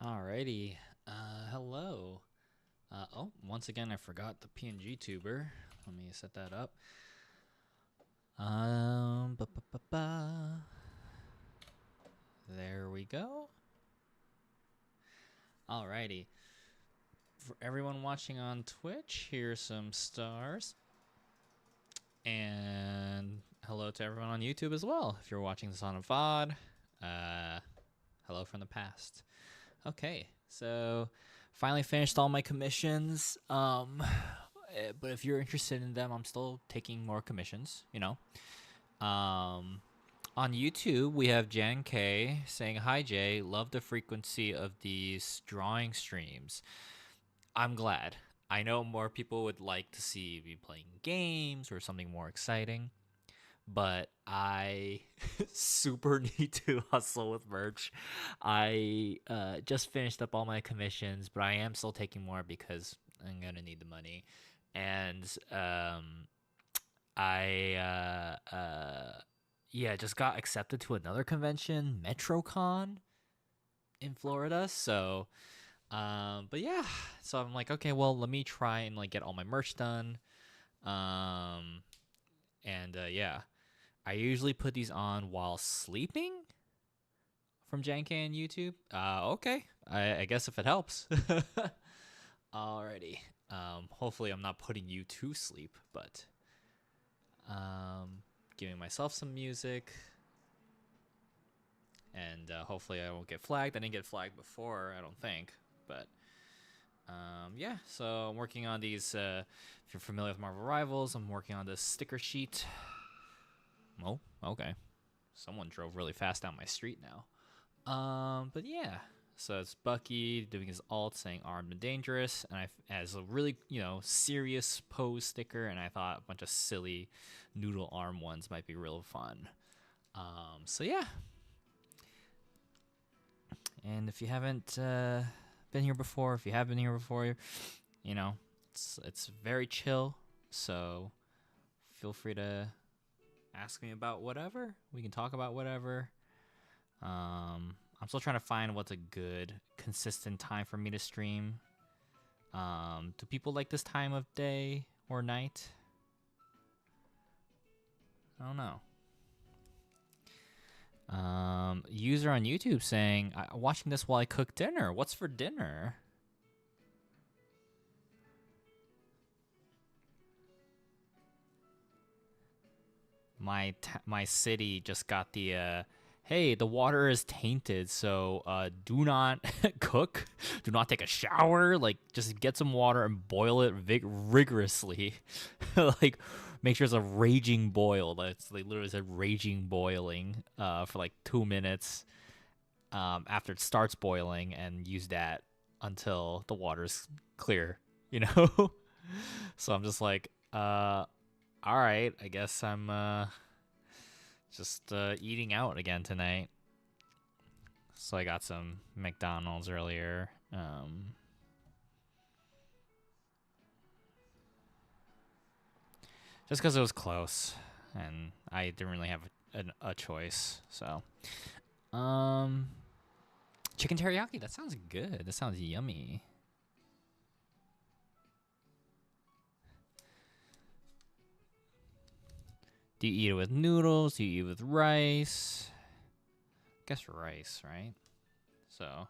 Alrighty. Hello. Once again, I forgot the PNG tuber. Let me set that up. Ba, ba, ba, ba. There we go. Alrighty. For everyone watching on Twitch, here's some stars. And hello to everyone on YouTube as well. If you're watching this on a VOD, hello from the past. Okay, so finally finished all my commissions. But if you're interested in them, I'm still taking more commissions. On YouTube, we have Jan K saying, "Hi Jay, love the frequency of these drawing streams. I'm glad. I know more people would like to see me playing games or something more exciting, but I super need to hustle with merch. I just finished up all my commissions, but I am still taking more because I'm gonna need the money. And I yeah, just got accepted to another convention, MetroCon in Florida. So but yeah, so I'm like, okay, well, let me try and like get all my merch done. Um and yeah, I usually put these on while sleeping from Jank and YouTube. Okay. I guess if it helps. Alrighty. Hopefully I'm not putting you to sleep, but giving myself some music. And hopefully I won't get flagged. I didn't get flagged before, I don't think. But yeah, so I'm working on these. If you're familiar with Marvel Rivals, I'm working on this sticker sheet. Oh, okay. Someone drove really fast down my street now. But yeah. So it's Bucky doing his alt saying armed and dangerous, and I as a really, serious pose sticker, and I thought a bunch of silly noodle arm ones might be real fun. So yeah. And if you haven't been here before, if you have been here before, it's very chill. So feel free to ask me about whatever. We can talk about whatever. I'm still trying to find what's a good, consistent time for me to stream. Do people like this time of day or night? I don't know. User on YouTube saying, watching this while I cook dinner. What's for dinner? My city just got the hey, the water is tainted, so do not cook, do not take a shower, like just get some water and boil it rigorously. Like make sure it's a raging boil. That's they literally said raging boiling for like 2 minutes after it starts boiling, and use that until the water's clear, you know? So I'm just like, all right, I guess I'm just eating out again tonight. So I got some McDonald's earlier. Just because it was close, and I didn't really have a choice. So, um, chicken teriyaki. That sounds good. That sounds yummy. Do you eat it with noodles? Do you eat it with rice? I guess rice, right? So.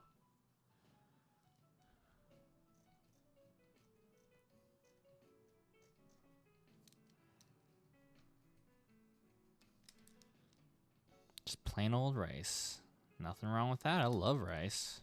Just plain old rice. Nothing wrong with that. I love rice.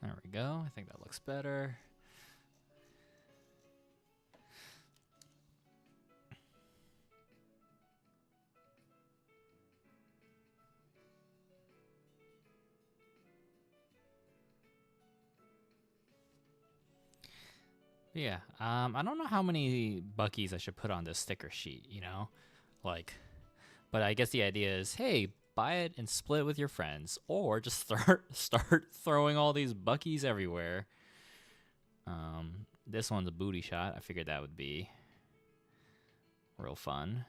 There we go. I think that looks better. Yeah. I don't know how many Buckies I should put on this sticker sheet, you know? Like, but I guess the idea is, hey, buy it and split it with your friends, or just start throwing all these Buckies everywhere. This one's a booty shot. I figured that would be real fun.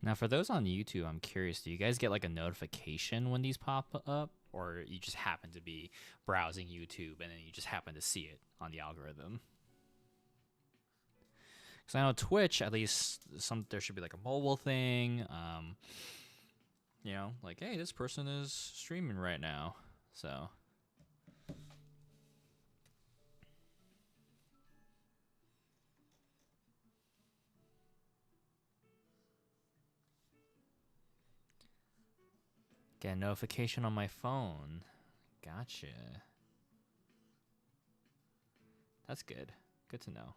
Now, for those on YouTube, I'm curious, do you guys get like a notification when these pop up? Or you just happen to be browsing YouTube and then you just happen to see it on the algorithm? Because I know Twitch, at least there should be like a mobile thing. You know, like, hey, this person is streaming right now. So get a notification on my phone. Gotcha. That's good. Good to know.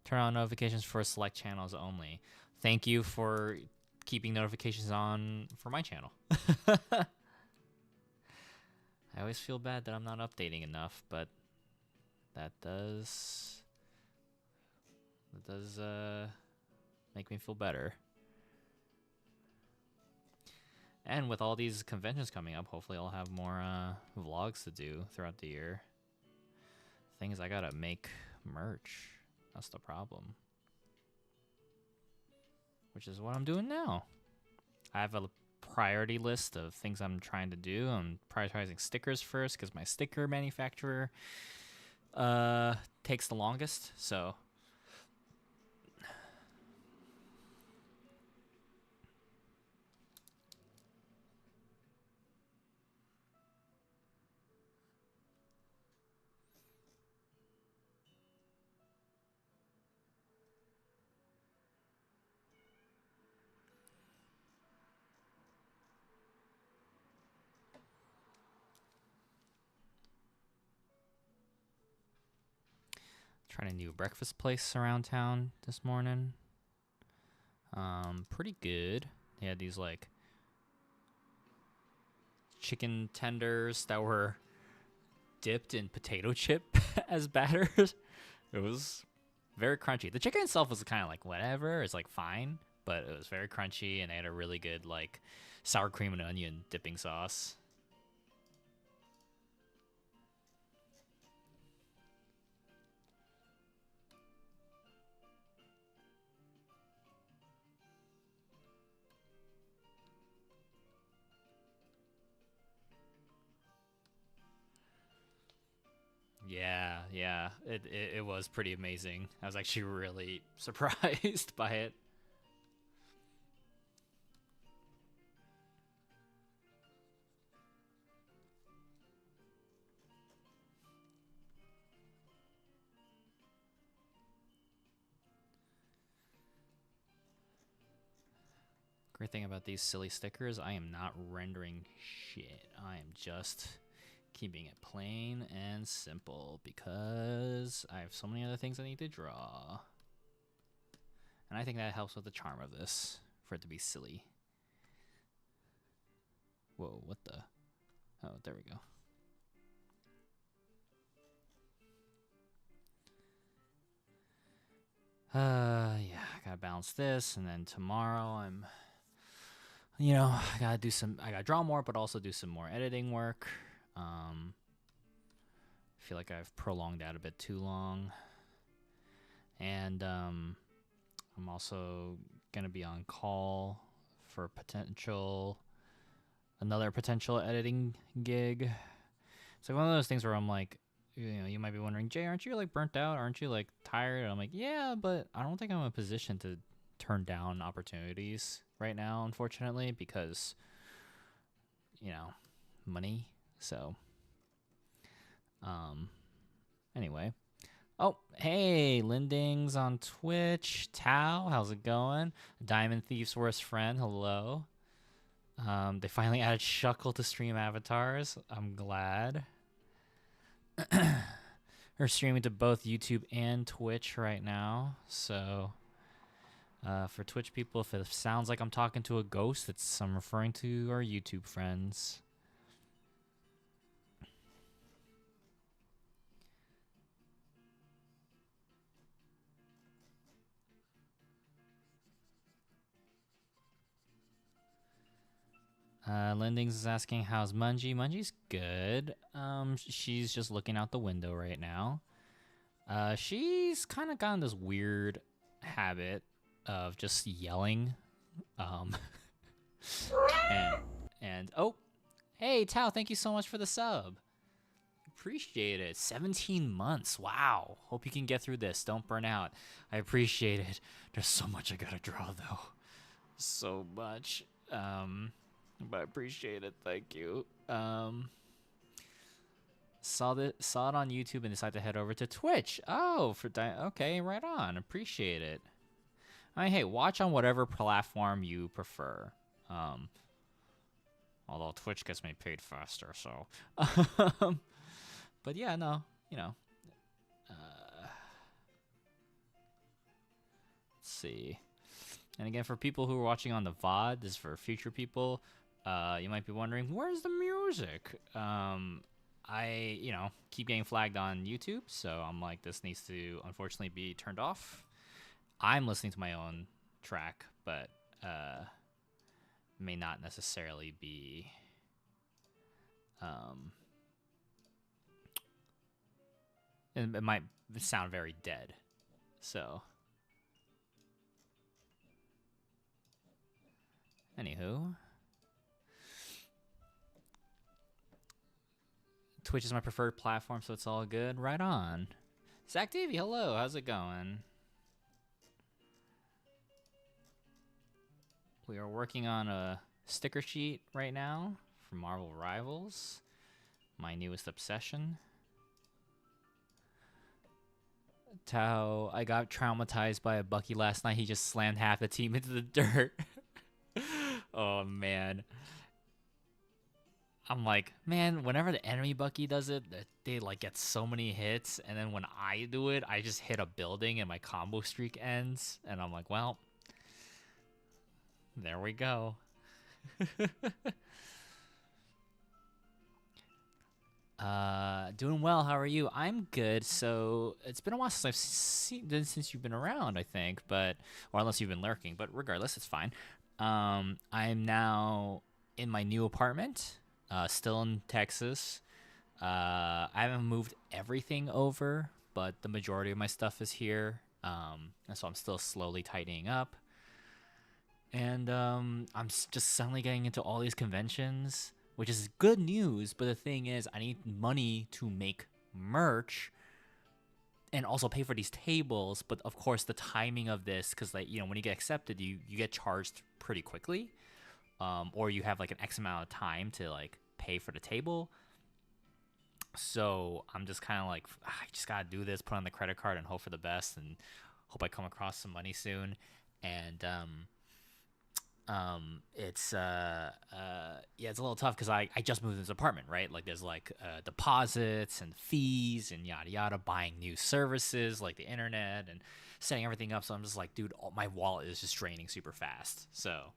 Turn on notifications for select channels only. Thank you for keeping notifications on for my channel. I always feel bad that I'm not updating enough, but that does make me feel better. And with all these conventions coming up, hopefully I'll have more vlogs to do throughout the year. Thing is, I gotta make merch. That's the problem. Which is what I'm doing now. I have a priority list of things I'm trying to do. I'm prioritizing stickers first because my sticker manufacturer takes the longest. So trying a new breakfast place around town this morning. Pretty good. They had these like chicken tenders that were dipped in potato chip as batter. It was very crunchy. The chicken itself was kind of like whatever. It's like fine, but it was very crunchy, and they had a really good like sour cream and onion dipping sauce. Yeah, it was pretty amazing. I was actually really surprised by it. Great thing about these silly stickers, I am not rendering shit. I am just keeping it plain and simple because I have so many other things I need to draw. And I think that helps with the charm of this, for it to be silly. Whoa, what the? Oh, there we go. Yeah, I gotta balance this, and then tomorrow I'm, I gotta draw more, but also do some more editing work. I feel like I've prolonged that a bit too long. And I'm also gonna be on call for another potential editing gig. It's like one of those things where I'm like, you might be wondering, Jay, aren't you like burnt out? Aren't you like tired? And I'm like, yeah, but I don't think I'm in a position to turn down opportunities right now, unfortunately, because, money. So Um, anyway. Oh, hey, Linding's on Twitch. Tao, how's it going? Diamond Thief's worst friend, hello. They finally added Shuckle to stream avatars. I'm glad. We're streaming to both YouTube and Twitch right now. So, for Twitch people, if it sounds like I'm talking to a ghost, I'm referring to our YouTube friends. Lendings is asking, how's Mungie? Mungie's good. She's just looking out the window right now. She's kind of gotten this weird habit of just yelling. Um, and oh, hey Tao, thank you so much for the sub. Appreciate it. 17 months. Wow. Hope you can get through this. Don't burn out. I appreciate it. There's so much I gotta draw though. So much. But I appreciate it. Thank you. Saw it on YouTube and decided to head over to Twitch. Oh, okay, right on. Appreciate it. I mean, hey, watch on whatever platform you prefer. Although Twitch gets me paid faster, so. But yeah, no, you know. Let's see. And again, for people who are watching on the VOD, this is for future people. You might be wondering, where's the music? I, keep getting flagged on YouTube, so I'm like, this needs to unfortunately be turned off. I'm listening to my own track, but may not necessarily be it might sound very dead. So anywho, Twitch is my preferred platform, so it's all good. Right on. Zach Davey, hello. How's it going? We are working on a sticker sheet right now for Marvel Rivals, my newest obsession. Tao, I got traumatized by a Bucky last night. He just slammed half the team into the dirt. Oh, man. I'm like, man, whenever the enemy Bucky does it, they like get so many hits, and then when I do it, I just hit a building and my combo streak ends, and I'm like, well, there we go. Doing well. How are you? I'm good. So it's been a while since since you've been around, I think, or unless you've been lurking. But regardless, it's fine. I'm now in my new apartment. Still in Texas. I haven't moved everything over, but the majority of my stuff is here. And so I'm still slowly tightening up. And I'm just suddenly getting into all these conventions, which is good news. But the thing is, I need money to make merch and also pay for these tables. But of course, the timing of this, because when you get accepted, you get charged pretty quickly, or you have like an X amount of time to like pay for the table. So I'm just kind of like, I just gotta do this, put on the credit card and hope for the best, and hope I come across some money soon. And it's it's a little tough because I just moved in this apartment, right? Like there's like deposits and fees and yada yada, buying new services like the internet and setting everything up. So I'm just like, dude, my wallet is just draining super fast. So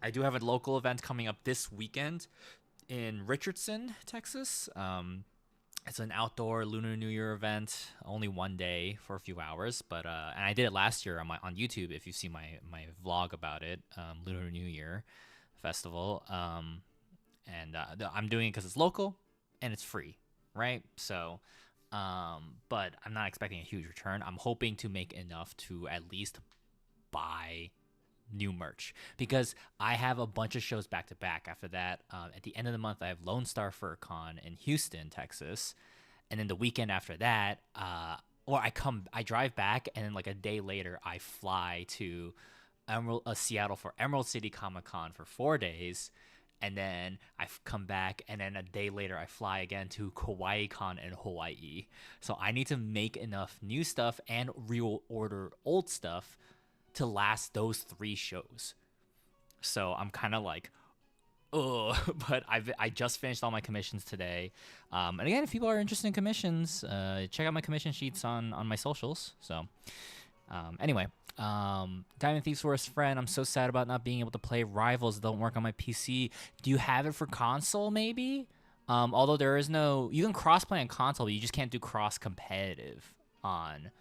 I do have a local event coming up this weekend in Richardson, Texas. It's an outdoor Lunar New Year event, only one day for a few hours, but and I did it last year on YouTube. If you see my vlog about it, Lunar New Year festival, and I'm doing it because it's local and it's free, right? So, but I'm not expecting a huge return. I'm hoping to make enough to at least buy new merch because I have a bunch of shows back to back. After that, at the end of the month, I have Lone Star FurCon in Houston, Texas, and then the weekend after that, I drive back, and then like a day later, I fly to Seattle for Emerald City Comic Con for 4 days, and then come back, and then a day later I fly again to KawaiiCon in Hawaii. So I need to make enough new stuff and reorder old stuff to last those 3 shows. So I'm kind of like, oh, but I just finished all my commissions today. And again, if people are interested in commissions, check out my commission sheets on my socials. So anyway, Diamond Thief's worst friend. I'm so sad about not being able to play Rivals. It don't work on my PC. Do you have it for console? Maybe. Although there is no, you can crossplay on console, but you just can't do cross competitive on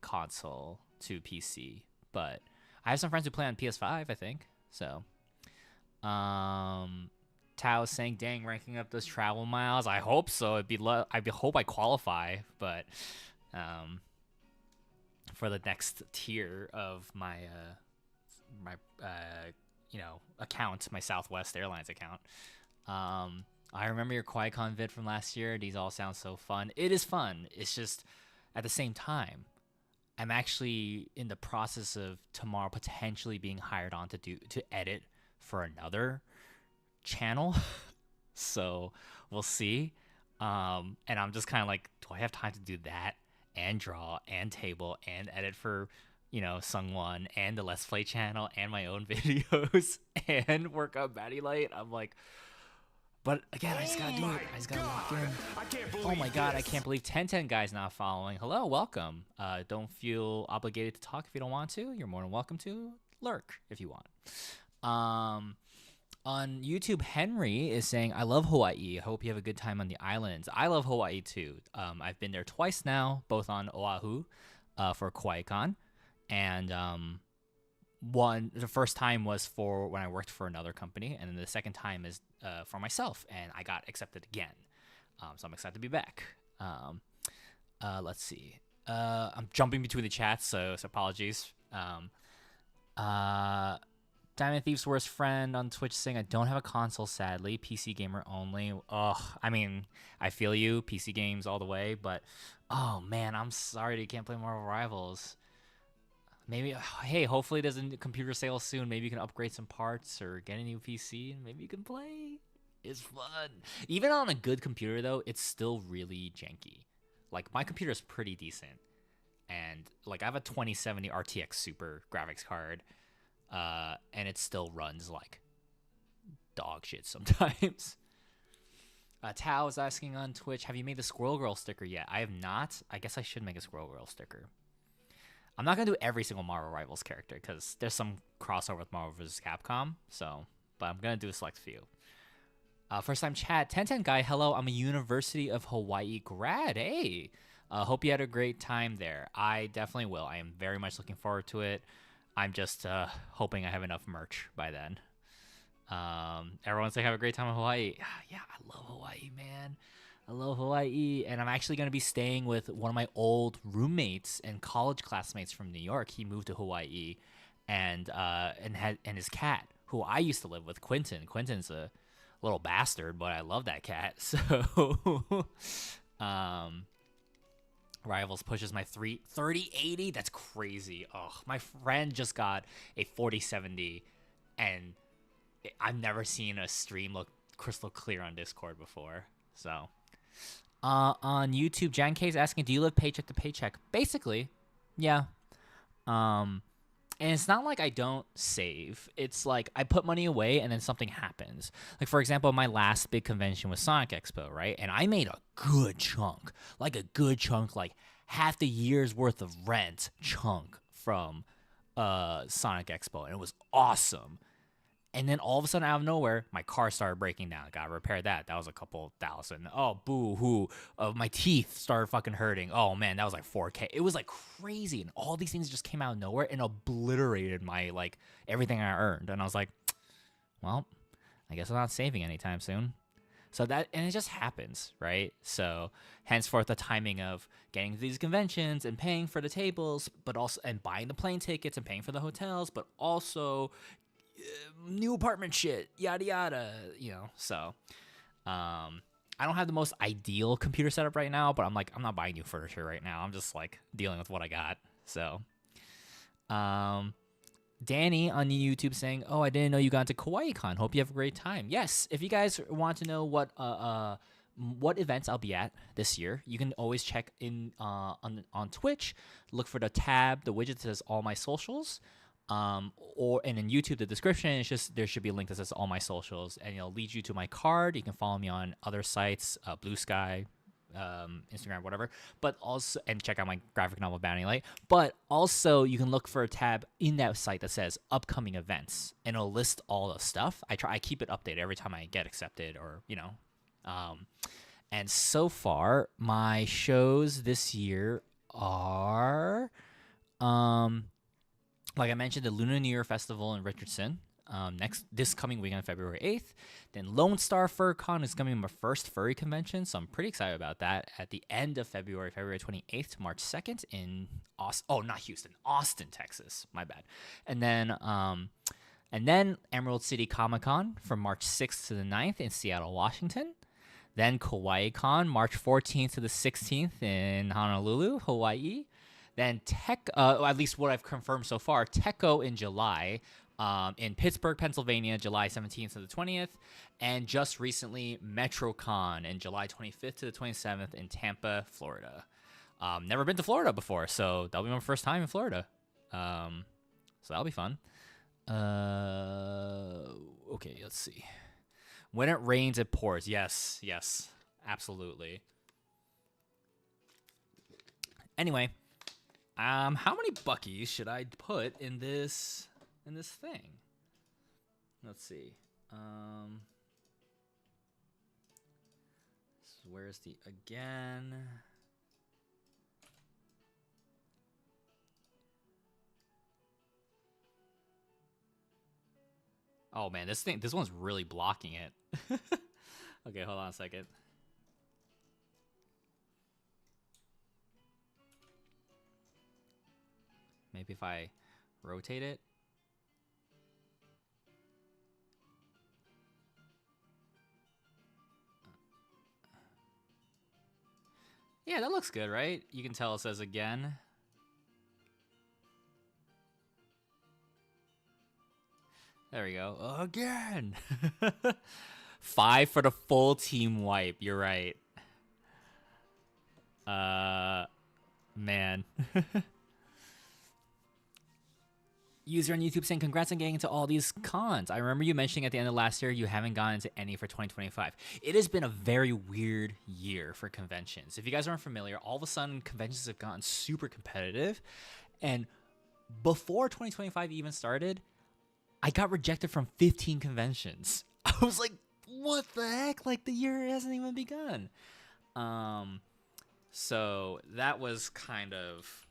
console to PC. But I have some friends who play on PS5, I think. So, Tao is saying, "Dang, ranking up those travel miles. I hope so. I hope I qualify, but for the next tier of my account, my Southwest Airlines account. I remember your QuaiCon vid from last year. These all sound so fun. It is fun. It's just at the same time, I'm actually in the process of tomorrow potentially being hired on to edit for another channel. So we'll see. And I'm just kind of like, do I have time to do that and draw and table and edit for, Sungwon and the Let's Play channel and my own videos and work on Batty Light? I'm like, but again, I just gotta do it. I just gotta lock in. Oh my god, I can't believe 1010 guy's not following. Hello, welcome. Don't feel obligated to talk if you don't want to. You're more than welcome to lurk if you want. On YouTube, Henry is saying, I love Hawaii. I hope you have a good time on the islands. I love Hawaii too. I've been there twice now, both on Oahu for KawaiiCon. And the first time was for when I worked for another company. And then the second time is for myself. And I got accepted again. So I'm excited to be back. Let's see. I'm jumping between the chats, so apologies. Diamond Thief's worst friend on Twitch saying, I don't have a console, sadly. PC gamer only. Ugh, I mean, I feel you. PC games all the way. But, oh, man, I'm sorry that you can't play Marvel Rivals. Maybe, hey, hopefully there's a computer sale soon. Maybe you can upgrade some parts or get a new PC, and maybe you can play. It's fun. Even on a good computer, though, it's still really janky. Like, my computer is pretty decent. And, like, I have a 2070 RTX Super graphics card. And it still runs like dog shit sometimes. Tao is asking on Twitch, have you made the Squirrel Girl sticker yet? I have not. I guess I should make a Squirrel Girl sticker. I'm not going to do every single Marvel Rivals character because there's some crossover with Marvel vs. Capcom. But I'm going to do a select few. First time chat, 1010 guy, hello. I'm a University of Hawaii grad. Hey, hope you had a great time there. I definitely will. I am very much looking forward to it. I'm just hoping I have enough merch by then. Everyone's like, have a great time in Hawaii. Yeah, I love Hawaii, man. I love Hawaii. And I'm actually going to be staying with one of my old roommates and college classmates from New York. He moved to Hawaii and his cat, who I used to live with, Quentin. Quentin's a little bastard, but I love that cat. So, Rivals pushes my 3080. That's crazy. Oh, my friend just got a 4070, and I've never seen a stream look crystal clear on Discord before. So, on YouTube, Jan K is asking, "Do you live paycheck to paycheck?" Basically, yeah. And it's not like I don't save. It's like I put money away and then something happens. Like, for example, my last big convention was Sonic Expo, right? And I made a good chunk, like half the year's worth of rent chunk from Sonic Expo. And it was awesome. And then all of a sudden, out of nowhere, my car started breaking down. Got to repair that. That was a couple thousand. Oh, boo-hoo. My teeth started fucking hurting. Oh, man, that was like $4K. It was like crazy. And all these things just came out of nowhere and obliterated my, like, everything I earned. And I was like, well, I guess I'm not saving anytime soon. So and it just happens, right? So henceforth, the timing of getting to these conventions and paying for the tables, but also, and buying the plane tickets and paying for the hotels, but also new apartment shit, yada yada, so I don't have the most ideal computer setup right now, but I'm not buying new furniture right now. I'm just like dealing with what I got. So Danny on YouTube saying, "Oh, I didn't know you got into KawaiiCon. Hope you have a great time." Yes, if you guys want to know what events I'll be at this year, you can always check in on Twitch. Look for the tab, the widget that says all my socials. Or and in YouTube, the description is just there should be a link that says all my socials, and it'll lead you to my card. You can follow me on other sites, Blue Sky, Instagram, whatever. But also, and check out my graphic novel Bounty Light. But also, you can look for a tab in that site that says upcoming events, and it'll list all the stuff. I keep it updated every time I get accepted, or and so far, my shows this year are, like I mentioned, the Lunar New Year Festival in Richardson. This coming weekend, February 8th. Then Lone Star FurCon is coming, my first furry convention, so I'm pretty excited about that. At the end of February, February 28th to March 2nd in Austin. Oh, not Houston, Austin, Texas. My bad. And then Emerald City Comic Con from March 6th to the 9th in Seattle, Washington. Then KawaiiCon, March 14th to the 16th in Honolulu, Hawaii. Then at least what I've confirmed so far, Techo in July in Pittsburgh, Pennsylvania, July 17th to the 20th. And just recently, MetroCon in July 25th to the 27th in Tampa, Florida. Never been to Florida before, so that'll be my first time in Florida. So that'll be fun. Okay, let's see. When it rains, it pours. Yes, absolutely. Anyway, how many Buckies should I put in this thing? Let's see. Where's the again? Oh man, this one's really blocking it. Okay, hold on a second. Maybe if I rotate it. Yeah, that looks good, right? You can tell it says again. There we go. Again. 5 for the full team wipe. You're right. Man. User on YouTube saying, congrats on getting into all these cons. I remember you mentioning at the end of last year you haven't gone into any for 2025. It has been a very weird year for conventions. If you guys aren't familiar, all of a sudden conventions have gotten super competitive. And before 2025 even started, I got rejected from 15 conventions. I was like, what the heck? Like, the year hasn't even begun. So that was kind of...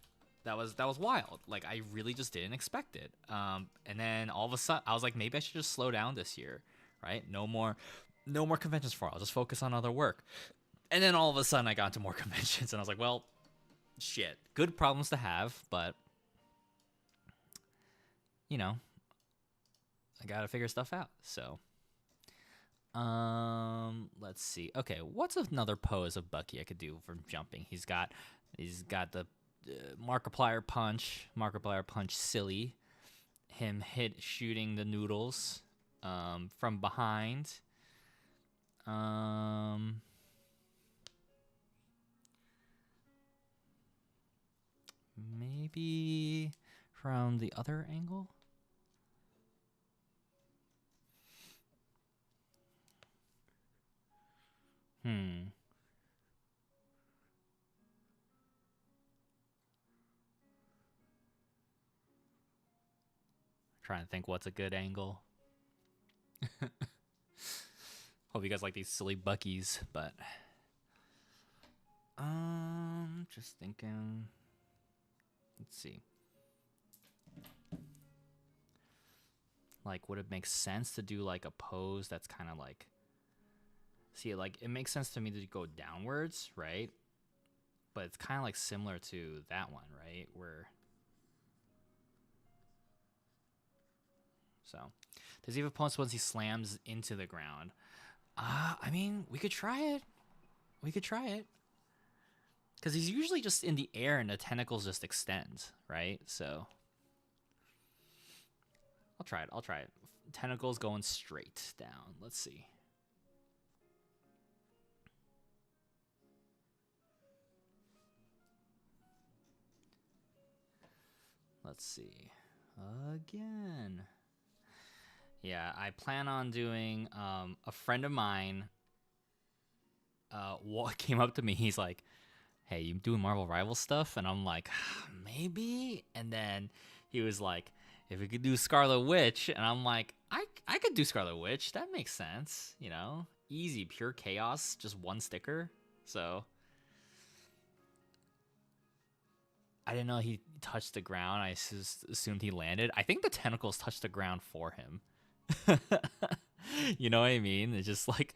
That was wild. Like, I really just didn't expect it. And then all of a sudden, I was like, maybe I should just slow down this year, right? No more conventions for. I'll just focus on other work. And then all of a sudden, I got into more conventions, and I was like, well, shit. Good problems to have, but I gotta figure stuff out. So, let's see. Okay, what's another pose of Bucky I could do for jumping? He's got the Markiplier punch silly, him shooting the noodles from behind, maybe from the other angle. Trying to think what's a good angle. Hope you guys like these silly Buckies, but just thinking. Let's see. Like, would it make sense to do like a pose that's kind of like, see, like, it makes sense to me to go downwards, right? But it's kind of like similar to that one, right? So, does he have a punch once he slams into the ground? I mean, we could try it. Because he's usually just in the air and the tentacles just extend, right? So, I'll try it. I'll try it. Tentacles going straight down. Let's see. Let's see. Again. Yeah, I plan on doing a friend of mine came up to me. He's like, "Hey, you doing Marvel Rivals stuff?" And I'm like, "Maybe." And then he was like, "If we could do Scarlet Witch," and I'm like, I could do Scarlet Witch. That makes sense, you know? Easy, pure chaos, just one sticker. So I didn't know he touched the ground. I assumed he landed. I think the tentacles touched the ground for him. You know what I mean? It's just like,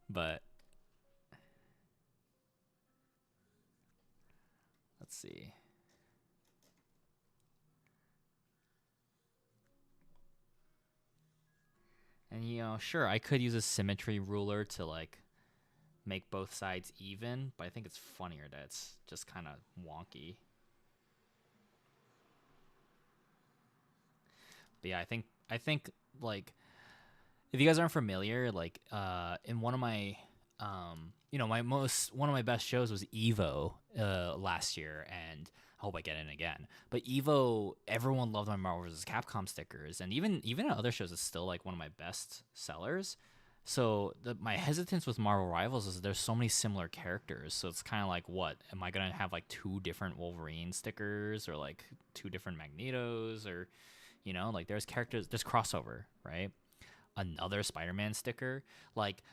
but let's see. And you know, sure, I could use a symmetry ruler to like make both sides even, but I think it's funnier that it's just kind of wonky. But yeah, I think like if you guys aren't familiar, like in one of my you know, one of my best shows was Evo last year, and I hope I get in again. But Evo, everyone loved my Marvel vs. Capcom stickers, and even at other shows, it's still like one of my best sellers. So my hesitance with Marvel Rivals is there's so many similar characters, so it's kind of like, what am I gonna have like two different Wolverine stickers or like two different Magnetos, or you know, like there's characters, there's crossover, right? Another Spider-Man sticker, like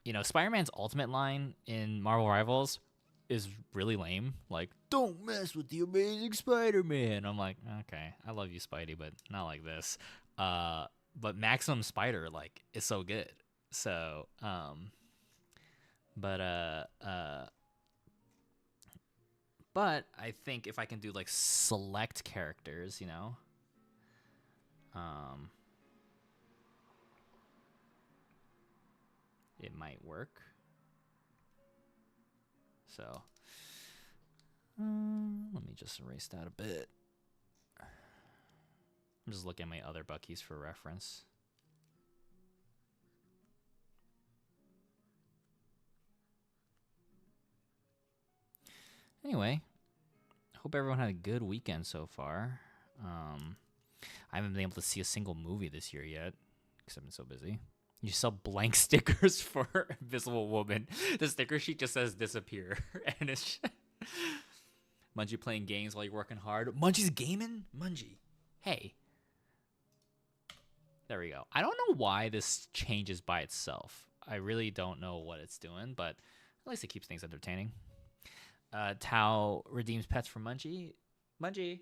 you know, Spider-Man's Ultimate line in Marvel Rivals is really lame. Like, don't mess with the Amazing Spider-Man. I'm like, okay, I love you, Spidey, but not like this. But Maximum Spider like is so good. So, but but I think if I can do like select characters, you know, um, it might work. So, let me just erase that a bit. I'm just looking at my other Buckies for reference. Anyway, hope everyone had a good weekend so far. I haven't been able to see a single movie this year yet because I've been so busy. You sell blank stickers for Invisible Woman. The sticker sheet just says disappear. And it's Mungie playing games while you're working hard. Mungie's gaming? Mungie. Hey. There we go. I don't know why this changes by itself. I really don't know what it's doing, but at least it keeps things entertaining. Tao redeems pets from Mungie. Mungie.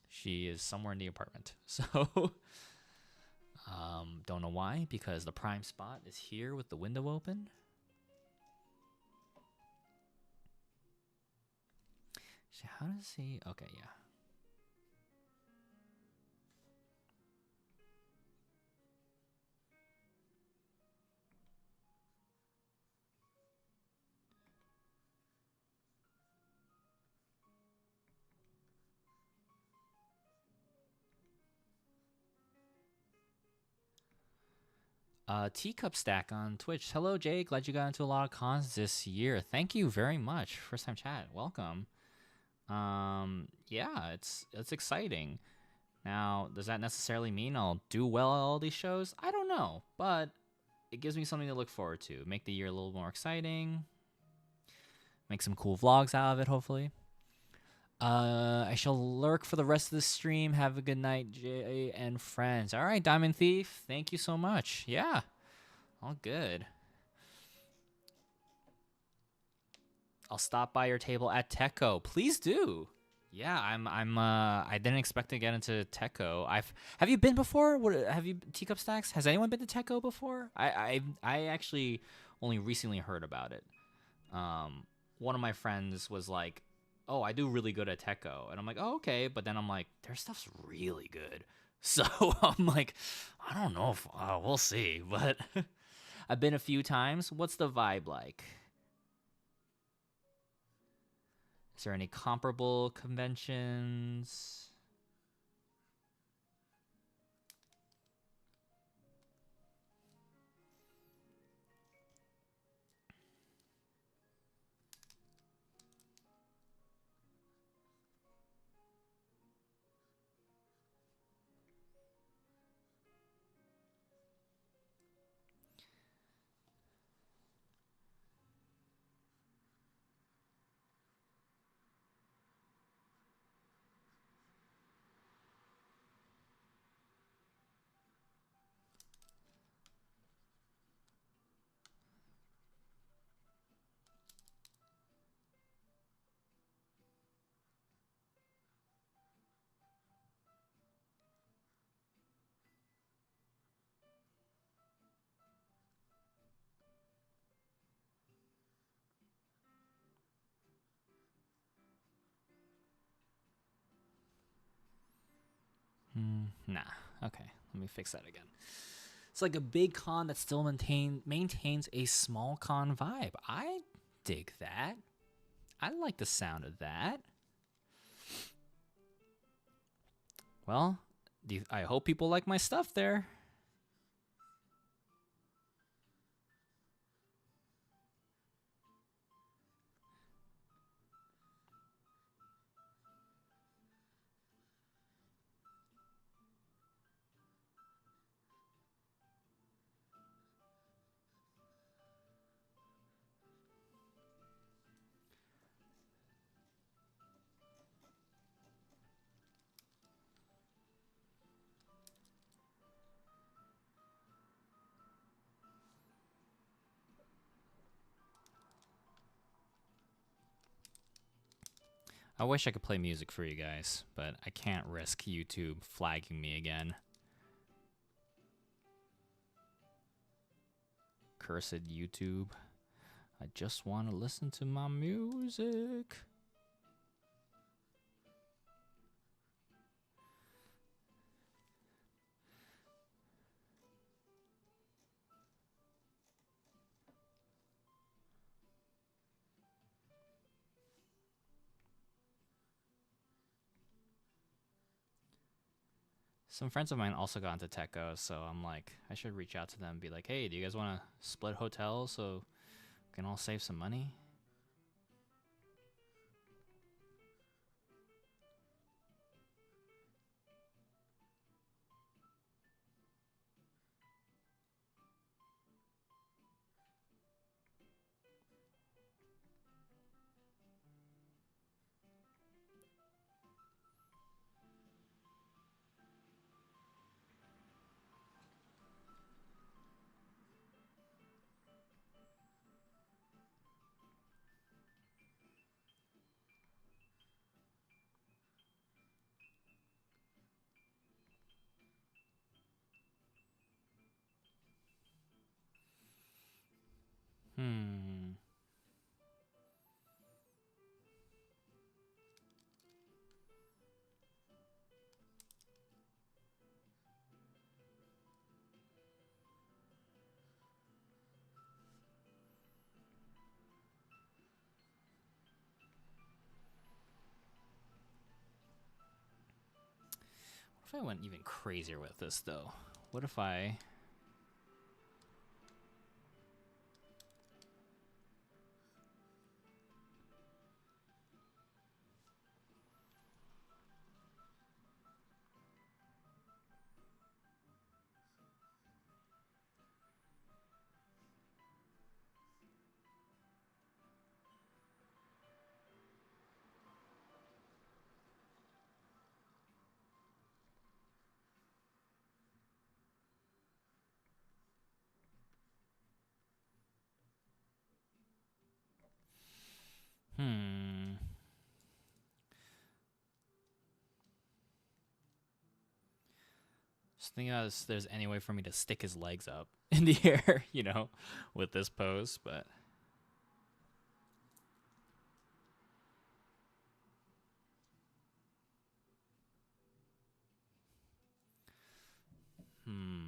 She is somewhere in the apartment. So, don't know why, because the prime spot is here with the window open. So how does he... Okay, yeah. Teacup Stack on Twitch. Hello, Jay. Glad you got into a lot of cons this year. Thank you very much. First time chat. Welcome. Yeah, it's exciting. Now, does that necessarily mean I'll do well at all these shows? I don't know, but it gives me something to look forward to. Make the year a little more exciting. Make some cool vlogs out of it, hopefully. I shall lurk for the rest of the stream. Have a good night, Jay and friends. All right, Diamond Thief. Thank you so much. Yeah, all good. I'll stop by your table at Techo. Please do. Yeah, I didn't expect to get into Techo. Have you been before? Have you Teacup Stacks? Has anyone been to Techo before? I actually only recently heard about it. One of my friends was like, "Oh, I do really good at Techo," and I'm like, "Oh, okay," but then I'm like, "Their stuff's really good," so I'm like, I don't know if we'll see, but I've been a few times. What's the vibe like? Is there any comparable conventions? Nah. Okay, let me fix that again. It's like a big con that still maintains a small con vibe. I dig that. I like the sound of that. Well, I hope people like my stuff there. I wish I could play music for you guys, but I can't risk YouTube flagging me again. Cursed YouTube. I just want to listen to my music. Some friends of mine also got into Techo, so I'm like, I should reach out to them and be like, hey, do you guys want to split hotels so we can all save some money? Hmm. What if I went even crazier with this, though? What if I... Hmm. Just thinking about if there's any way for me to stick his legs up in the air, you know, with this pose, but... Hmm.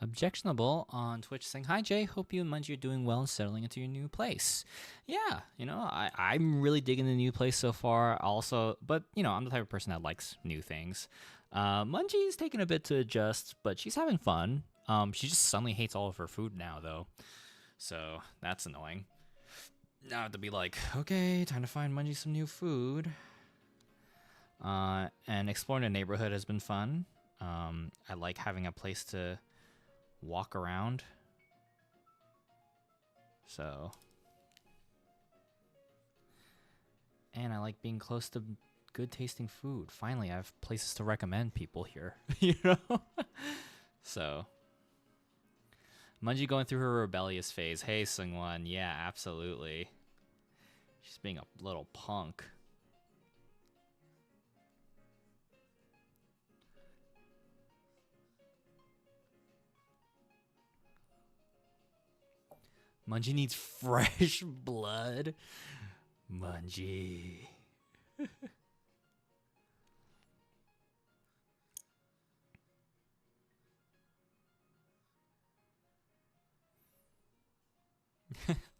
Objectionable on Twitch saying, hi, Jay. Hope you and Mungie are doing well and settling into your new place. Yeah, you know, I'm really digging the new place so far. Also, but, you know, I'm the type of person that likes new things. Mungie's taking a bit to adjust, but she's having fun. She just suddenly hates all of her food now, though. So that's annoying. Now I have to be like, okay, time to find Mungie some new food. And exploring the neighborhood has been fun. I like having a place to walk around. So, and I like being close to good tasting food. Finally, I have places to recommend people here, you know? So, Mungie going through her rebellious phase. Hey, Sungwon. Yeah, absolutely. She's being a little punk. Mungie needs fresh blood. Mungie.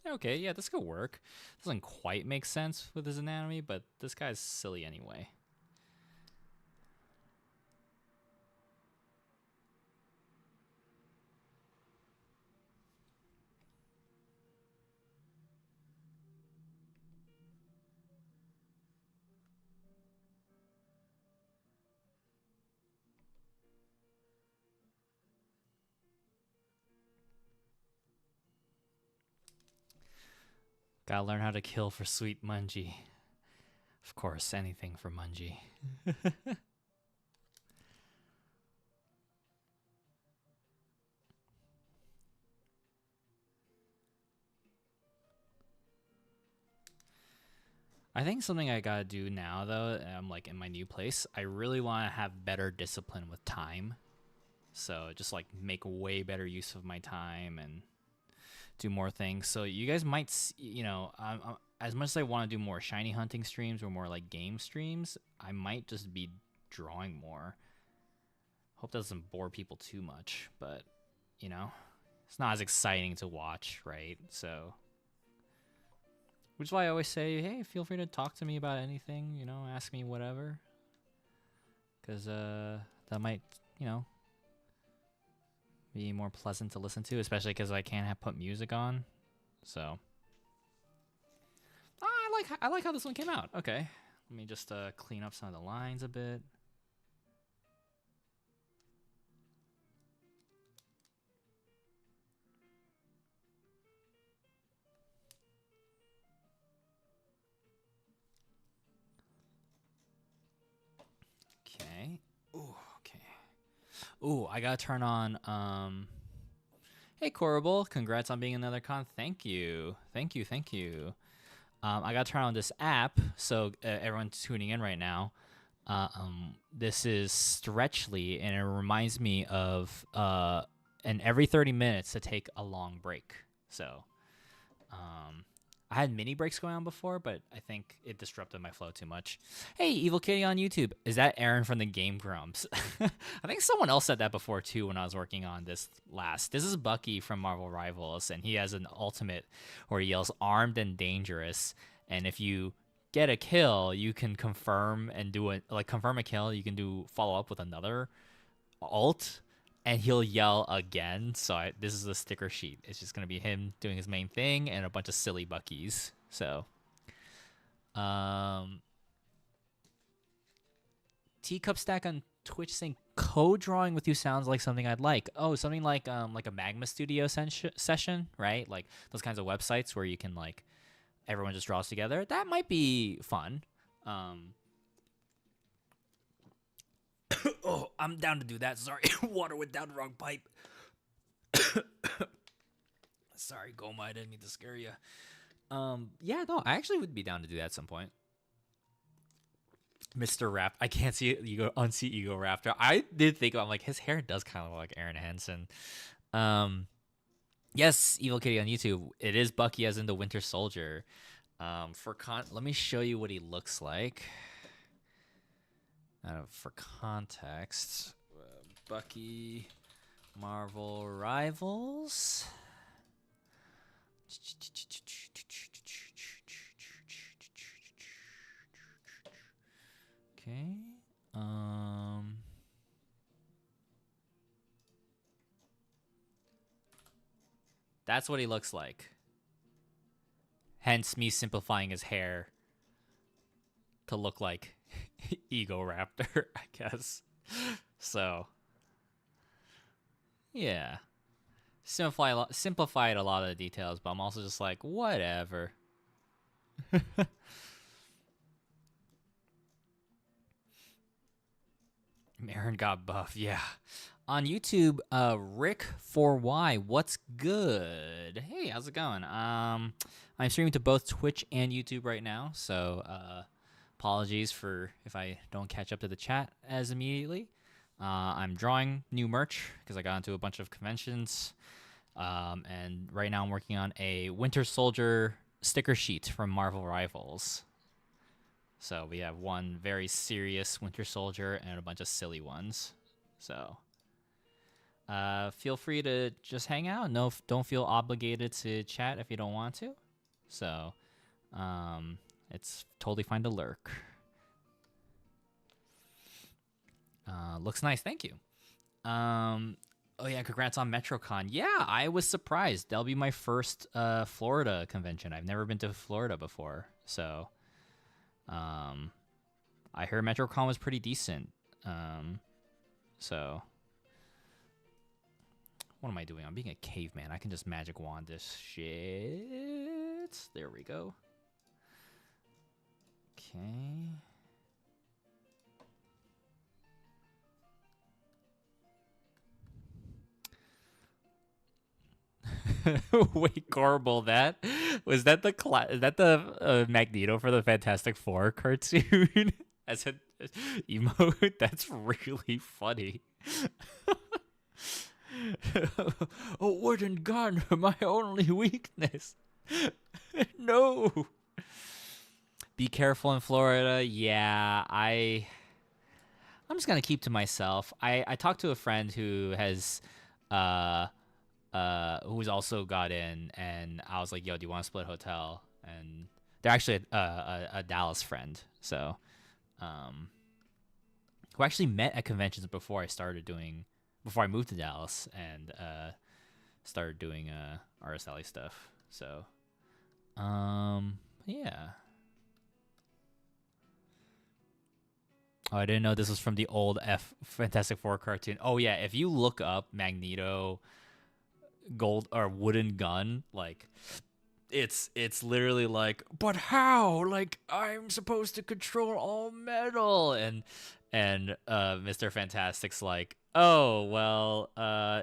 Okay, yeah, this could work. Doesn't quite make sense with his anatomy, but this guy's silly anyway. Gotta learn how to kill for sweet Mungie. Of course, anything for Mungie. I think something I gotta do now, though, I'm like in my new place, I really want to have better discipline with time. So just like make way better use of my time and do more things. So you guys might, as much as I want to do more shiny hunting streams or more like game streams, I might just be drawing more. Hope that doesn't bore people too much, but it's not as exciting to watch, right? So, which is why I always say, hey, feel free to talk to me about anything, ask me whatever, because that might, be more pleasant to listen to, especially because I can't put music on. So, I like how this one came out. Okay, let me just clean up some of the lines a bit. Okay. Ooh, okay. Ooh, I gotta turn on. Hey, Corrible, congrats on being another con. Thank you. I gotta turn on this app, so everyone tuning in right now. This is Stretchly, and it reminds me of and every 30 minutes to take a long break. So, I had mini breaks going on before, but I think it disrupted my flow too much. Hey, Evil Kitty on YouTube. Is that Aaron from the Game Grumps? I think someone else said that before too when I was working on this last. This is Bucky from Marvel Rivals, and he has an ultimate where he yells armed and dangerous. And if you get a kill, you can confirm and do it like confirm a kill. You can do follow up with another alt, and he'll yell again. So this is a sticker sheet. It's just gonna be him doing his main thing and a bunch of silly Buckies. So, Teacup Stack on Twitch saying co-drawing with you sounds like something I'd like. Oh, something like a Magma Studio session, right? Like those kinds of websites where you can like everyone just draws together. That might be fun. Oh, I'm down to do that. Sorry, water went down the wrong pipe. Sorry, Goma, I didn't mean to scare you. Yeah, no, I actually would be down to do that at some point. Mr. Rap, I can't see unsee Ego Raptor. I did think I'm like his hair does kind of look like Aaron Hansen. Yes, Evil Kitty on YouTube. It is Bucky as in the Winter Soldier. Let me show you what he looks like. For context, Bucky, Marvel Rivals. Okay. That's what he looks like. Hence me simplifying his hair to look like Ego Raptor, I guess. So, yeah. Simplified a lot of the details, but I'm also just like, whatever. Marin got buff, yeah. On YouTube, Rick4Y, what's good? Hey, how's it going? I'm streaming to both Twitch and YouTube right now, so apologies for if I don't catch up to the chat as immediately. I'm drawing new merch because I got into a bunch of conventions, and right now I'm working on a Winter Soldier sticker sheet from Marvel Rivals. So we have one very serious Winter Soldier and a bunch of silly ones. So feel free to just hang out. No, don't feel obligated to chat if you don't want to. So it's totally fine to lurk. Looks nice, thank you. Oh yeah, congrats on MetroCon. Yeah, I was surprised. That'll be my first Florida convention. I've never been to Florida before, so I heard MetroCon was pretty decent. So what am I doing? I'm being a caveman. I can just magic wand this shit. There we go. Okay. Wait, Gorble, that was that the Magneto for the Fantastic Four cartoon as an emote? That's really funny. A wooden gun, my only weakness. No. Be careful in Florida. Yeah, I'm just gonna keep to myself. I talked to a friend who has who's also got in, and I was like, yo, do you want to split hotel? And they're actually a Dallas friend, so who actually met at conventions before I moved to Dallas and started doing RSLE stuff. So yeah. Oh, I didn't know this was from the old Fantastic Four cartoon. Oh yeah, if you look up Magneto gold or wooden gun, like it's literally like, but how? Like, I'm supposed to control all metal, and Mr. Fantastic's like, oh well,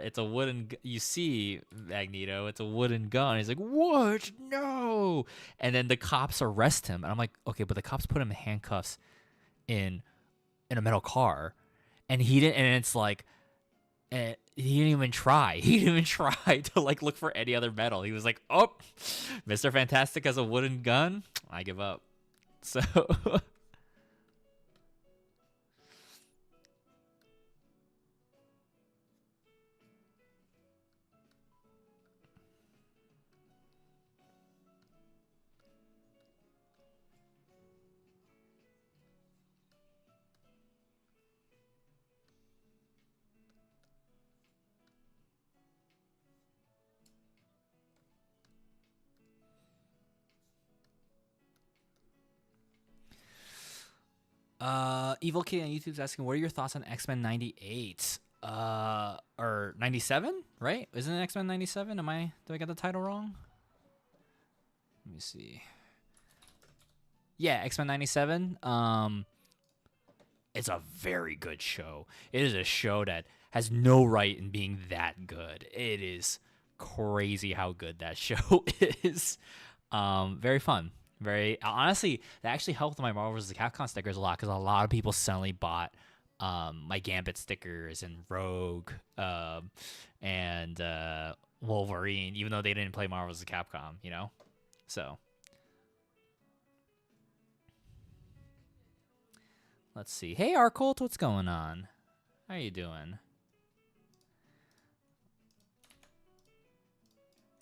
it's a wooden you see, Magneto, it's a wooden gun. He's like, what? No. And then the cops arrest him, and I'm like, okay, but the cops put him in handcuffs in a metal car, and he didn't, and it's like, and he didn't even try. He didn't even try to like look for any other metal. He was like, "Oh, Mr. Fantastic has a wooden gun. I give up." So Evil Kid on YouTube's asking, "What are your thoughts on X-Men 98? Or 97, right? Isn't it X-Men 97? Do I get the title wrong? Let me see. Yeah, X-Men 97. It's a very good show. It is a show that has no right in being that good. It is crazy how good that show is. Very fun. Very honestly, that actually helped my Marvel vs. Capcom stickers a lot because a lot of people suddenly bought my Gambit stickers and Rogue and Wolverine, even though they didn't play Marvel vs. Capcom, you know? So let's see. Hey Arcolt, what's going on? How you doing?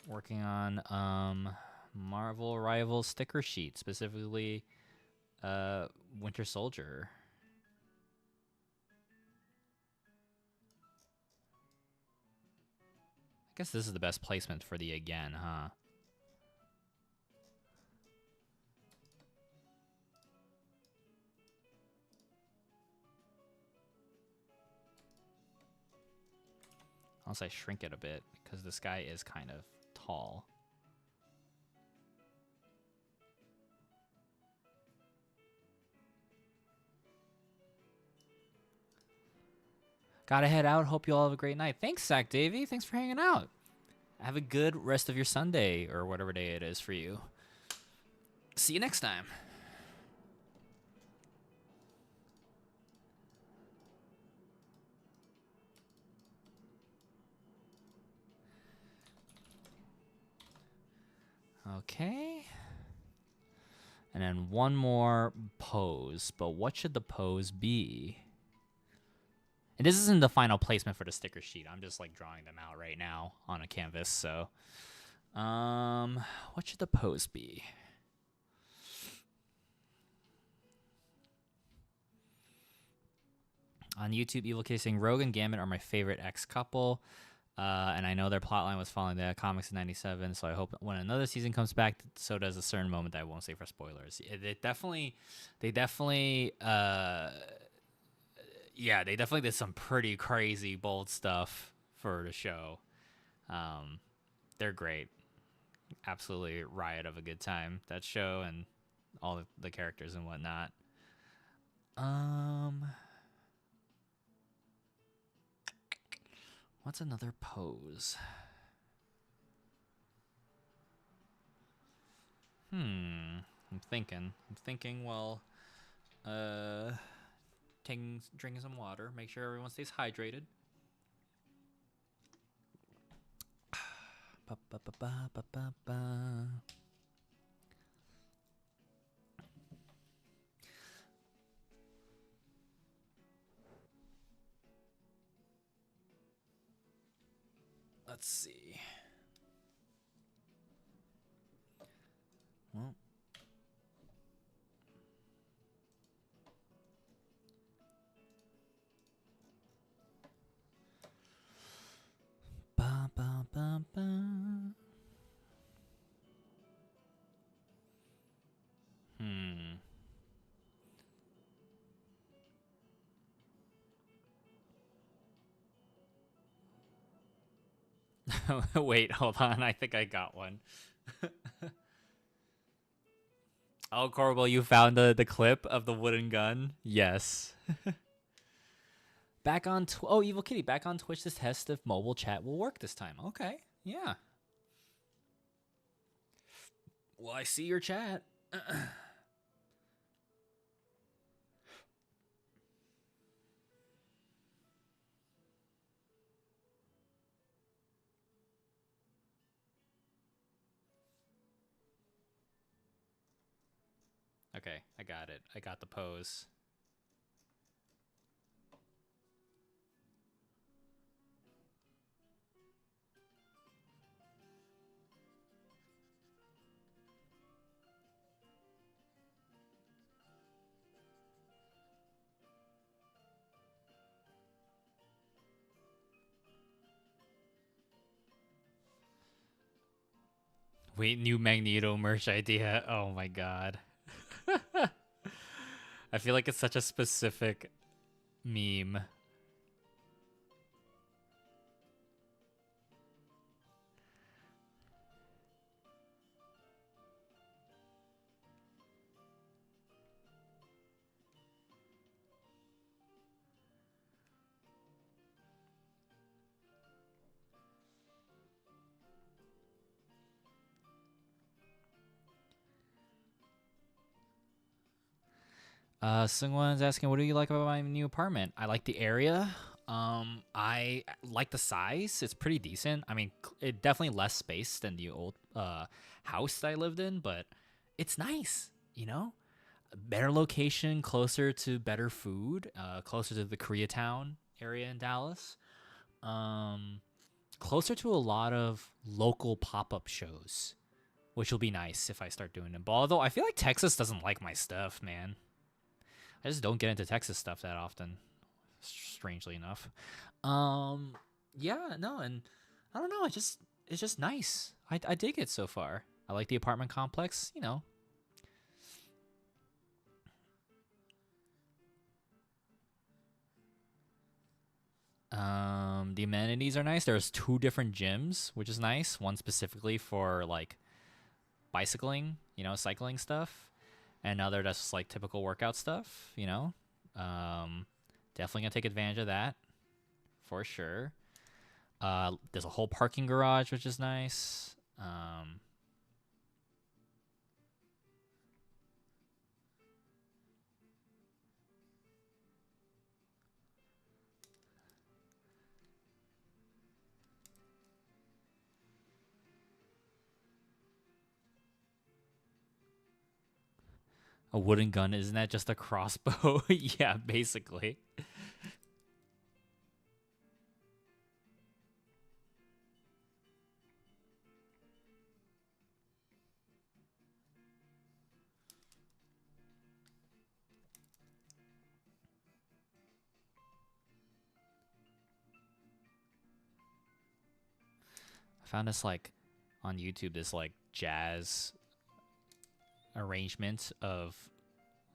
Working on Marvel Rivals sticker sheet, specifically Winter Soldier. I guess this is the best placement for the again, huh? Unless I shrink it a bit, because this guy is kind of tall. Gotta head out. Hope you all have a great night. Thanks, Zach Davey. Thanks for hanging out. Have a good rest of your Sunday, or whatever day it is for you. See you next time. Okay. And then one more pose. But what should the pose be? And this isn't the final placement for the sticker sheet. I'm just like drawing them out right now on a canvas. So, what should the pose be? On YouTube, Evil Kid saying Rogue and Gambit are my favorite ex-couple. And I know their plotline was following the comics in '97, so I hope when another season comes back, so does a certain moment that I won't say for spoilers. They definitely did some pretty crazy, bold stuff for the show. They're great. Absolutely riot of a good time, that show, and all the characters and whatnot. What's another pose? I'm thinking while drinking some water. Make sure everyone stays hydrated. Let's see. Well. Ba, ba, ba, ba. Wait, hold on. I think I got one. Oh, Corbel, you found the clip of the wooden gun? Yes. Back on Evil Kitty, back on Twitch to test if mobile chat will work this time. Okay, yeah. Well, I see your chat. Okay, I got it. I got the pose. Wait, new Magneto merch idea. Oh my god. I feel like it's such a specific meme. Someone's asking, what do you like about my new apartment? I like the area. I like the size. It's pretty decent. I mean, it definitely less space than the old house that I lived in, but it's nice, you know? Better location, closer to better food, closer to the Koreatown area in Dallas. Closer to a lot of local pop-up shows, which will be nice if I start doing them. But although I feel like Texas doesn't like my stuff, man. I just don't get into Texas stuff that often, strangely enough. Yeah, no, and I don't know. It's just nice. I dig it so far. I like the apartment complex. You know. The amenities are nice. There's two different gyms, which is nice. One specifically for like bicycling, cycling stuff, and another that's just like typical workout stuff. Um, Definitely gonna take advantage of that for sure. There's a whole parking garage, which is nice. A wooden gun, isn't that just a crossbow? Yeah, basically. I found this like on YouTube, this like jazz arrangement of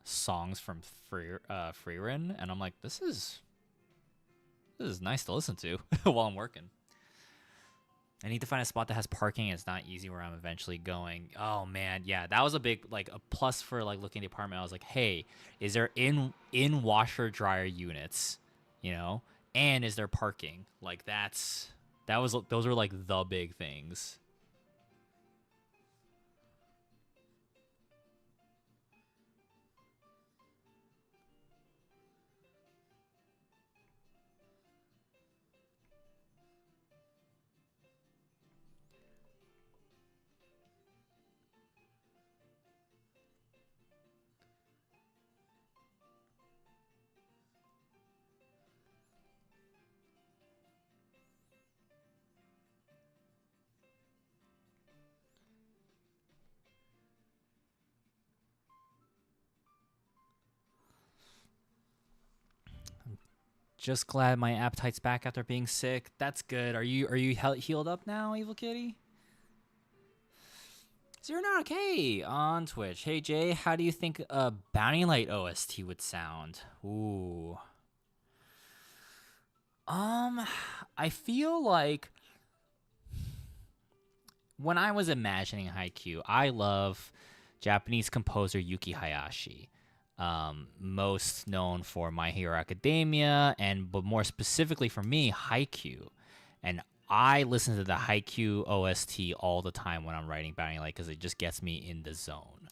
songs from Freerin, and I'm like, this is nice to listen to while I'm working. I need to find a spot that has parking. It's not easy where I'm eventually going. Oh man, yeah, that was a big like a plus for like looking at the apartment. I was like, hey, is there in washer dryer units, you know, and is there parking? Like those are like the big things. Just glad my appetite's back after being sick. That's good. Are you healed up now, Evil Kitty? Zero not okay on Twitch. Hey Jay, how do you think a Bounty Light OST would sound? Ooh. I feel like when I was imagining Haikyuu, I love Japanese composer Yuki Hayashi. Most known for My Hero Academia, but more specifically for me, Haikyuu. And I listen to the Haikyuu OST all the time when I'm writing Bounty Light because it just gets me in the zone.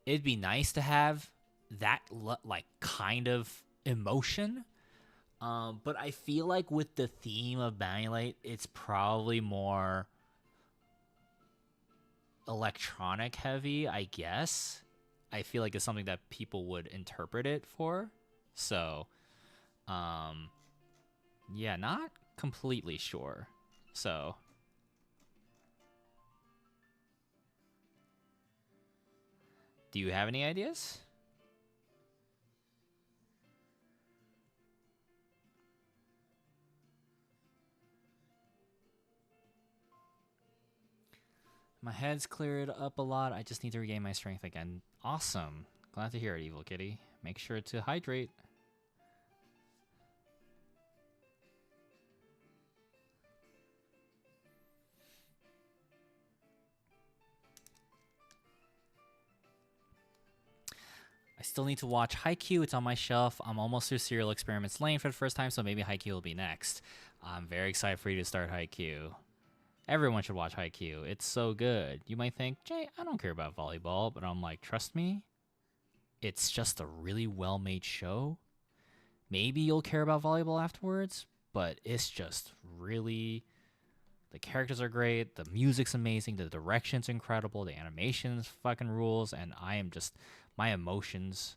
It'd be nice to have that like kind of emotion. But I feel like with the theme of Bounty Light, it's probably more electronic heavy, I guess. I feel like it's something that people would interpret it for. So, um, yeah, not completely sure. So, do you have any ideas? My head's cleared up a lot. I just need to regain my strength again. Awesome. Glad to hear it, Evil Kitty. Make sure to hydrate. I still need to watch Haikyuu. It's on my shelf. I'm almost through Serial Experiments Lane for the first time, so maybe Haikyuu will be next. I'm very excited for you to start Haikyuu. Everyone should watch Haikyuu. It's so good. You might think, Jay, I don't care about volleyball, but I'm like, trust me, it's just a really well-made show. Maybe you'll care about volleyball afterwards, but it's just really, the characters are great, the music's amazing, the direction's incredible, the animation's fucking rules, and my emotions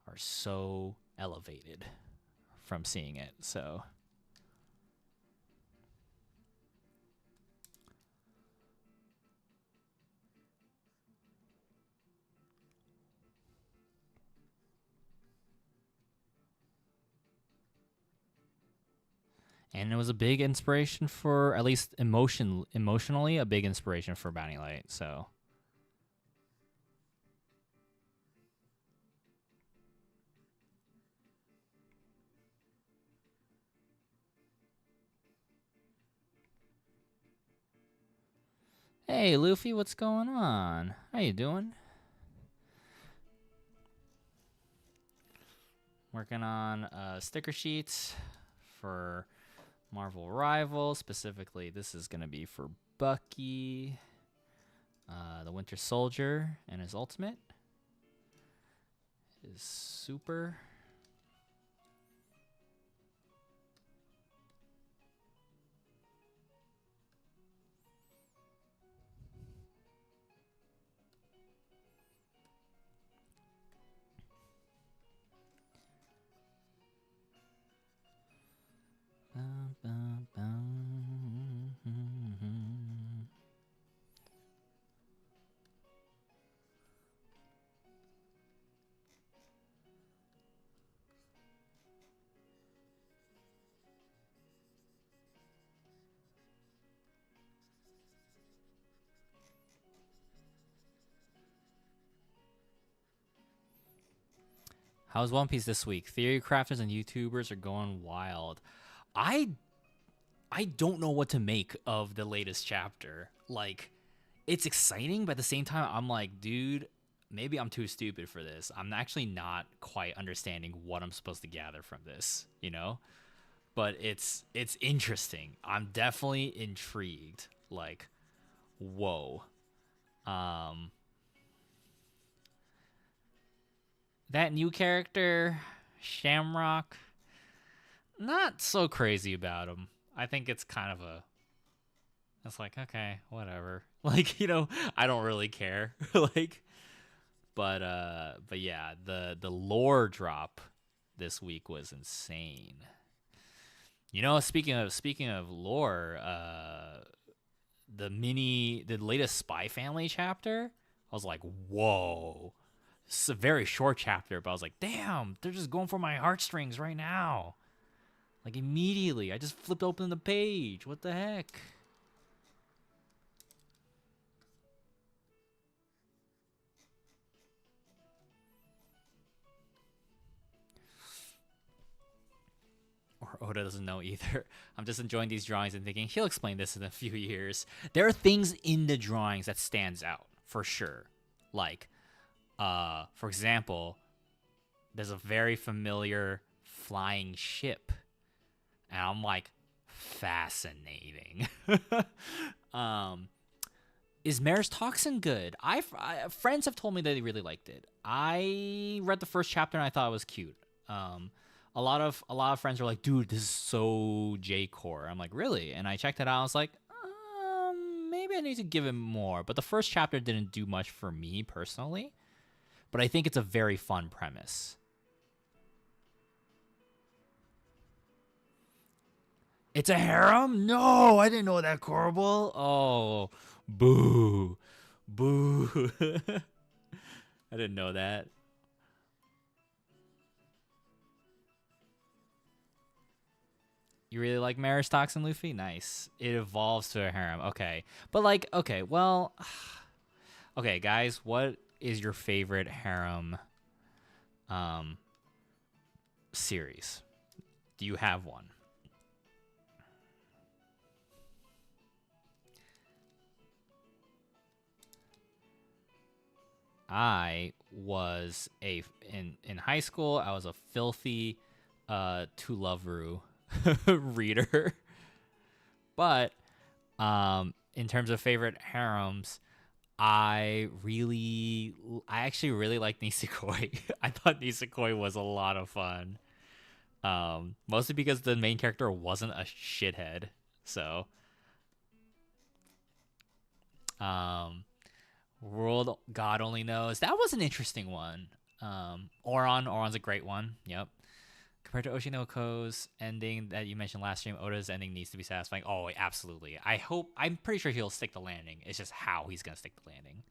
are so elevated from seeing it. So and it was a big inspiration for, at least emotionally, a big inspiration for Bounty Light. So Hey, Luffy, what's going on? How you doing? Working on sticker sheets for Marvel Rivals. Specifically, this is going to be for Bucky, the Winter Soldier, and his ultimate. His super. How's One Piece this week? Theory crafters and YouTubers are going wild. I I don't know what to make of the latest chapter. Like, it's exciting, but at the same time, I'm like, dude, maybe I'm too stupid for this. I'm actually not quite understanding what I'm supposed to gather from this, you know? But it's interesting. I'm definitely intrigued. Like, whoa. Um that new character, Shamrock, not so crazy about him. I think it's kind of a it's like, okay, whatever. Like, I don't really care. Like, but yeah, the lore drop this week was insane. Speaking of lore, the latest Spy Family chapter, I was like, whoa. It's a very short chapter, but I was like, damn, they're just going for my heartstrings right now. Like, immediately. I just flipped open the page. What the heck? Or Oda doesn't know either. I'm just enjoying these drawings and thinking he'll explain this in a few years. There are things in the drawings that stands out for sure. Like, for example, there's a very familiar flying ship, and I'm like, fascinating. um, is Mare's Toxin good? Friends have told me that they really liked it. I read the first chapter and I thought it was cute. A lot of friends were like, "Dude, this is so J core." I'm like, "Really?" And I checked it out. I was like, maybe I need to give it more. But the first chapter didn't do much for me personally. But I think it's a very fun premise. It's a harem? No, I didn't know that, Corbel. Oh, boo, boo. I didn't know that. You really like Maris Toxin Luffy? Nice. It evolves to a harem. Okay. But like, okay, well, okay, guys, what is your favorite harem um series? Do you have one? I was a in high school, I was a filthy To Love Ru reader. But in terms of favorite harems, I actually really like Nisekoi. I thought Nisekoi was a lot of fun. Mostly because the main character wasn't a shithead. So, um, World God Only Knows. That was an interesting one. Oron's a great one. Yep. Compared to Oshinoko's ending that you mentioned last stream, Oda's ending needs to be satisfying. Oh, absolutely. I'm pretty sure he'll stick the landing. It's just how he's gonna stick the landing.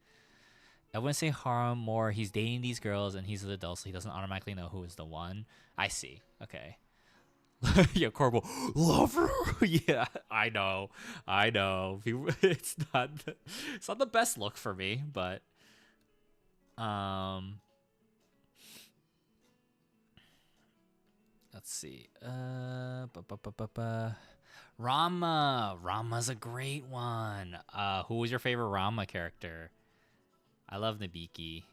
I wouldn't say harm more. He's dating these girls and he's an adult, so he doesn't automatically know who is the one. I see. Okay. Yeah, Corporal, love her. Yeah, I know. It's not the best look for me, but um, Let's see. Rama. Rama's a great one. Who was your favorite Rama character? I love Nabiki.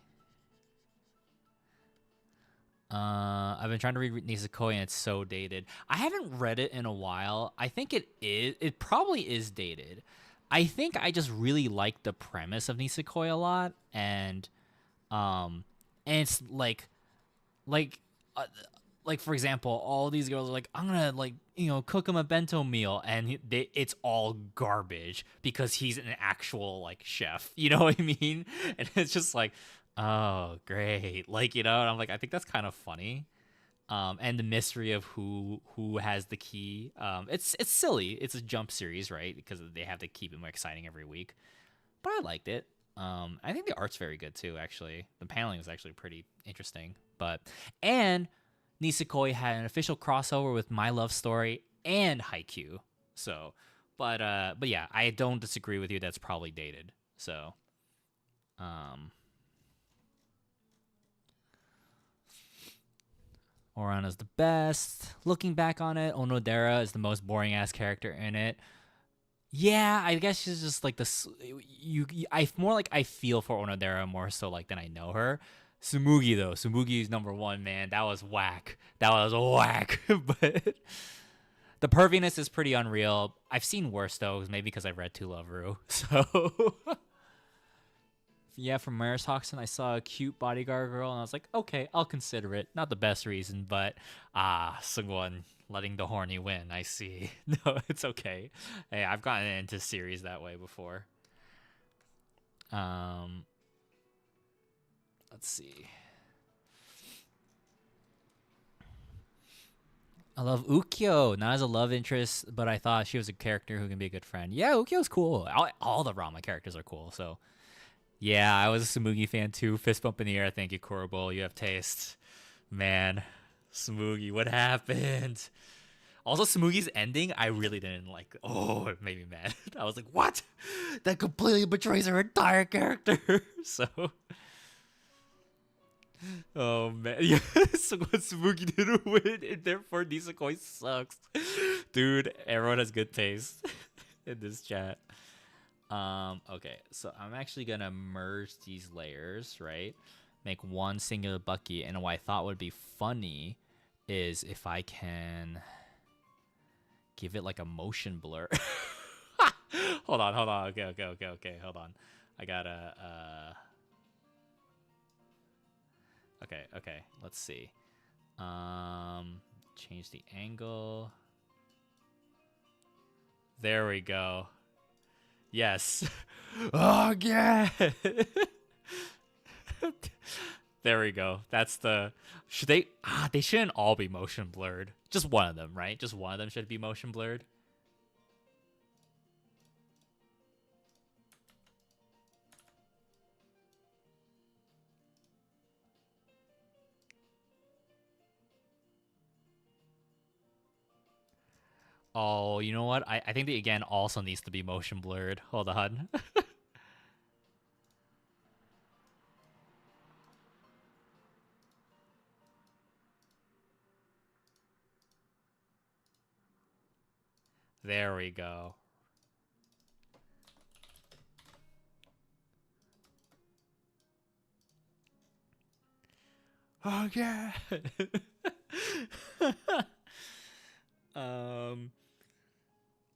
I've been trying to read Nisekoi and it's so dated. I haven't read it in a while. I think it is. It probably is dated. I think I just really like the premise of Nisekoi a lot, um, and it's like, uh, like for example, all these girls are like, I'm gonna cook him a bento meal, and it's all garbage because he's an actual like chef. You know what I mean? And it's just like, oh great, and I'm like, I think that's kind of funny. And the mystery of who has the key. It's silly. It's a jump series, right? Because they have to keep it more exciting every week. But I liked it. I think the art's very good too. Actually, the paneling is actually pretty interesting. And Nisekoi had an official crossover with My Love Story and Haikyuu. So, but yeah, I don't disagree with you. That's probably dated. So, Oran is the best. Looking back on it, Onodera is the most boring ass character in it. Yeah, I guess she's just like this. I more like I feel for Onodera more so like than I know her. Sumugi though, Sumugi's number one, man. That was whack. That was whack. But the perviness is pretty unreal. I've seen worse though, maybe because I've read To Love Ru. So yeah, from Maris Hoxton, I saw a cute bodyguard girl, and I was like, okay, I'll consider it. Not the best reason, but Sungwon letting the horny win. I see. No, it's okay. Hey, I've gotten into series that way before. Let's see. I love Ukyo, not as a love interest, but I thought she was a character who can be a good friend. Yeah, Ukyo's cool. All the Rama characters are cool, so. Yeah, I was a Sumugi fan too. Fist bump in the air. Thank you, Kurobo. You have taste. Man, Sumugi, what happened? Also, Sumugi's ending, I really didn't like. Oh, it made me mad. I was like, what? That completely betrays her entire character. So, oh man. Yeah, so Sumugi didn't win, and therefore Nisekoi sucks. Dude, everyone has good taste in this chat. Okay, so I'm actually gonna merge these layers, right? Make one singular bucket, and what I thought would be funny is if I can give it like a motion blur. Hold on. Okay. Hold on. I gotta, okay. Let's see. Change the angle. There we go. Yes. Oh, yeah. There we go. That's the. Should they? They shouldn't all be motion blurred. Just one of them, right? Just one of them should be motion blurred. Oh, you know what? I think the again also needs to be motion blurred. Hold on. There we go. Oh yeah.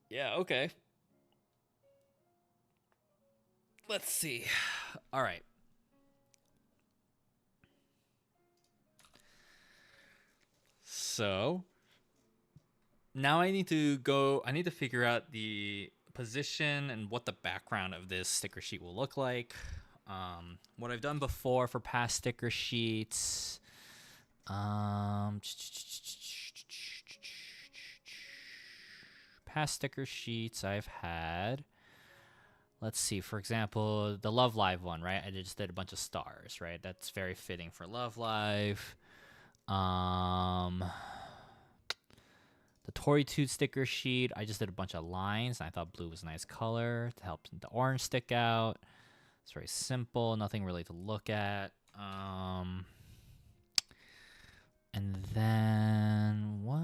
Yeah, okay. Let's see. All right. So, now I need to figure out the position and what the background of this sticker sheet will look like. What I've done before for past sticker sheets. Past sticker sheets I've had. Let's see, for example, the Love Live one, right? I just did a bunch of stars, right? That's very fitting for Love Live. The Toritude sticker sheet, I just did a bunch of lines. And I thought blue was a nice color to help the orange stick out. It's very simple, nothing really to look at. And then what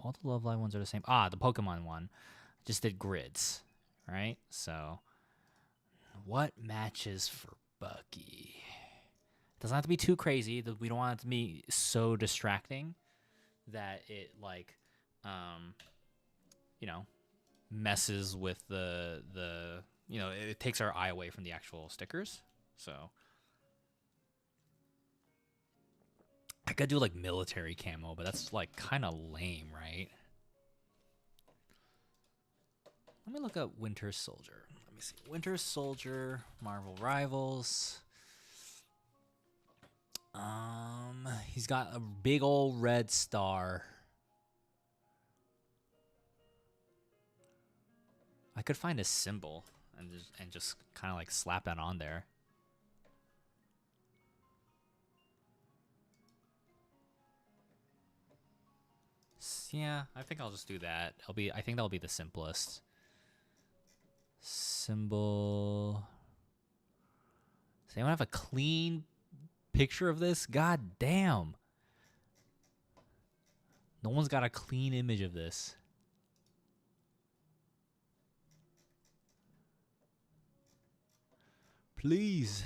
all the Love Live ones are the same. Ah, the Pokemon one just did grids, right? So, what matches for Bucky? Doesn't have to be too crazy. We don't want it to be so distracting that it like, you know, messes with the it takes our eye away from the actual stickers. So I could do like military camo, but that's like kind of lame, right? Let me look up Winter Soldier. Let me see. Winter Soldier, Marvel Rivals. He's got a big old red star. I could find a symbol and just kind of like slap that on there. Yeah, I think I'll just do that. I think that'll be the simplest. Symbol. Does anyone have a clean picture of this? God damn. No one's got a clean image of this. Please.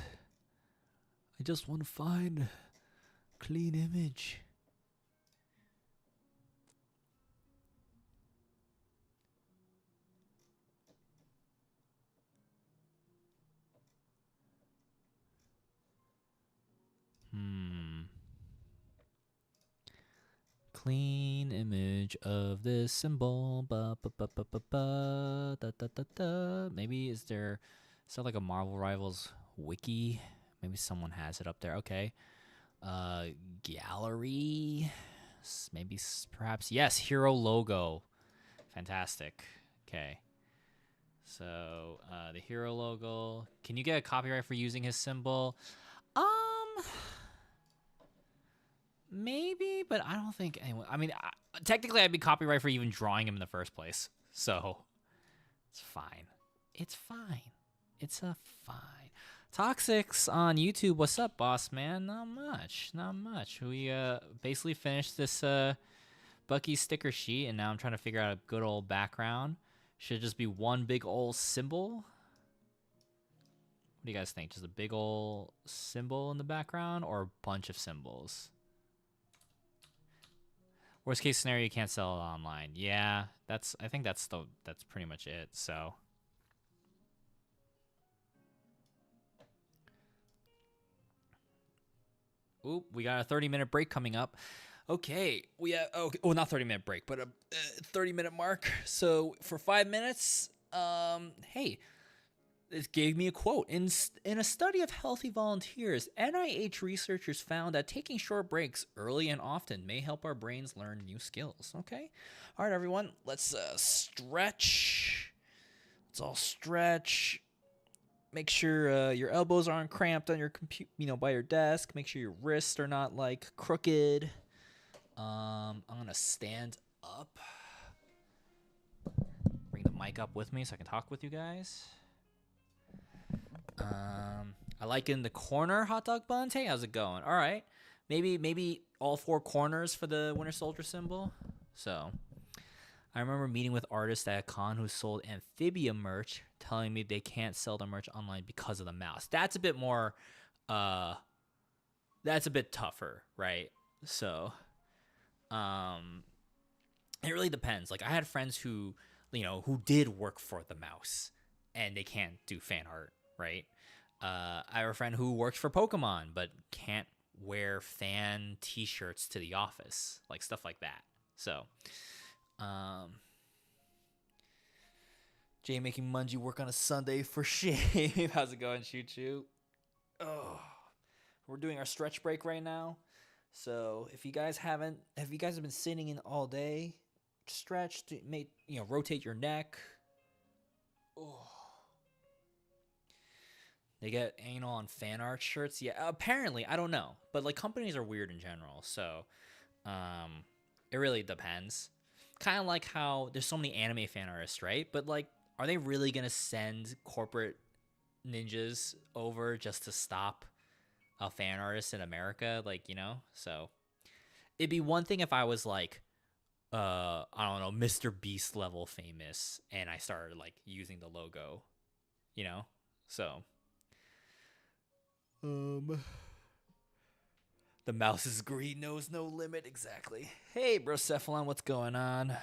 I just want to find a clean image. Clean image of this symbol. Maybe is there like a Marvel Rivals wiki? Maybe someone has it up there. Okay. Gallery. Maybe perhaps yes. Hero logo. Fantastic. Okay. So the hero logo. Can you get a copyright for using his symbol? Maybe, but I don't think anyone. I mean, technically, I'd be copyright for even drawing him in the first place. So it's fine. It's fine. It's a fine. Toxics on YouTube. What's up, boss man? Not much. Not much. We basically finished this Bucky sticker sheet, and now I'm trying to figure out a good old background. Should it just be one big old symbol? What do you guys think? Just a big old symbol in the background, or a bunch of symbols? Worst case scenario, you can't sell it online. Yeah, I think that's pretty much it. So oop, we got a 30-minute break coming up. Okay, we have not 30-minute break, but a 30-minute mark. So for 5 minutes, hey, it gave me a quote. In a study of healthy volunteers, NIH researchers found that taking short breaks early and often may help our brains learn new skills. Okay? All right, everyone, let's stretch. Let's all stretch. Make sure your elbows aren't cramped on your by your desk. Make sure your wrists are not like crooked. I'm gonna stand up. Bring the mic up with me so I can talk with you guys. I like in the corner hot dog buns. Hey, how's it going? All right, maybe all four corners for the Winter Soldier symbol. So, I remember meeting with artists at a con who sold Amphibia merch, telling me they can't sell their merch online because of the mouse. That's a bit more, that's a bit tougher, right? So, it really depends. Like I had friends who did work for the mouse, and they can't do fan art. Right? I have a friend who works for Pokemon but can't wear fan t-shirts to the office, like stuff like that. So, Jay making Mungie work on a Sunday for shame. How's it going, Choo Choo? Oh, we're doing our stretch break right now. So if you guys have been sitting in all day, stretch, rotate your neck. Oh. They get anal on fan art shirts. Yeah, apparently, I don't know, but like companies are weird in general, so it really depends. Kind of like how there's so many anime fan artists, right? But like, are they really gonna send corporate ninjas over just to stop a fan artist in America? Like, so it'd be one thing if I was like I don't know, Mr. Beast level famous, and I started like using the logo, you know? So um the mouse's greed knows no limit, exactly. Hey Brocephalon, what's going on?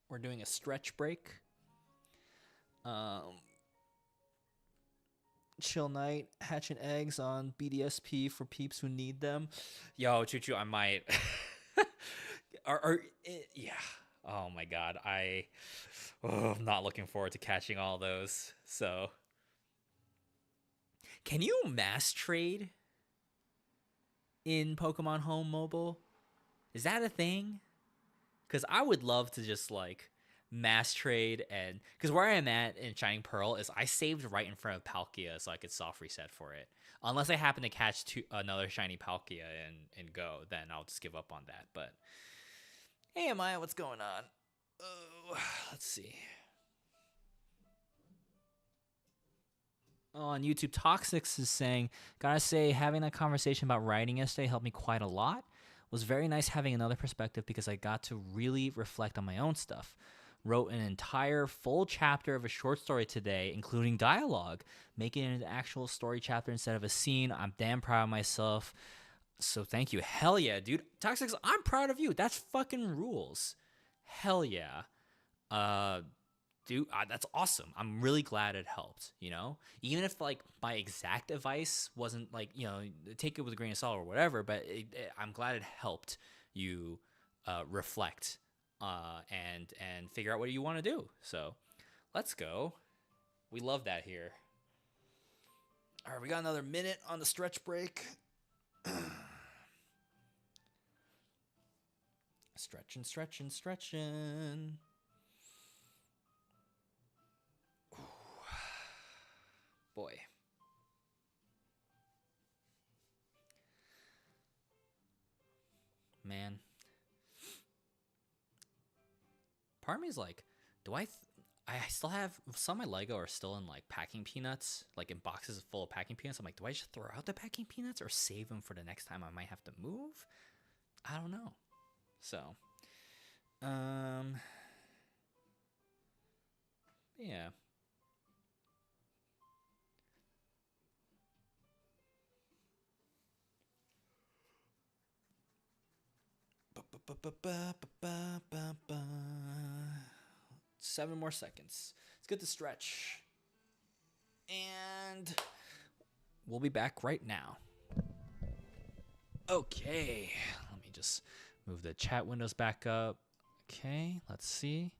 We're doing a stretch break. Um Chill night, hatching eggs on BDSP for peeps who need them. Yo, Choo Choo, I might. Yeah. Oh my god, I'm not looking forward to catching all those. So, can you mass trade in Pokemon Home Mobile? Is that a thing? Because I would love to just like mass trade, and because where I am at in Shining Pearl is I saved right in front of Palkia so I could soft reset for it. Unless I happen to catch another shiny Palkia and go, then I'll just give up on that. But hey, Amaya, what's going on? Oh, let's see. On YouTube, Toxics is saying, gotta say, having that conversation about writing yesterday helped me quite a lot. It was very nice having another perspective because I got to really reflect on my own stuff. Wrote an entire full chapter of a short story today, including dialogue, making it an actual story chapter instead of a scene. I'm damn proud of myself. So thank you. Hell yeah, dude. Toxics, I'm proud of you. That's fucking rules. Hell yeah. Uh, dude, that's awesome. I'm really glad it helped, you know? Even if like my exact advice wasn't like, you know, take it with a grain of salt or whatever, but I'm glad it helped you reflect and figure out what you want to do. So, let's go. We love that here. All right, we got another minute on the stretch break. Stretching, stretching, stretching. Boy. Man. Part of me is like, do I still have some of my Lego are still in like packing peanuts, like in boxes full of packing peanuts. I'm like, do I just throw out the packing peanuts or save them for the next time I might have to move? I don't know. So, um, yeah. Seven more seconds. It's good to stretch. And we'll be back right now. Okay. Let me just move the chat windows back up. Okay, let's see.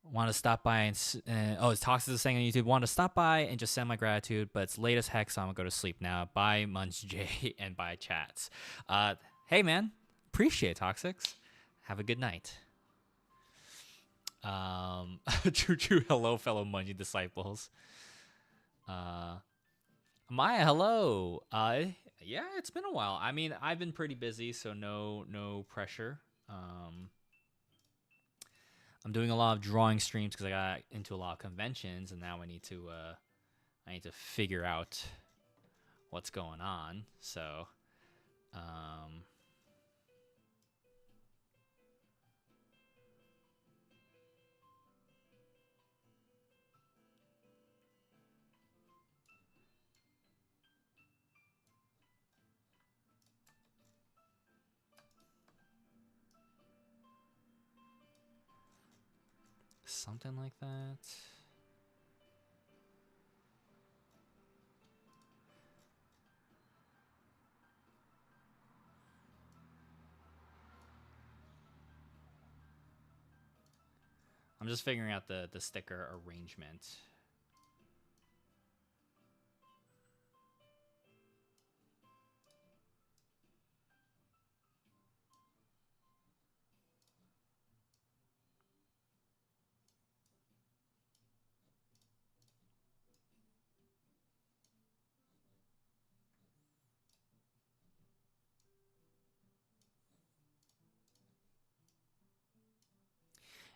Want to stop by and oh, it's Toxic is saying on YouTube. Want to stop by and just send my gratitude, but it's late as heck, so I'm gonna go to sleep now. Bye, Munch J, and bye, chats. Hey man, appreciate it, Toxics. Have a good night. True, true. Hello, fellow Munchie disciples. Maya, hello. Yeah, it's been a while. I mean, I've been pretty busy, so no pressure. I'm doing a lot of drawing streams because I got into a lot of conventions, and now I need to figure out what's going on. So, something like that. I'm just figuring out the sticker arrangement.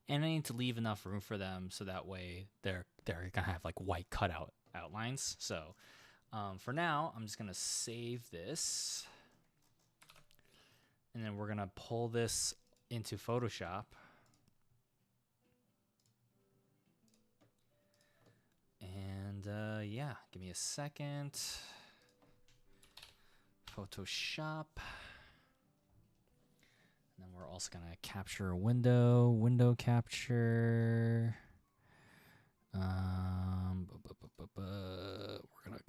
And I need to leave enough room for them so that way they're gonna have like white cutout outlines. So for now, I'm just gonna save this, and then we're gonna pull this into Photoshop. And yeah, give me a second. Photoshop. And then we're also gonna capture a window capture. We're gonna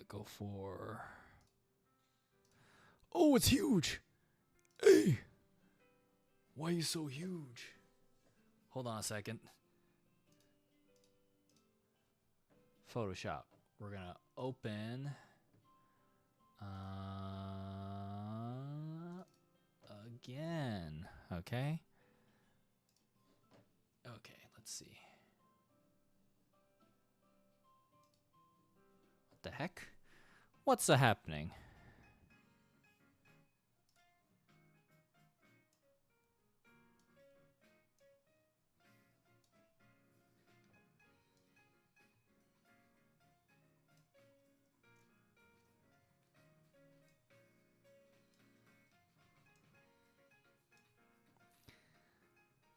go for. Oh, it's huge. Hey, why are you so huge? Hold on a second. Photoshop. We're gonna open again. Okay. Okay, let's see. What the heck? What's happening?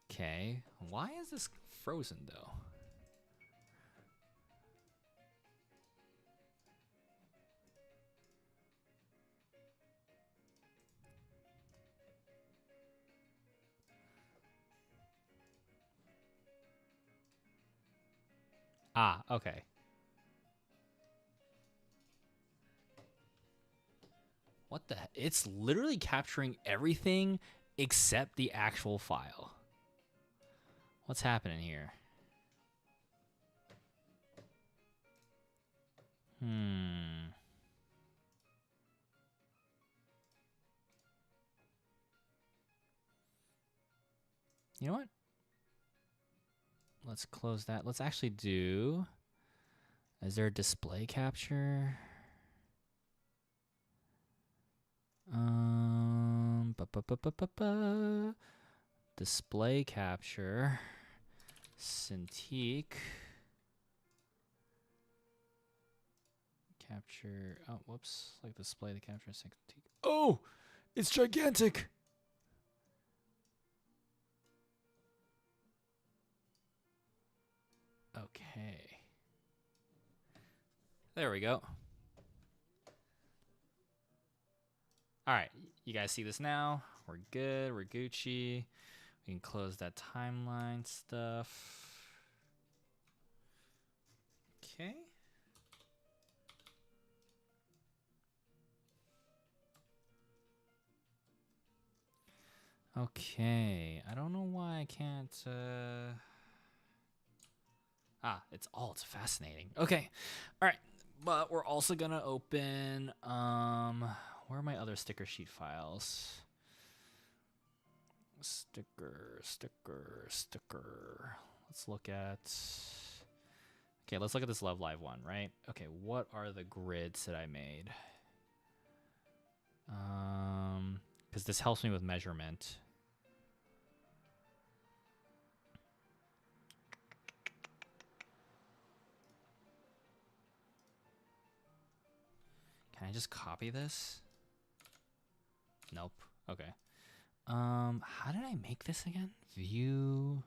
Okay, why is this frozen though? Ah, okay. What the heck? It's literally capturing everything except the actual file. What's happening here? You know what? Let's close that. Let's actually do. Is there a display capture? Display capture. Cintiq. Capture. Oh, whoops. Like display the capture Cintiq. Oh, it's gigantic. Okay. There we go. All right, you guys see this now? We're good. We're Gucci. We can close that timeline stuff. Okay. Okay. I don't know why I can't. It's fascinating. Okay. All right. But we're also gonna open. Where are my other sticker sheet files? Sticker. Let's look at. Okay, let's look at this Love Live one, right? Okay, what are the grids that I made? Because this helps me with measurement. Can I just copy this? Nope. Okay. How did I make this again? View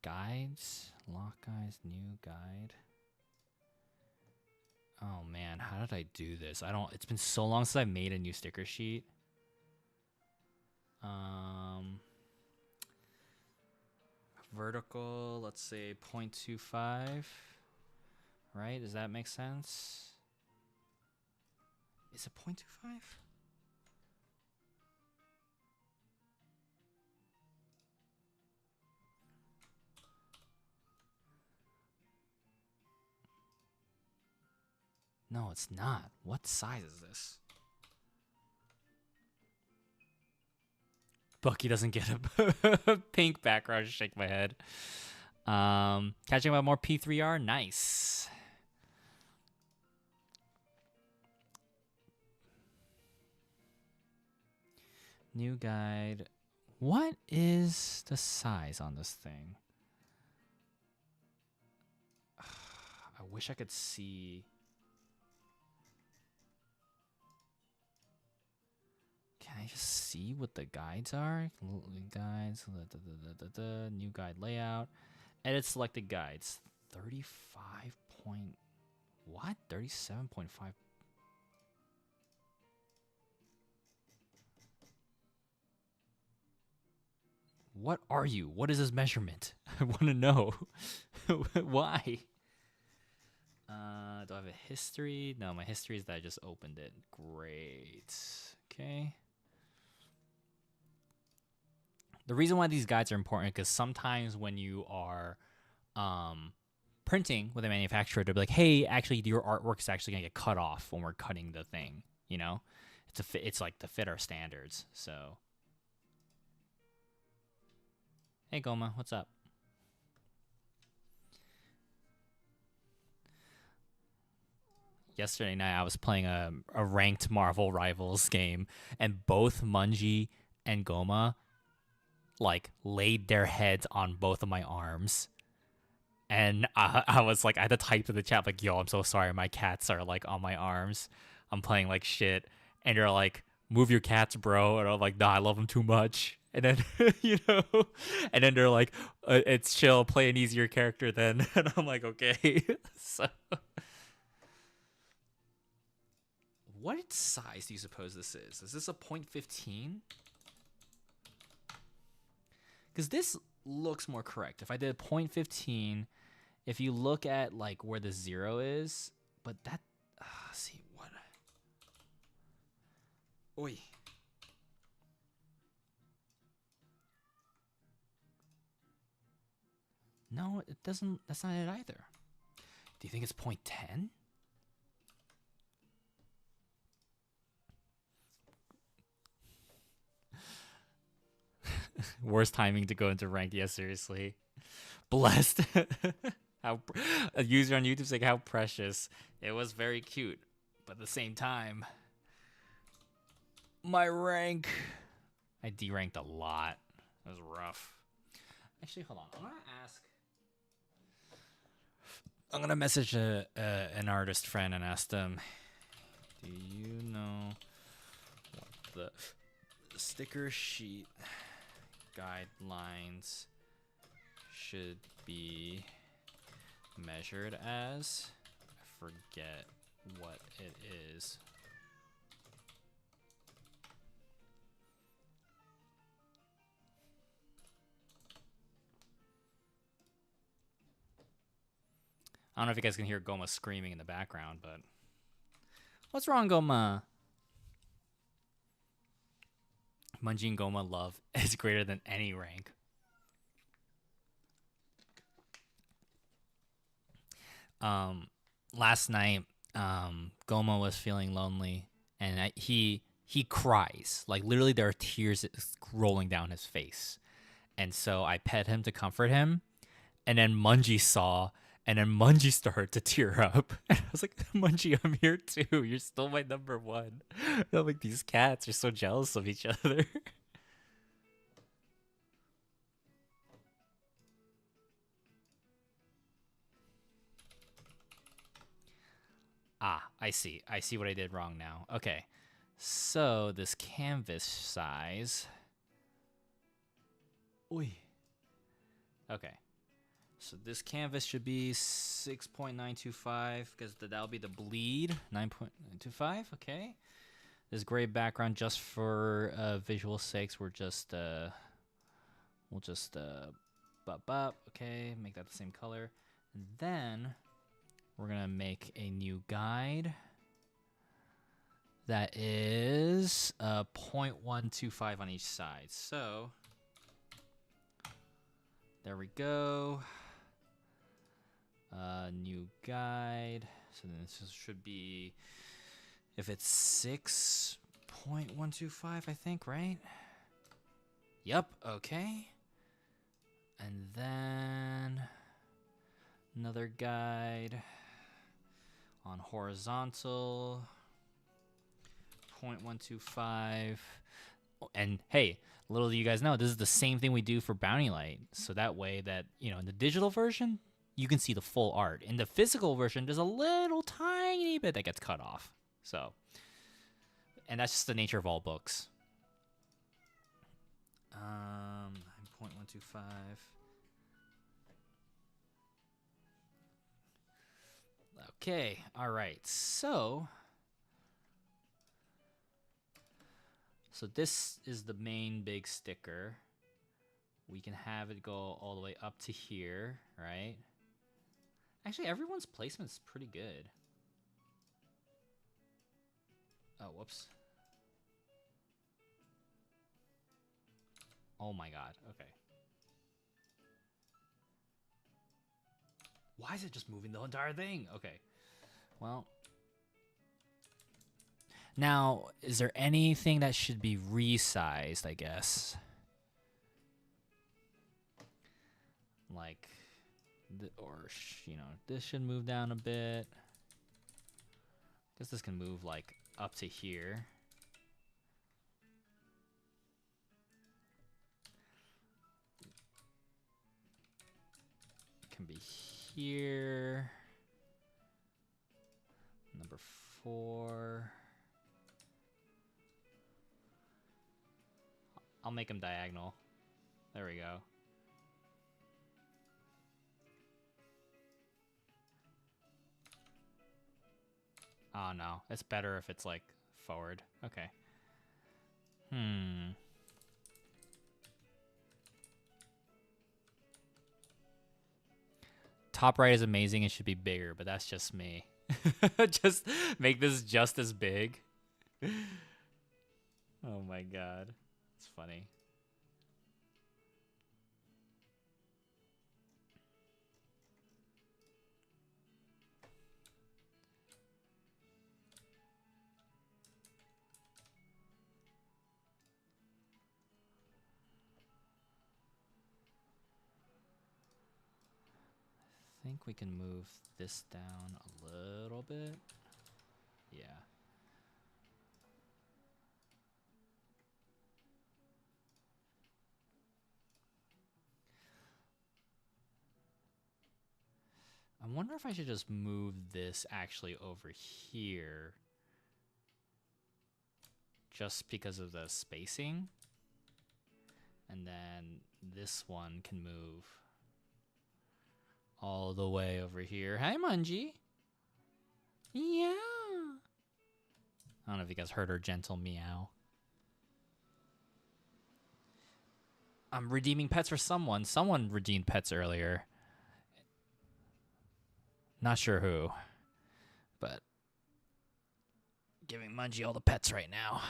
guides, lock guides, new guide. Oh man, how did I do this? It's been so long since I made a new sticker sheet. Vertical, let's say 0.25. Right? Does that make sense? Is it 0.25? No, it's not. What size is this? Bucky doesn't get a pink background. Just shake my head. Catching up more P3R. Nice. New guide. What is the size on this thing? I wish I could see. Can I just see what the guides are? Guides, new guide layout, edit selected guides. 35 point, what? 37.5. What are you? What is this measurement? I want to know. Why? Do I have a history? No, my history is that I just opened it. Great. Okay. The reason why these guides are important because sometimes when you are printing with a manufacturer, they'll be like, "Hey, actually, your artwork is actually gonna get cut off when we're cutting the thing." You know, it's like to fit our standards. So, hey, Goma, what's up? Yesterday night, I was playing a ranked Marvel Rivals game, and both Munji and Goma like laid their heads on both of my arms. And I was like, I had to type in the chat, like, yo, I'm so sorry. My cats are like on my arms. I'm playing like shit. And they're like, move your cats, bro. And I'm like, nah, I love them too much. And then, and then they're like, it's chill, play an easier character then. And I'm like, okay. So, what size do you suppose this is? Is this a 0.15? Because this looks more correct. If I did 0.15, if you look at like where the 0 is, but that, see what? Oi. No, it doesn't. That's not it either. Do you think it's 0.10? Worst timing to go into ranked. Yeah, seriously. Blessed. How a user on YouTube's like, how precious. It was very cute, but at the same time, my rank, I deranked a lot. It was rough. Actually, hold on. I'm gonna message an artist friend and ask them, do you know what the sticker sheet guidelines should be measured as? I forget what it is. I don't know if you guys can hear Goma screaming in the background, but what's wrong, Goma? Munji and Goma love is greater than any rank. Last night, Goma was feeling lonely, and he cries. Like literally, there are tears rolling down his face, and so I pet him to comfort him, and then Munji saw. And then Munji started to tear up. And I was like, Munji, I'm here too. You're still my number one. And I'm like, these cats are so jealous of each other. I see. I see what I did wrong now. Okay. So this canvas size. Oi. Okay. So this canvas should be 6.925 because that'll be the bleed. 9.925. Okay. This gray background just for visual sakes. We'll just okay, make that the same color. And then we're gonna make a new guide that is 0.125 on each side. So there we go. New guide. So then this should be, if it's 6.125, I think, right? Yep, okay. And then another guide on horizontal, 0.125. And hey, little do you guys know, this is the same thing we do for Bounty Light. So that way that, in the digital version, you can see the full art. In the physical version, there's a little tiny bit that gets cut off. So, and that's just the nature of all books. 9.125. Okay, all right. So this is the main big sticker. We can have it go all the way up to here, right? Actually, everyone's placement's pretty good. Oh, whoops. Oh my god, okay. Why is it just moving the entire thing? Okay, well. Now, is there anything that should be resized, I guess? Like, you know, this should move down a bit. I guess this can move, like, up to here. It can be here. Number 4. I'll make them diagonal. There we go. Oh no, it's better if it's like forward. Okay. Top right is amazing. It should be bigger, but that's just me. Just make this just as big. Oh my god. It's funny. I think we can move this down a little bit. Yeah. I wonder if I should just move this actually over here. Just because of the spacing. And then this one can move all the way over here. Hi, Mungie. Yeah. I don't know if you guys heard her gentle meow. I'm redeeming pets for someone. Someone redeemed pets earlier. Not sure who. But giving Mungie all the pets right now.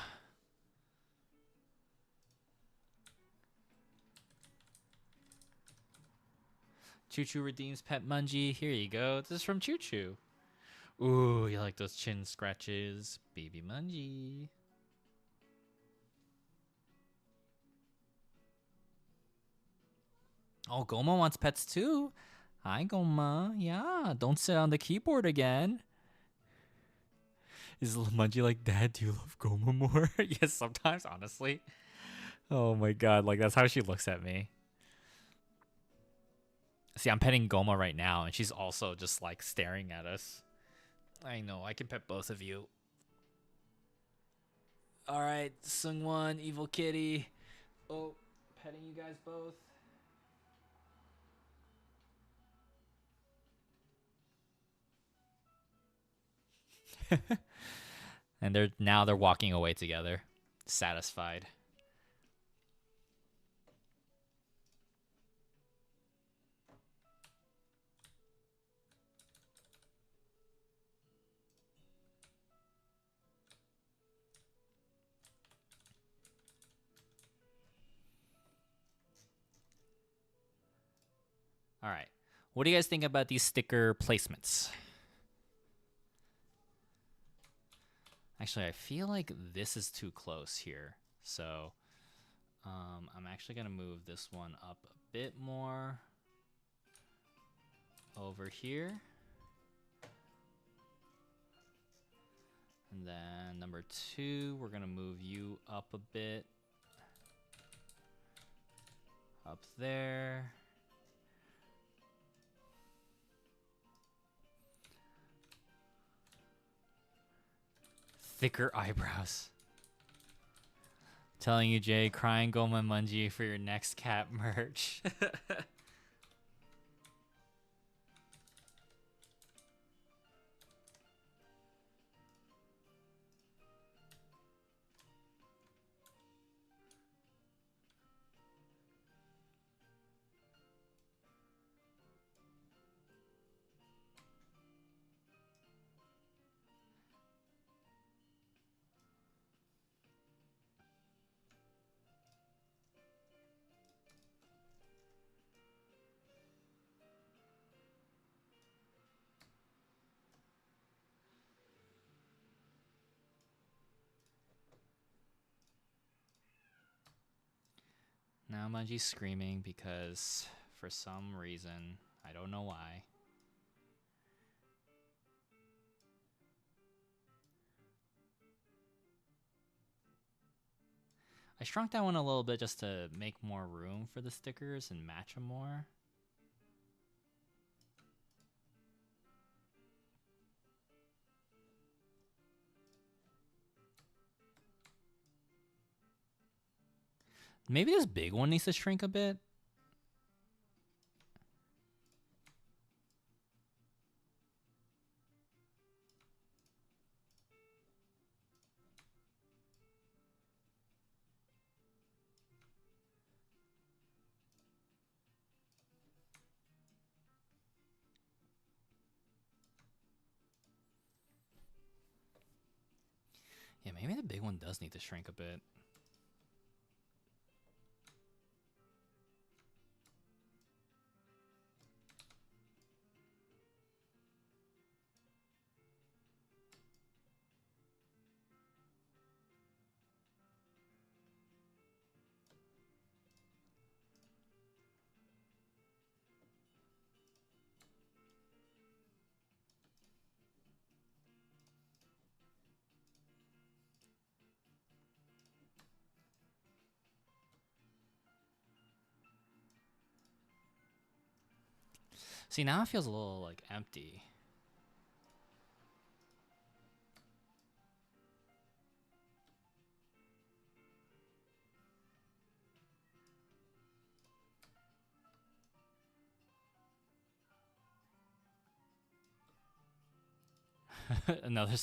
Choo Choo redeems pet Mungie. Here you go. This is from Choo Choo. Ooh, you like those chin scratches. Baby Mungie. Oh, Goma wants pets too. Hi, Goma. Yeah, don't sit on the keyboard again. Is Mungie like, Dad, do you love Goma more? Yes, sometimes, honestly. Oh my god, like that's how she looks at me. See, I'm petting Goma right now, and she's also just like staring at us. I know, I can pet both of you. Alright, Sungwon, Evil Kitty. Oh, petting you guys both. And they're walking away together, satisfied. All right. What do you guys think about these sticker placements? Actually, I feel like this is too close here. So I'm actually going to move this one up a bit more over here. And then number 2, we're going to move you up a bit. Up there. Thicker eyebrows. Telling you, Jay, crying Goma Munji for your next cat merch. Now Munji's screaming because for some reason, I don't know why. I shrunk that one a little bit just to make more room for the stickers and match them more. Maybe this big one needs to shrink a bit. Yeah, maybe the big one does need to shrink a bit. See, now it feels a little like empty. Another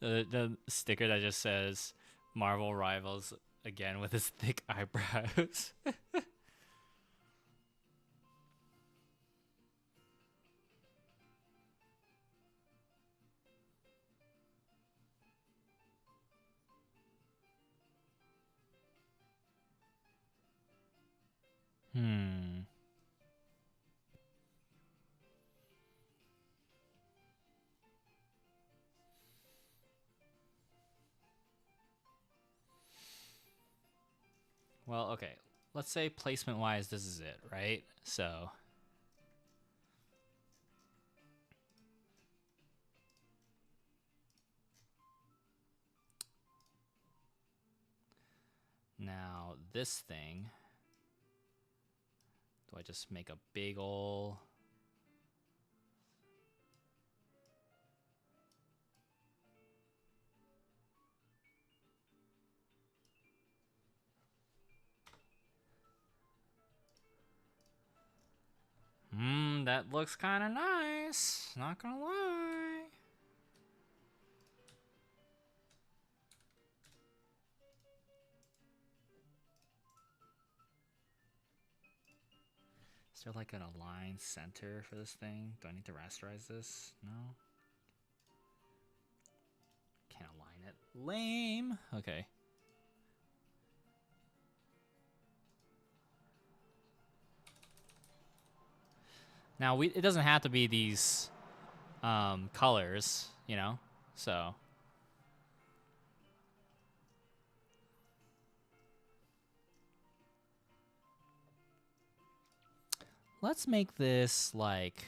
the sticker that just says Marvel Rivals again with his thick eyebrows. Hmm. Well, okay. Let's say placement wise, this is it, right? So now this thing, do I just make a big ol' that looks kind of nice. Not gonna lie. Is there like an aligned center for this thing? Do I need to rasterize this? No. Can't align it. Lame. Okay. Now it doesn't have to be these colors, you know? So let's make this like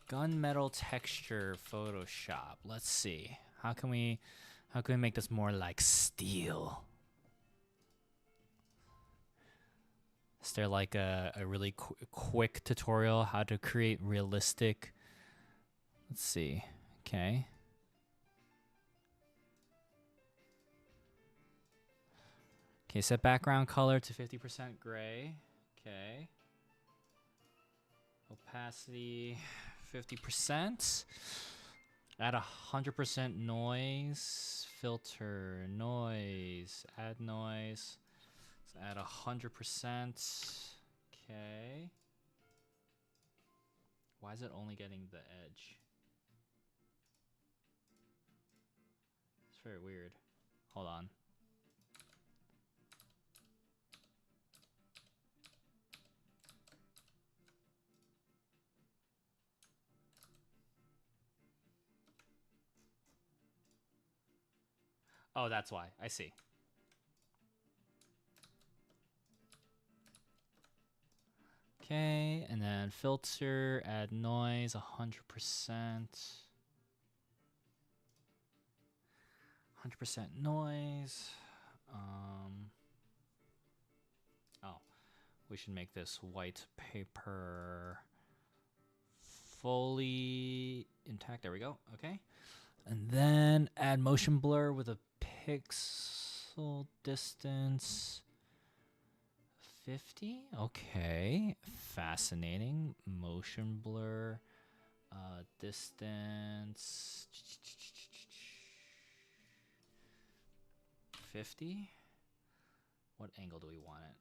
gunmetal texture Photoshop. Let's see. How can we make this more like steel? Is there like a really quick tutorial how to create realistic? Let's see. Okay. Okay, set background color to 50% gray. Okay. Opacity 50%. Add 100% noise. Filter noise. Add noise. Let's add 100%. Okay. Why is it only getting the edge? It's very weird. Hold on. Oh, that's why. I see. Okay, and then filter, add noise, 100%. 100% noise. Oh, we should make this white paper fully intact. There we go. Okay. And then add motion blur with a pixel distance 50. Okay. Fascinating. Motion blur distance 50. What angle do we want it?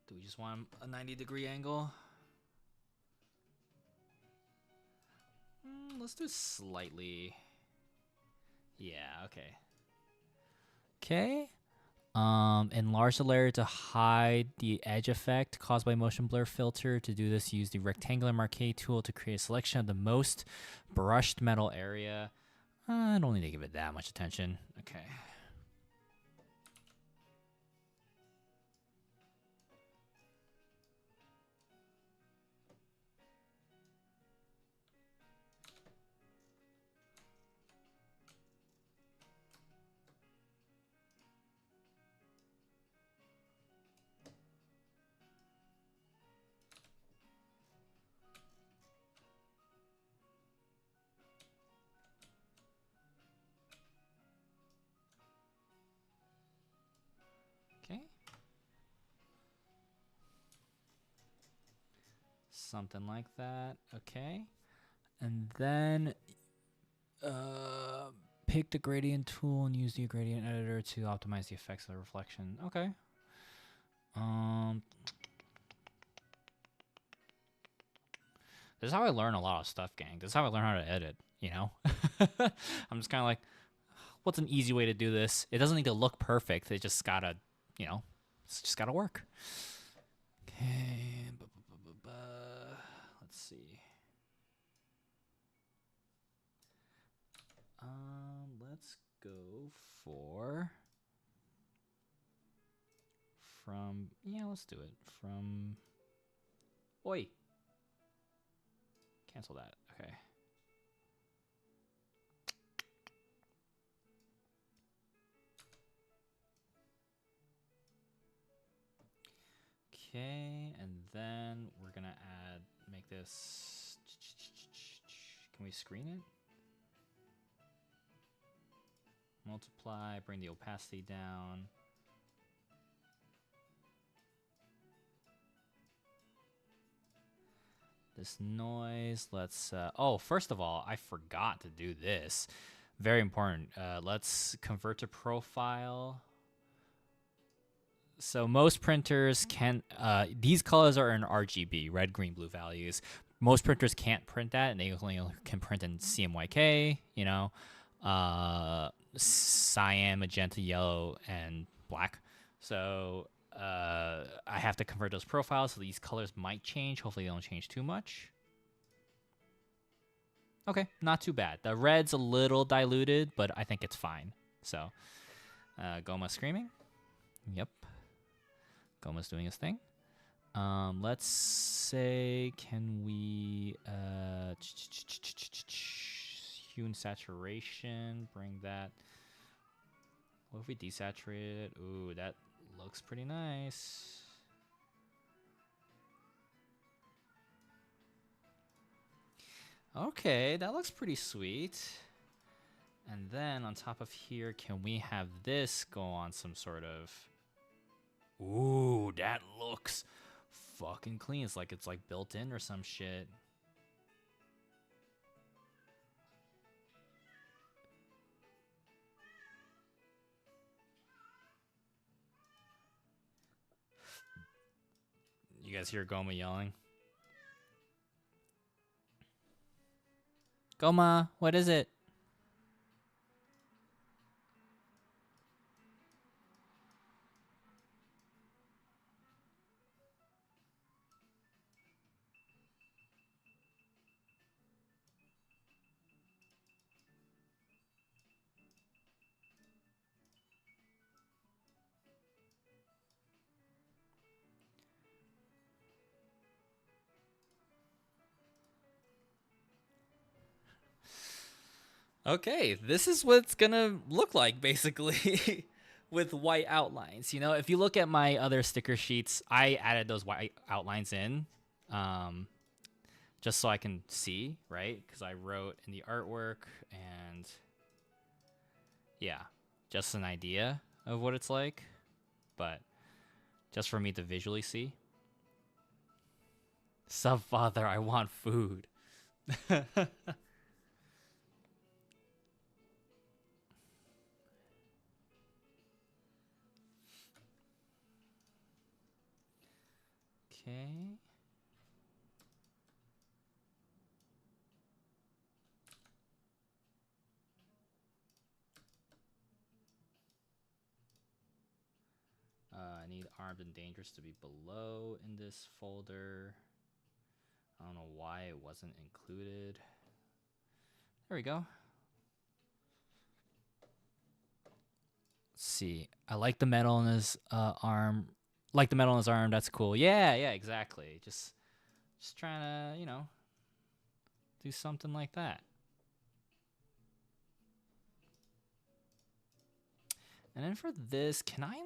Do we just want a 90-degree angle? Let's do slightly. Yeah, okay. Okay. Enlarge the layer to hide the edge effect caused by motion blur filter. To do this, use the rectangular marquee tool to create a selection of the most brushed metal area. I don't need to give it that much attention. Okay. Okay. Something like that. Okay. And then pick the gradient tool and use the gradient editor to optimize the effects of the reflection. Okay. This is how I learn a lot of stuff, gang. This is how I learn how to edit, you know? I'm just kind of like, what's an easy way to do this? It doesn't need to look perfect. It just gotta, you know, it's just gotta work. Okay. Let's see. Let's go for let's do it from Oi. Cancel that. Okay. Okay, and then we're gonna make this. Can we screen it? Multiply, bring the opacity down. This noise, let's, first of all, I forgot to do this. Very important. Let's convert to profile. So most printers can, these colors are in RGB, red, green, blue values. Most printers can't print that, and they only can print in CMYK, you know, cyan, magenta, yellow, and black. So I have to convert those profiles, so these colors might change. Hopefully they don't change too much. Okay, not too bad. The red's a little diluted, but I think it's fine. So, Goma screaming. Yep. Goma's doing his thing. Let's say, can we hue and saturation, bring that. What if we desaturate it? Ooh, that looks pretty nice. Okay, that looks pretty sweet. And then on top of here, can we have this go on some sort of... Ooh, that looks fucking clean. It's like built in or some shit. You guys hear Goma yelling? Goma, what is it? Okay, this is what it's gonna look like basically with white outlines. You know, if you look at my other sticker sheets, I added those white outlines in um, just so I can see, right? Because I wrote in the artwork and yeah, just an idea of what it's like, but just for me to visually see. Sub father, I want food. Okay. I need armed and dangerous to be below in this folder. I don't know why it wasn't included. There we go. Let's see. I like the metal in his arm. Like the metal in his arm. That's cool. Yeah, exactly. Just trying to, do something like that. And then for this, can I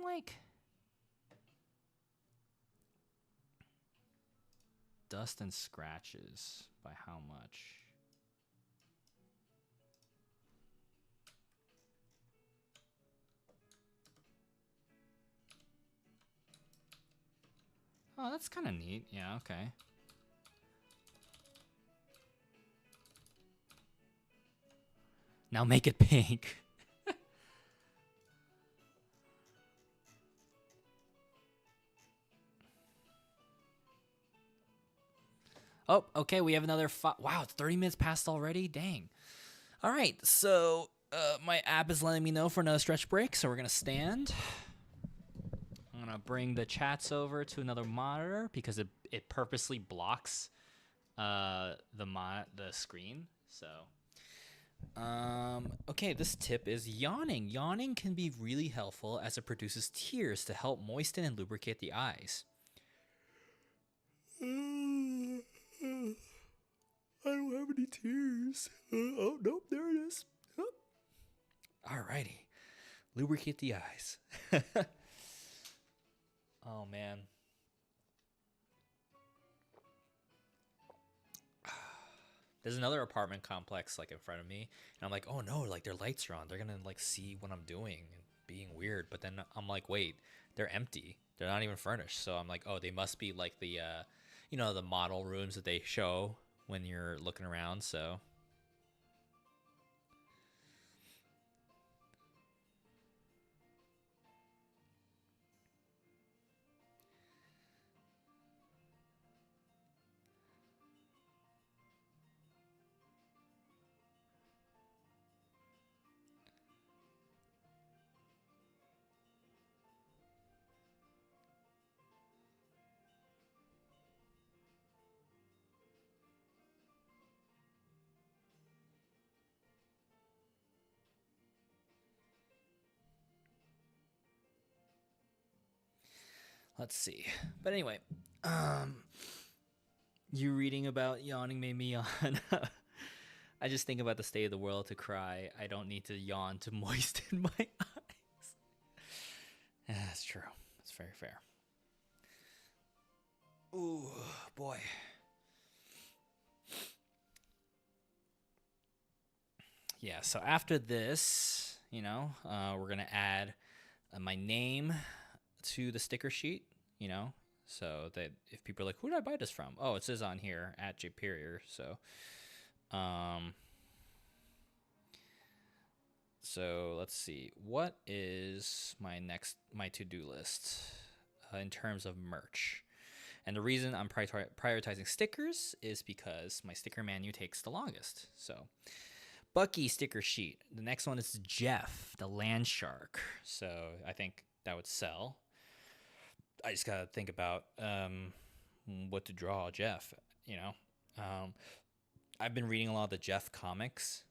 dust and scratches by how much? Oh, that's kind of neat. Yeah, okay. Now make it pink. Oh, okay, we have another wow, it's 30 minutes past already? Dang. All right, so my app is letting me know for another stretch break, so we're going to stand. I'm going to bring the chats over to another monitor because it purposely blocks the screen. So, okay, this tip is yawning. Yawning can be really helpful as it produces tears to help moisten and lubricate the eyes. I don't have any tears. Oh, nope, there it is. Oh. Alrighty. Lubricate the eyes. Oh, man. There's another apartment complex like in front of me, and I'm like, oh no, like their lights are on. They're gonna like see what I'm doing and being weird. But then I'm like, wait, they're empty. They're not even furnished. So I'm like, oh, they must be like the the model rooms that they show when you're looking around. So let's see. But anyway, you reading about yawning made me yawn. I just think about the state of the world to cry. I don't need to yawn to moisten my eyes. Yeah, that's true. That's very fair. Ooh, boy. Yeah, so after this, we're gonna add my name to the sticker sheet, so that if people are like, who did I buy this from? Oh, it says on here at Jperior. Um, so let's see, what is my to-do list in terms of merch? And the reason I'm prioritizing stickers is because my sticker menu takes the longest. So Bucky sticker sheet. The next one is Jeff, the land shark. So I think that would sell. I just gotta think about what to draw Jeff. I've been reading a lot of the Jeff comics.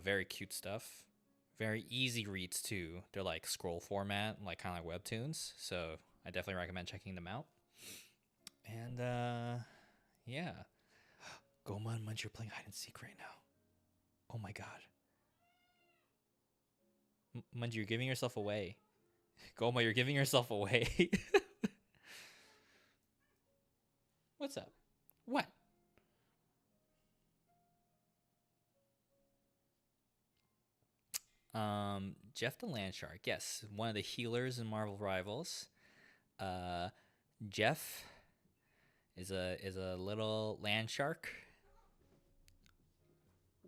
Very cute stuff. Very easy reads too. They're like scroll format, like kind of like webtoons. So I definitely recommend checking them out. And yeah, Goma and Munch are playing hide and seek right now. Oh my god. Munch, you're giving yourself away. Goma, you're giving yourself away. What's up? What? Jeff the Land Shark. Yes, one of the healers in Marvel Rivals. Jeff is a little land shark.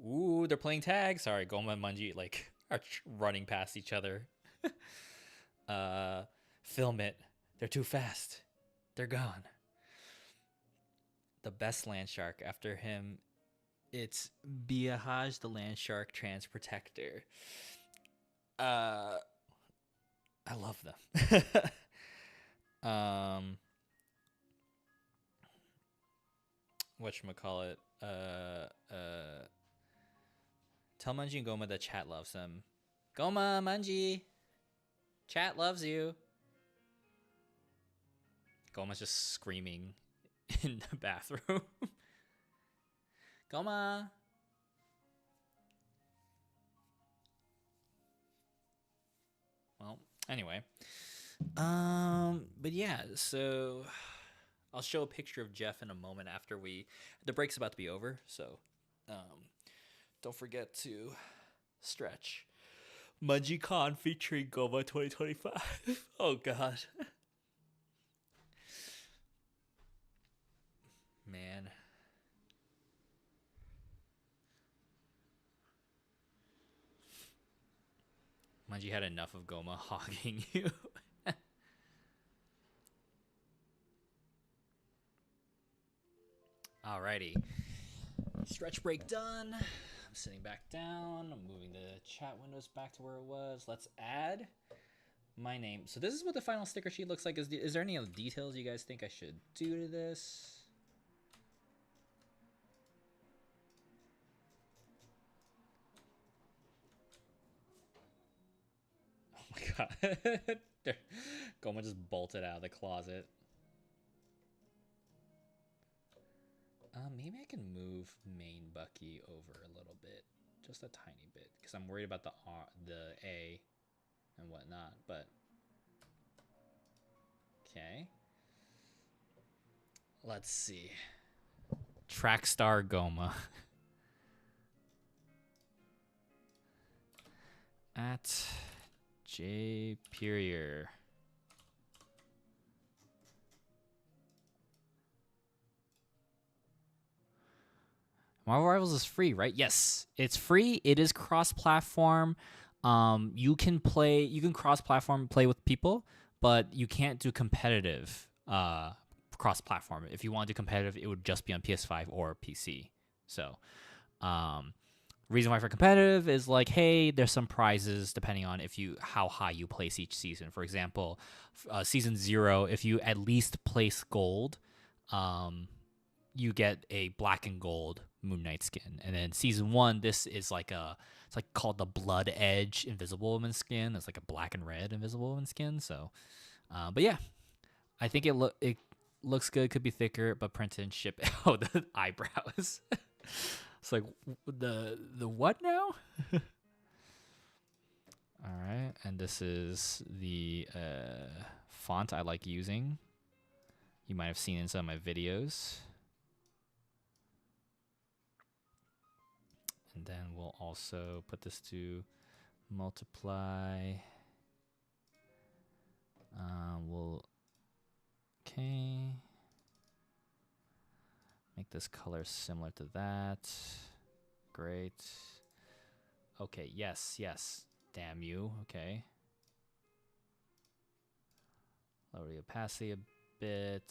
Ooh, they're playing tag. Sorry, Goma and Munji like are running past each other. Film it. They're too fast. They're gone. The best land shark. After him, it's Biahaj the land shark trans protector. I love them. Whatchamacallit? Tell Munji and Goma that chat loves them. Goma, Munji, chat loves you. Goma's just screaming in the bathroom. Goma. Well, anyway. But yeah, so I'll show a picture of Jeff in a moment after the break's about to be over, so don't forget to stretch. MunjiCon featuring Goma 2025. Oh god. Man. Munji had enough of Goma hogging you. Alrighty. Stretch break done. I'm sitting back down. I'm moving the chat windows back to where it was. Let's add my name. So this is what the final sticker sheet looks like. Is there any other details you guys think I should do to this? Oh my god. Goma just bolted out of the closet. Maybe I can move main Bucky over a little bit, just a tiny bit, because I'm worried about the A and whatnot. But okay, let's see. Trackstar Goma at Jperior. Marvel Rivals is free, right? Yes, it's free. It is cross-platform. You can cross-platform play with people, but you can't do competitive cross-platform. If you want to do competitive, it would just be on PS5 or PC. So, reason why for competitive is like, hey, there's some prizes depending on how high you place each season. For example, season 0, if you at least place gold, you get a black and gold Moon Knight skin. And then season 1, this is it's like called the Blood Edge Invisible Woman skin. It's like a black and red Invisible Woman skin. So, but yeah, I think it looks good. Could be thicker, but printed and shipped. Oh, the eyebrows. It's like the what now? All right, and this is the font I like using. You might have seen in some of my videos. And then we'll also put this to multiply. Okay. Make this color similar to that. Great. Okay, yes. Damn you. Okay. Lower the opacity a bit.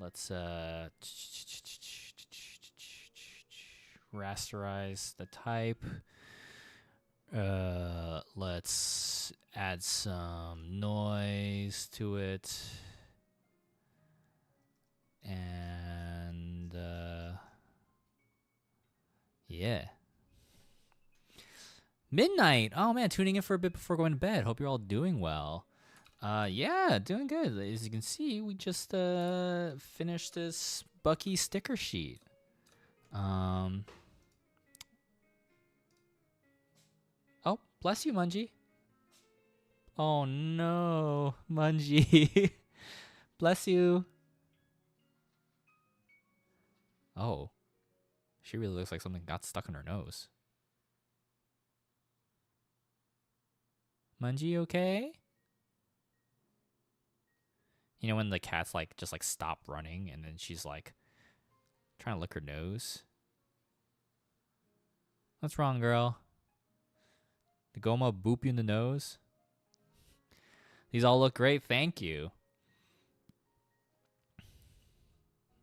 Let's rasterize the type. Let's add some noise to it. And yeah. Midnight. Oh man, tuning in for a bit before going to bed. Hope you're all doing well. Yeah, doing good. As you can see, we just finished this Bucky sticker sheet. Oh, bless you, Mungie. Oh no, Mungie. Bless you. Oh, she really looks like something got stuck in her nose. Mungie, okay? You know when the cat's like just like stop running and then she's like trying to lick her nose? What's wrong, girl? Did Goma boop you in the nose? These all look great, thank you.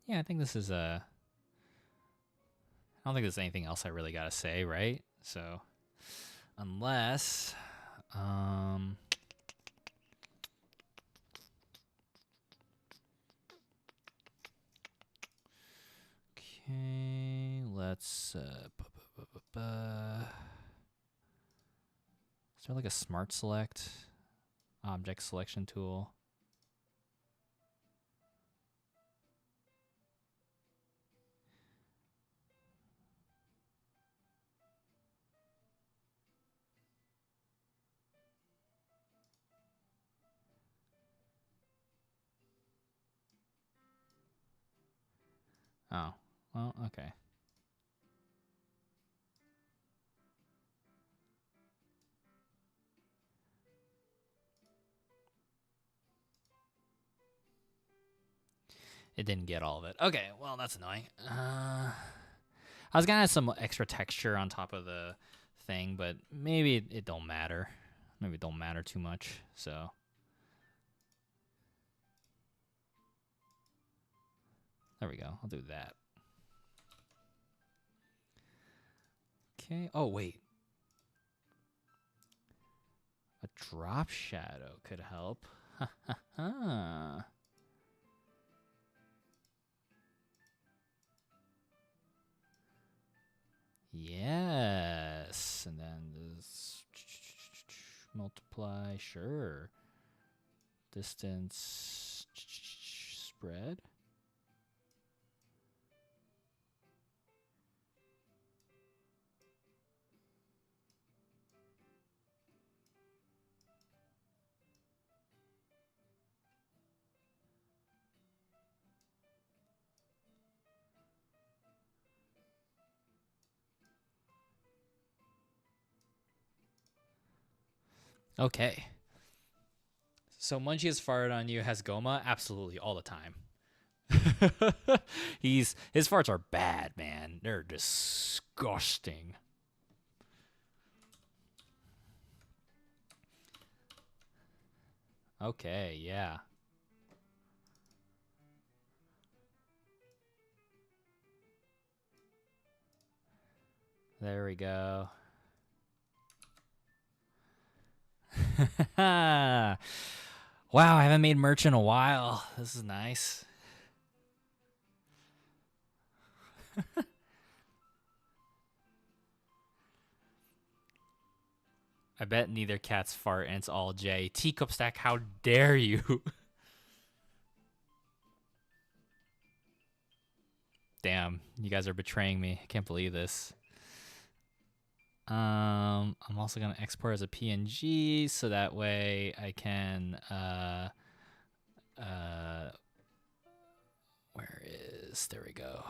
Yeah, I think this is I don't think there's anything else I really gotta say, right? So, unless, okay, let's, is there like a smart select object selection tool? Oh, well, okay. It didn't get all of it. Okay, well, that's annoying. I was gonna add some extra texture on top of the thing, but maybe it don't matter. Maybe it don't matter too much, so. There we go, I'll do that. Okay, oh wait. A drop shadow could help. Yes, and then this multiply, sure. Distance spread. Okay. So Munchie has farted on you, has Goma? Absolutely, all the time. His farts are bad, man. They're disgusting. Okay, yeah. There we go. Wow, I haven't made merch in a while. This is nice. I bet neither cat's fart and it's all J. Teacup Stack, how dare you? Damn, you guys are betraying me. I can't believe this. I'm also gonna export as a PNG so that way I can where is, there we go.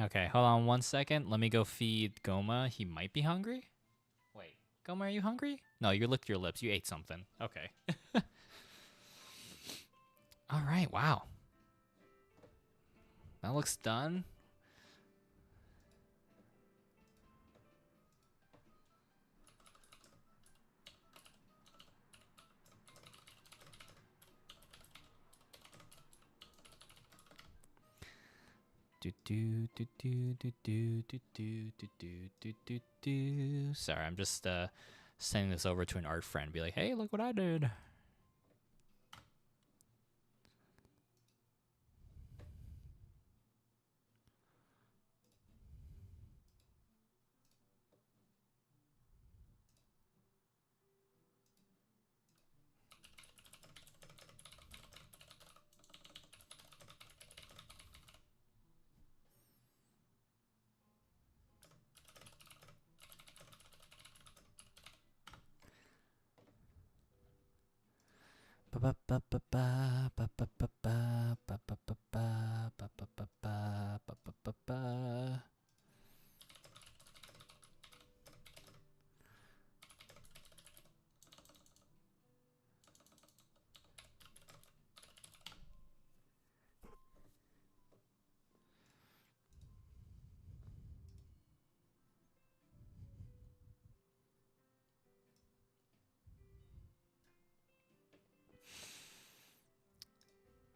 Okay, hold on 1 second. Let me go feed Goma. He might be hungry. Wait, Goma, are you hungry? No, you licked your lips. You ate something. Okay. All right, wow. That looks done. Sorry, I'm just sending this over to an art friend. Be like, hey, look what I did.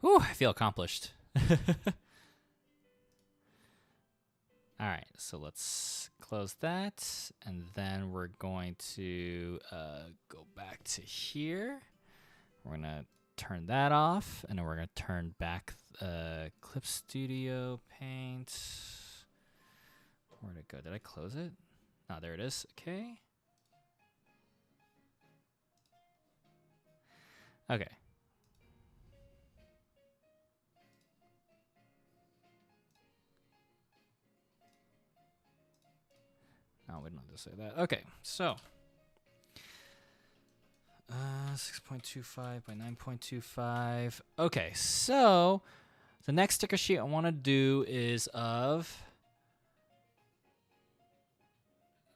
Whew, I feel accomplished. All right, so let's close that, and then we're going to go back to here. We're gonna turn that off, and then we're gonna turn back Clip Studio Paint. Where'd it go? Did I close it? Oh, there it is. Okay. Okay. No, we don't have to say that. Okay, so 6.25 by 9.25. Okay, so the next sticker sheet I want to do is of.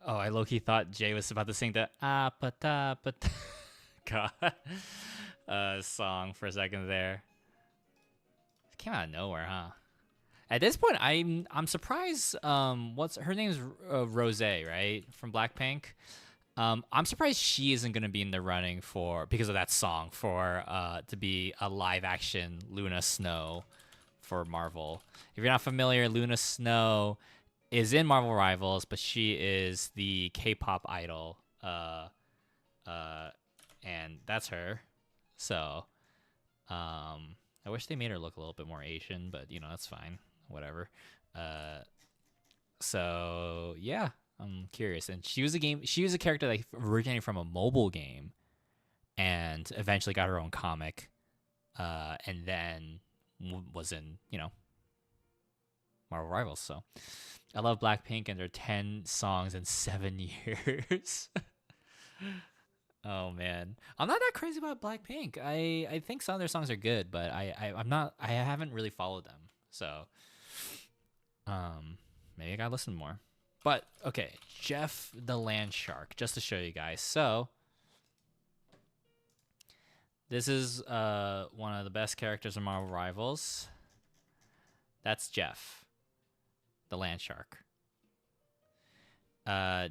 Oh, I low-key thought Jay was about to sing the God song for a second there. It came out of nowhere, huh? At this point, I'm surprised. What's her name's Rose, right, from Blackpink. I'm surprised she isn't gonna be in the running for because of that song for to be a live action Luna Snow for Marvel. If you're not familiar, Luna Snow is in Marvel Rivals, but she is the K-pop idol, and that's her. So, I wish they made her look a little bit more Asian, but you know that's fine. Whatever. So yeah, I'm curious. And she was a character that originated from a mobile game, and eventually got her own comic, and then was in Marvel Rivals. So I love Blackpink and their 10 songs in 7 years. Oh man, I'm not that crazy about Blackpink. I think some of their songs are good, but I'm not. I haven't really followed them. So maybe I gotta listen more. But okay, Jeff the Land Shark, just to show you guys. So this is one of the best characters in Marvel Rivals. That's Jeff, the Land Shark.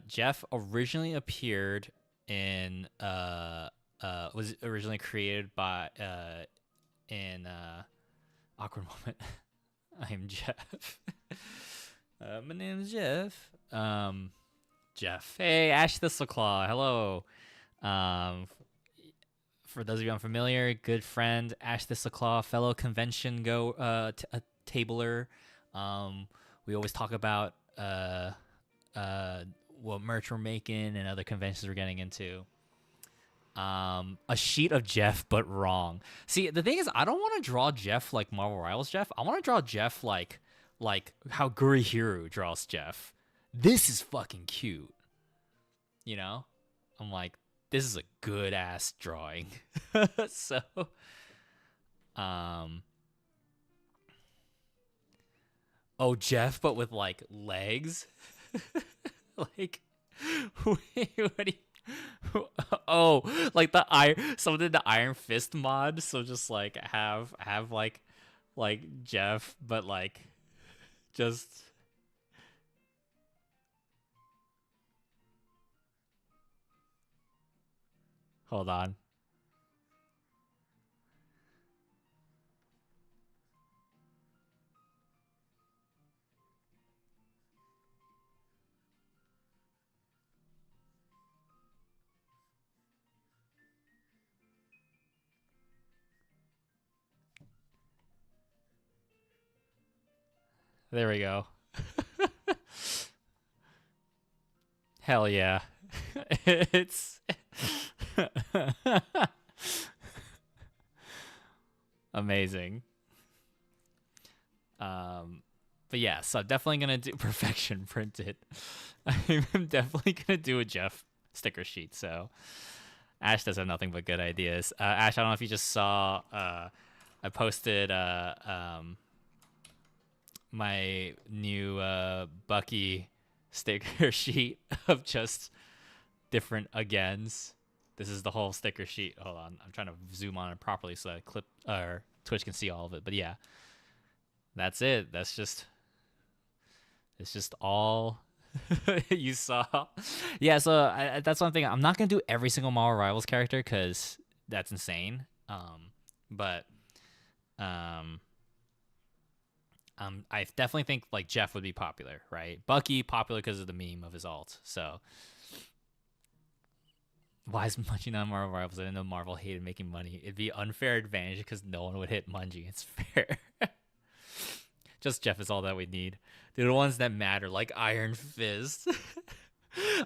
Jeff originally appeared in was originally created by in Awkward Moment. I'm Jeff. My name is Jeff. Jeff. Hey, Ash Thistleclaw. Hello. For those of you unfamiliar, good friend, Ash Thistleclaw, fellow convention tabler. We always talk about what merch we're making and other conventions we're getting into. A sheet of Jeff, but wrong. See, the thing is, I don't want to draw Jeff like Marvel Rivals Jeff. I want to draw Jeff like how Gurihiru draws Jeff. This is fucking cute. You know? I'm like, this is a good ass drawing. So, Oh, Jeff, but with like legs. Like, wait, what do oh, like the iron, someone did the Iron Fist mod, so just like have like Jeff, but like just hold on. There we go. Hell yeah. It's amazing. Um, but yeah, so I'm definitely gonna do perfection printed. I'm definitely gonna do a Jeff sticker sheet. So Ash does have nothing but good ideas. Ash, I don't know if you just saw. I posted my new Bucky sticker sheet of just different agains. This is the whole sticker sheet. Hold on, I'm trying to zoom on it properly so that clip or Twitch can see all of it. But yeah, that's it. That's just it's just all you saw. Yeah, so that's one thing. I'm not gonna do every single Marvel Rivals character because that's insane. But um, I definitely think like Jeff would be popular, right? Bucky popular because of the meme of his alt. So why is Mungie not Marvel Rivals? I didn't know Marvel hated making money. It'd be unfair advantage because no one would hit Mungie. It's fair. Just Jeff is all that we need. They're the ones that matter, like Iron Fist.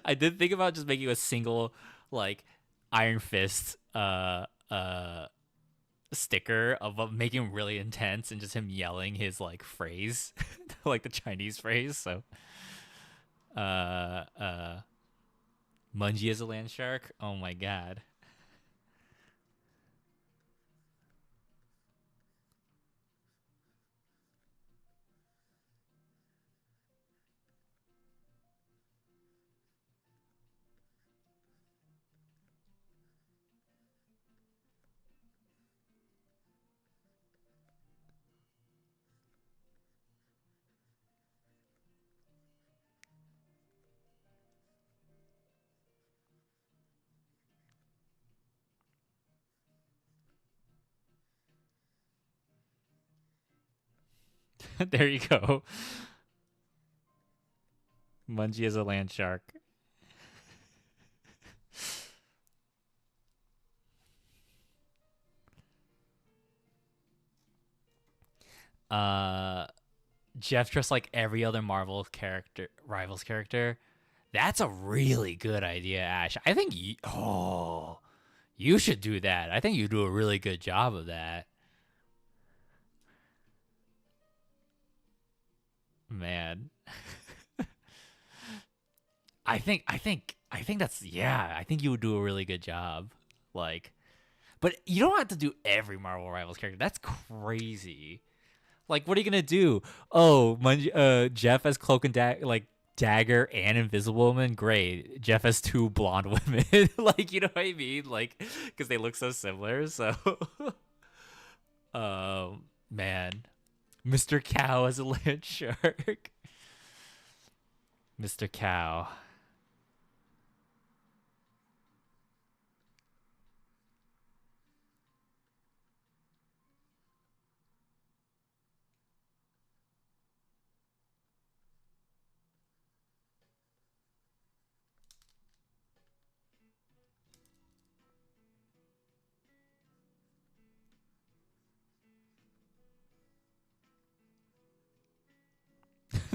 I did think about just making a single like Iron Fist sticker of making him really intense and just him yelling his like phrase, like the Chinese phrase. So, uh, uh, Mungie as a land shark. Oh my god. There you go. Mungie as a land shark. Uh, Jeff dressed like every other Marvel character, Rivals character. That's a really good idea, Ash. I think you should do that. I think you do a really good job of that. Man. I think that's yeah, I think you would do a really good job. Like but you don't have to do every Marvel Rivals character. That's crazy. Like what are you going to do? Oh, Jeff as Cloak and like Dagger and Invisible Woman, great. Jeff has two blonde women, like you know what I mean, like because they look so similar. So, man, Mr. Cow as a land shark. Mr. Cow.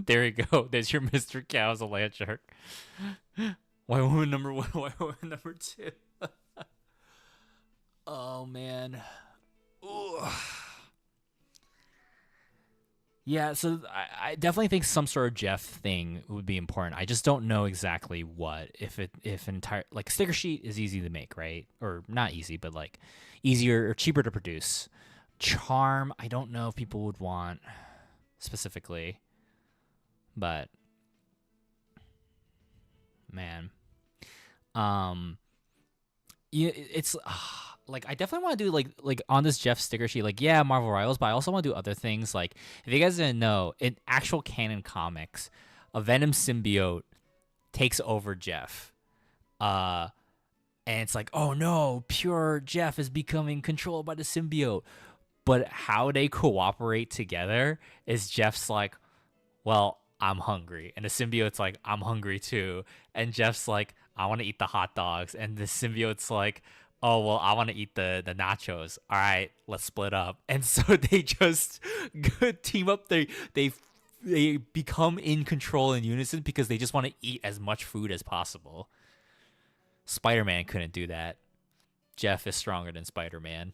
There you go. There's your Mr. Cow as a land shark. White woman number one. White woman number two. Oh man. Ooh. Yeah, so I definitely think some sort of Jeff thing would be important. I just don't know exactly what. If entire like sticker sheet is easy to make, right? Or not easy, but like easier or cheaper to produce. Charm, I don't know if people would want specifically. But man, um, yeah, it's like I definitely want to do like on this Jeff sticker sheet. Like, yeah, Marvel Rivals, but I also want to do other things. Like, if you guys didn't know, in actual canon comics, a Venom symbiote takes over Jeff. Uh, and it's like, oh no, pure Jeff is becoming controlled by the symbiote. But how they cooperate together is Jeff's like, well, I'm hungry. And the symbiote's like, I'm hungry too. And Jeff's like, I want to eat the hot dogs. And the symbiote's like, oh, well, I want to eat the nachos. All right, let's split up. And so they just team up. They become in control in unison because they just want to eat as much food as possible. Spider-Man couldn't do that. Jeff is stronger than Spider-Man.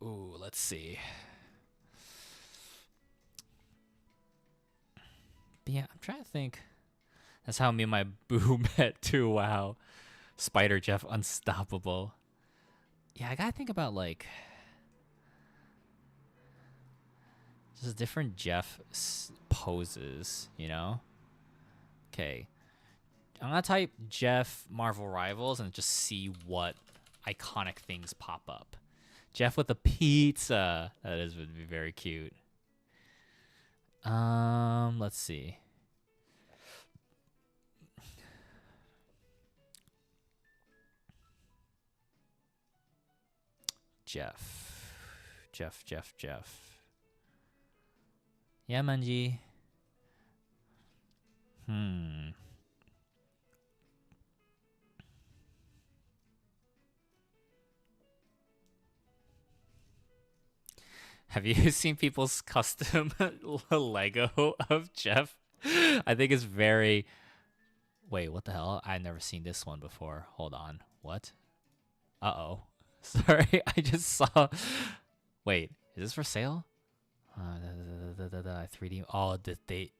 Ooh, let's see. But yeah, I'm trying to think. That's how me and my boo met too. Wow. Spider Jeff unstoppable. Yeah, I gotta think about like just different Jeff poses, you know? Okay. I'm gonna type Jeff Marvel Rivals and just see what iconic things pop up. Jeff with a pizza. That is would be very cute. Let's see. Jeff. Yeah, Manji. Have you seen people's custom Lego of Jeff? I think it's very. Wait, what the hell? I've never seen this one before. Hold on. What? Uh-oh. Sorry, I just saw. Wait, is this for sale? 3D. Oh, did they?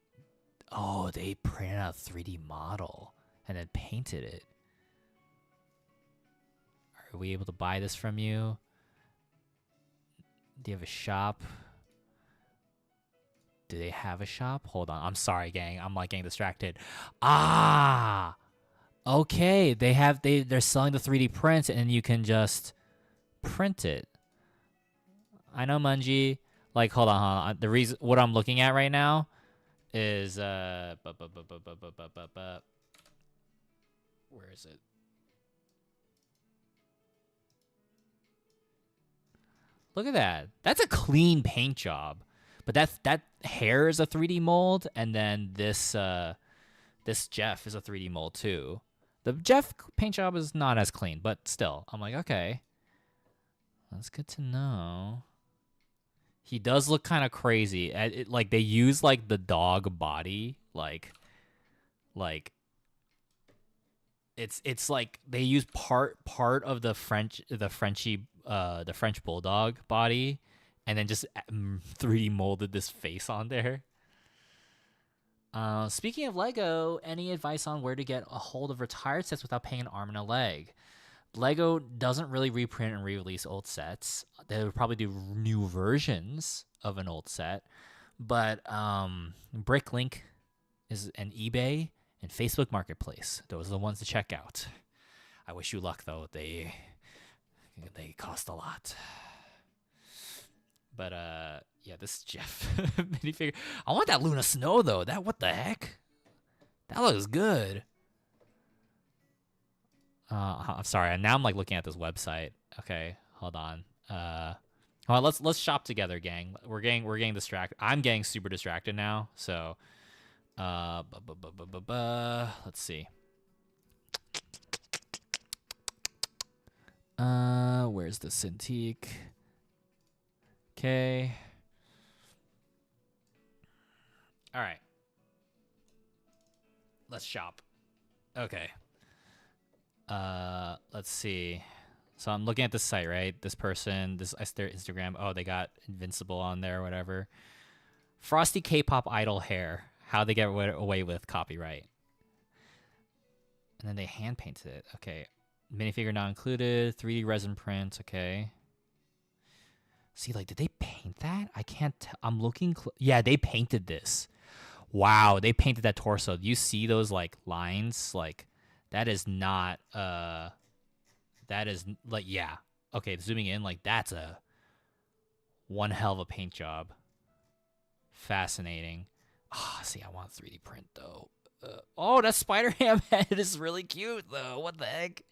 Oh, they printed out a 3D model and then painted it. Are we able to buy this from you? Do you have a shop? Do they have a shop? Hold on. I'm sorry, gang. I'm like getting distracted. Ah, okay. They're selling the 3D prints and you can just print it. I know, Munji. Like, hold on. The reason what I'm looking at right now is where is it? Look at that. That's a clean paint job. But that hair is a 3D mold, and then this Jeff is a 3D mold too. The Jeff paint job is not as clean, but still, I'm like, okay, that's good to know. He does look kind of crazy. Like they use like the dog body, like it's like they use part of the Frenchie the French bulldog body, and then just 3D molded this face on there. Speaking of Lego, any advice on where to get a hold of retired sets without paying an arm and a leg? Lego doesn't really reprint and re-release old sets. They would probably do new versions of an old set, but Bricklink is an eBay and Facebook Marketplace. Those are the ones to check out. I wish you luck though. They cost a lot. But yeah, this Jeff minifigure. I want that Luna Snow though. What the heck? That looks good. I'm sorry. Now I'm like looking at this website. Okay, hold on. Hold on, let's shop together, gang. We're getting distracted. I'm getting super distracted now. So, let's see. Where's the Cintiq? Okay. All right. Let's shop. Okay. Let's see. So I'm looking at this site, right? This person, their Instagram. Oh, they got Invincible on there or whatever. Frosty K-pop idol hair. How they get away with copyright. And then they hand painted it. Okay. Minifigure not included. 3D resin print. Okay. See, like, did they paint that? I can't tell. I'm looking. Yeah, they painted this. Wow, they painted that torso. Do you see those like lines? Like, that is not. That is like, yeah. Okay, zooming in, like that's a one hell of a paint job. Fascinating. Ah, see, I want 3D print though. Oh, that Spider-Ham head is really cute though. What the heck?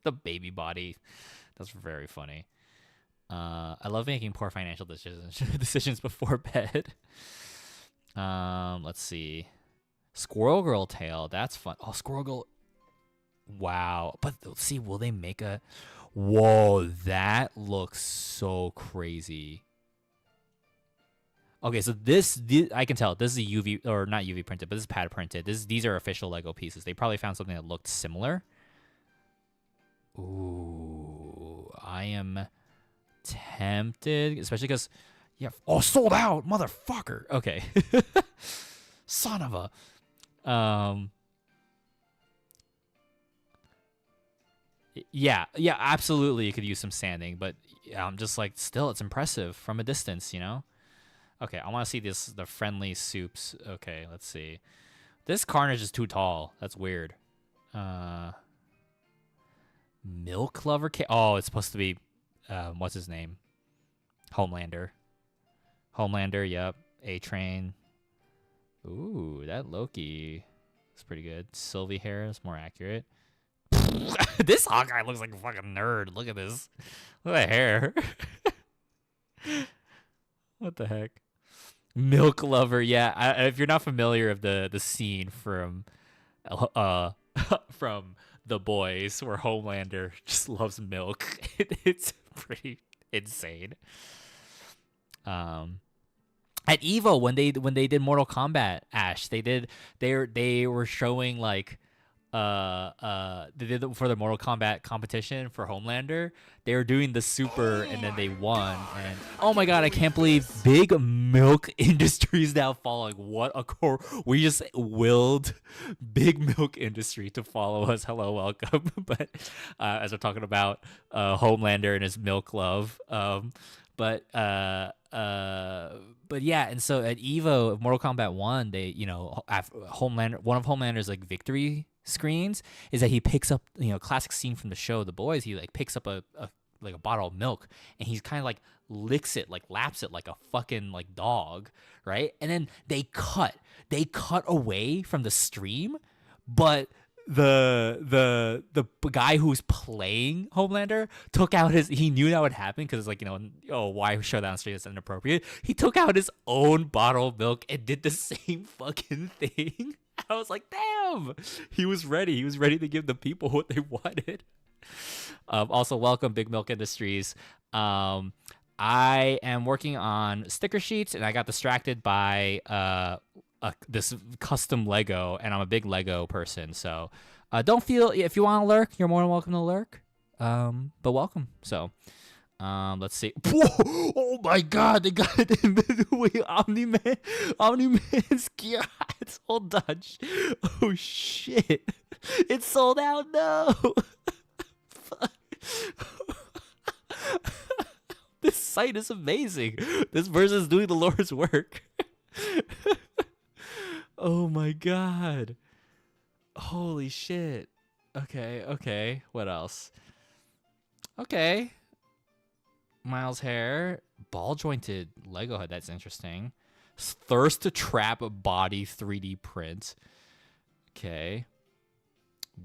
The baby body. That's very funny. I love making poor financial decisions before bed. Let's see. Squirrel Girl tail. That's fun. Oh, Squirrel Girl. Wow. But let's see, will they make a? Whoa, that looks so crazy. Okay, so this I can tell this is a UV or not UV printed, but this is pad printed. These are official Lego pieces. They probably found something that looked similar. Ooh, I am tempted, especially because, yeah. Oh, sold out, motherfucker. Okay, son of a. Yeah, absolutely. You could use some sanding, but yeah, I'm just like, still, it's impressive from a distance, you know. Okay, I want to see the friendly soups. Okay, let's see. This Carnage is too tall. That's weird. Milk Lover Cake. Oh, it's supposed to be, what's his name? Homelander. Homelander. Yep. A-Train. Ooh, that Loki is pretty good. Sylvie hair is more accurate. This Hawkeye looks like a fucking nerd. Look at this. Look at the hair. What the heck? Milk Lover. Yeah, if you're not familiar of the scene from from The Boys where Homelander just loves milk, it's pretty insane. At Evo when they did Mortal Kombat, Ash, they were showing like they did it for the Mortal Kombat competition for Homelander. They were doing the super and then they won. And oh my god, I can't believe Big Milk Industries now following. What a core! We just willed Big Milk Industry to follow us. Hello, welcome. But as we're talking about Homelander and his milk love, but yeah, and so at Evo, Mortal Kombat 1, they, Homelander, one of Homelander's like victory screens is that he picks up, classic scene from the show The Boys, he like picks up a bottle of milk and he's kind of like licks it, like laps it like a fucking like dog, right? And then they cut away from the stream, but the guy who's playing Homelander took out he knew that would happen because it's like, why show that on stream? That's inappropriate. He took out his own bottle of milk and did the same fucking thing. I was like, damn, he was ready to give the people what they wanted. Also, welcome Big Milk Industries. I am working on sticker sheets and I got distracted by this custom Lego, and I'm a big Lego person, so don't feel, if you want to lurk, you're more than welcome to lurk, but welcome. So let's see. Whoa! Oh my god, they got it in Wait, Omni-Man's gear. It's all Dutch. Oh shit, it's sold out. No. This site is amazing. This person's doing the Lord's work. Oh my god. Holy shit. Okay. What else? Okay. Miles hair. Ball jointed Lego head. That's interesting. Thirst Trap body 3D print. Okay.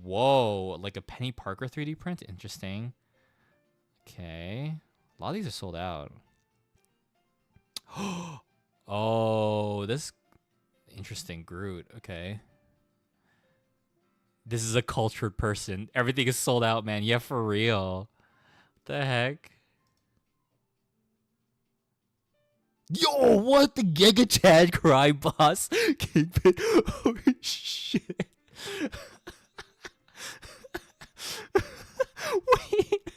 Whoa. Like a Penny Parker 3D print. Interesting. Okay. A lot of these are sold out. Oh, this interesting Groot. Okay. This is a cultured person. Everything is sold out, man. Yeah, for real. What the heck? Yo, what the Giga Chad cry boss? Kingpin. Oh shit. Wait.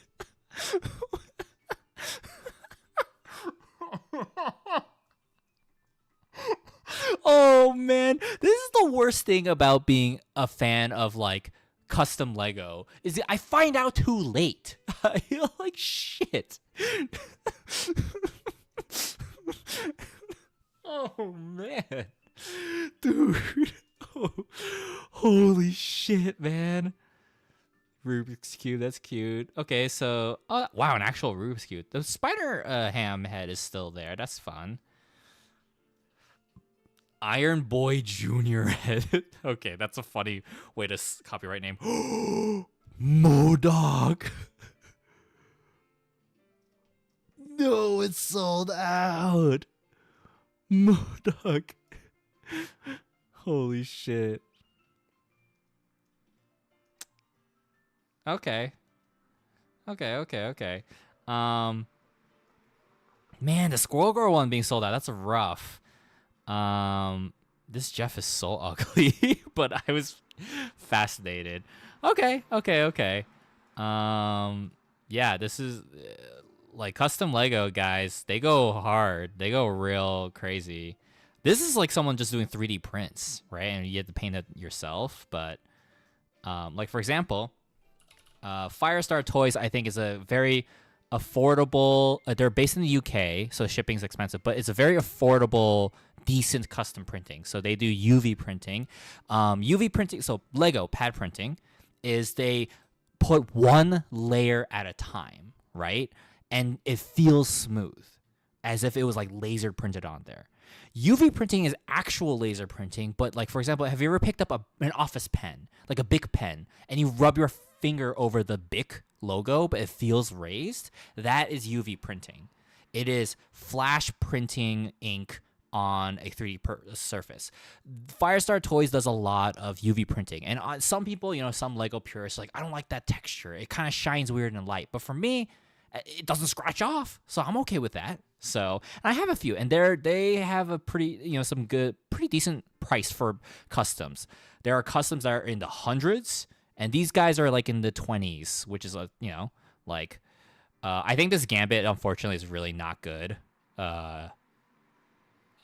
Oh man, this is the worst thing about being a fan of like custom Lego is I find out too late. I feel like shit. Oh man, dude. Oh, holy shit, man. Rubik's Cube, that's cute. Okay, so wow, an actual Rubik's Cube. The spider ham head is still there. That's fun. Iron Boy Junior head. Okay, that's a funny way to copyright name. MODOK. No, it's sold out. MODOK. Holy shit. Okay. Okay. Man, the Squirrel Girl one being sold out, that's rough. This Jeff is so ugly, but I was fascinated. Okay. Yeah, this is like custom Lego guys. They go hard. They go real crazy. This is like someone just doing 3D prints, right? And you have to paint it yourself. But like for example, Firestar Toys, I think, is a very affordable. They're based in the UK, so shipping's expensive, but it's a very affordable, decent custom printing. So they do UV printing. UV printing, so Lego pad printing, is they put one layer at a time, right? And it feels smooth, as if it was like laser printed on there. UV printing is actual laser printing, but like for example, have you ever picked up an office pen, like a Bic pen, and you rub your finger over the Bic logo, but it feels raised? That is UV printing. It is flash printing ink on a 3D surface. Firestar Toys does a lot of UV printing, and some people, some Lego purists, like, I don't like that texture. It kind of shines weird in light, but for me, it doesn't scratch off, so I'm okay with that. So, and I have a few, and they have a pretty, some good, pretty decent price for customs. There are customs that are in the hundreds, and these guys are like in the 20s, which is like, I think this Gambit unfortunately is really not good.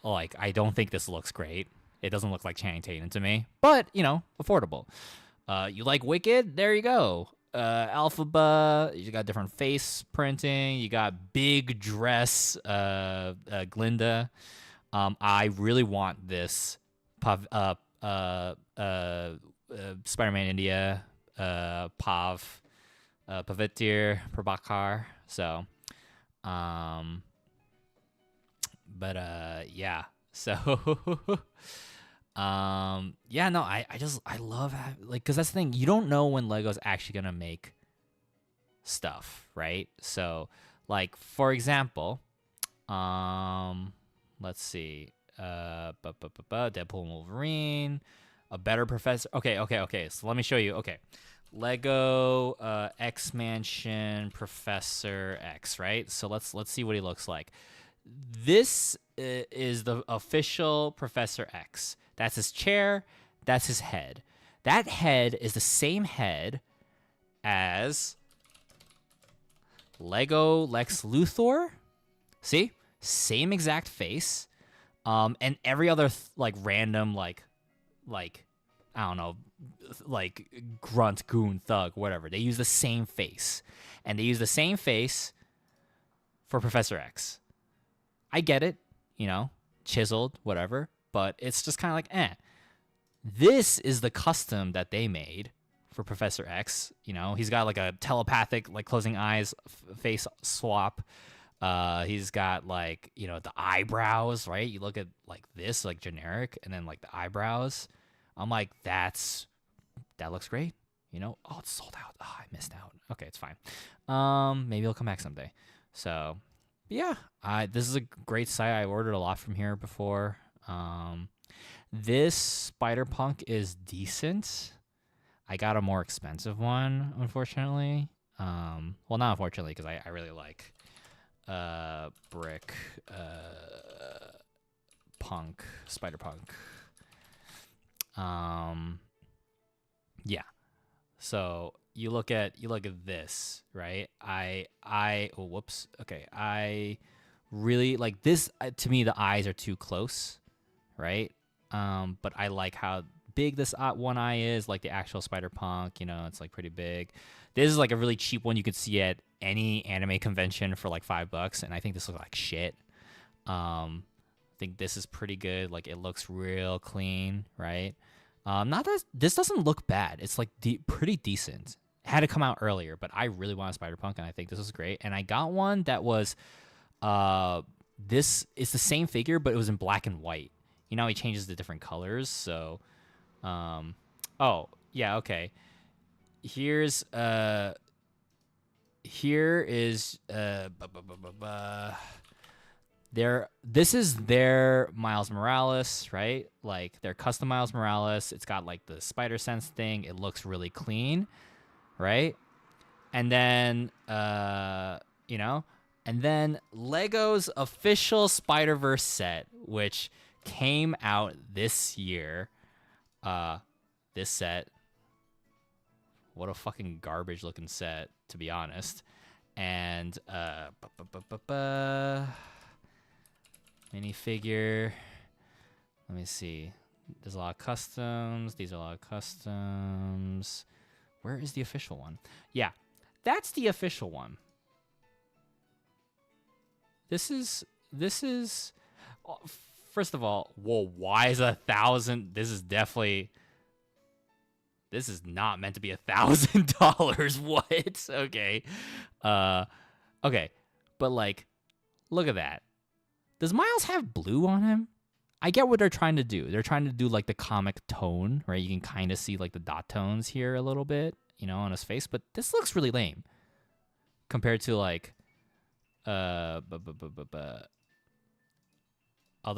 Like, I don't think this looks great. It doesn't look like Channing Tatum to me, but affordable. You like Wicked? There you go. Alphaba, you got different face printing. You got big dress, Glinda. I really want this Spider-Man India, Pav, Pavitir, Prabhakar. So, yeah. So, yeah, no, I love because that's the thing. You don't know when Lego's actually gonna make stuff, right? So, like, for example, let's see, Deadpool and Wolverine, a better professor. Okay. So let me show you. Okay, Lego, X Mansion, Professor X, right? So let's see what he looks like. This is the official Professor X. That's his chair. That's his head. That head is the same head as Lego Lex Luthor. See? Same exact face. And every other like random like I don't know, like grunt, goon, thug, whatever. They use the same face. And they use the same face for Professor X. I get it, chiseled, whatever, but it's just kind of like, This is the custom that they made for Professor X. He's got like a telepathic, like closing eyes, face swap. He's got like, the eyebrows, right? You look at like this, like generic, and then like the eyebrows. I'm like, that looks great. Oh, it's sold out. Oh, I missed out. Okay, it's fine. Maybe it'll come back someday. So, yeah, this is a great site. I ordered a lot from here before. This Spider-Punk is decent. I got a more expensive one, unfortunately. Well, not unfortunately, because I really like Brick Punk, Spider-Punk. Yeah. So you look at this, right? Whoops. Okay. I really like this. To me, the eyes are too close, right? But I like how big this one eye is, like the actual Spider-Punk. You know, it's like pretty big. This is like a really cheap one you could see at any anime convention for like $5, and I think this looks like shit. I think this is pretty good. Like it looks real clean, right? Not that this doesn't look bad. It's like pretty decent. It had to come out earlier, but I really want a Spider-Punk, and I think this is great. And I got one that was, this is the same figure, but it was in black and white. You know, he changes the different colors. So, oh yeah, okay. Here is this is their Miles Morales, right? Like their custom Miles Morales. It's got like the Spider Sense thing. It looks really clean, right? And then you know, and then Lego's official Spider-Verse set, which came out this year. This set, what a fucking garbage looking set, to be honest. And minifigure. Let me see. There's a lot of customs. These are a lot of customs. Where is the official one? Yeah, that's the official one. This is first of all, whoa, why is 1,000? This is not meant to be $1,000. What? Okay. Okay. But like, look at that. Does Miles have blue on him? I get what they're trying to do. They're trying to do like the comic tone, right? You can kind of see like the dot tones here a little bit, you know, on his face, but this looks really lame compared to like other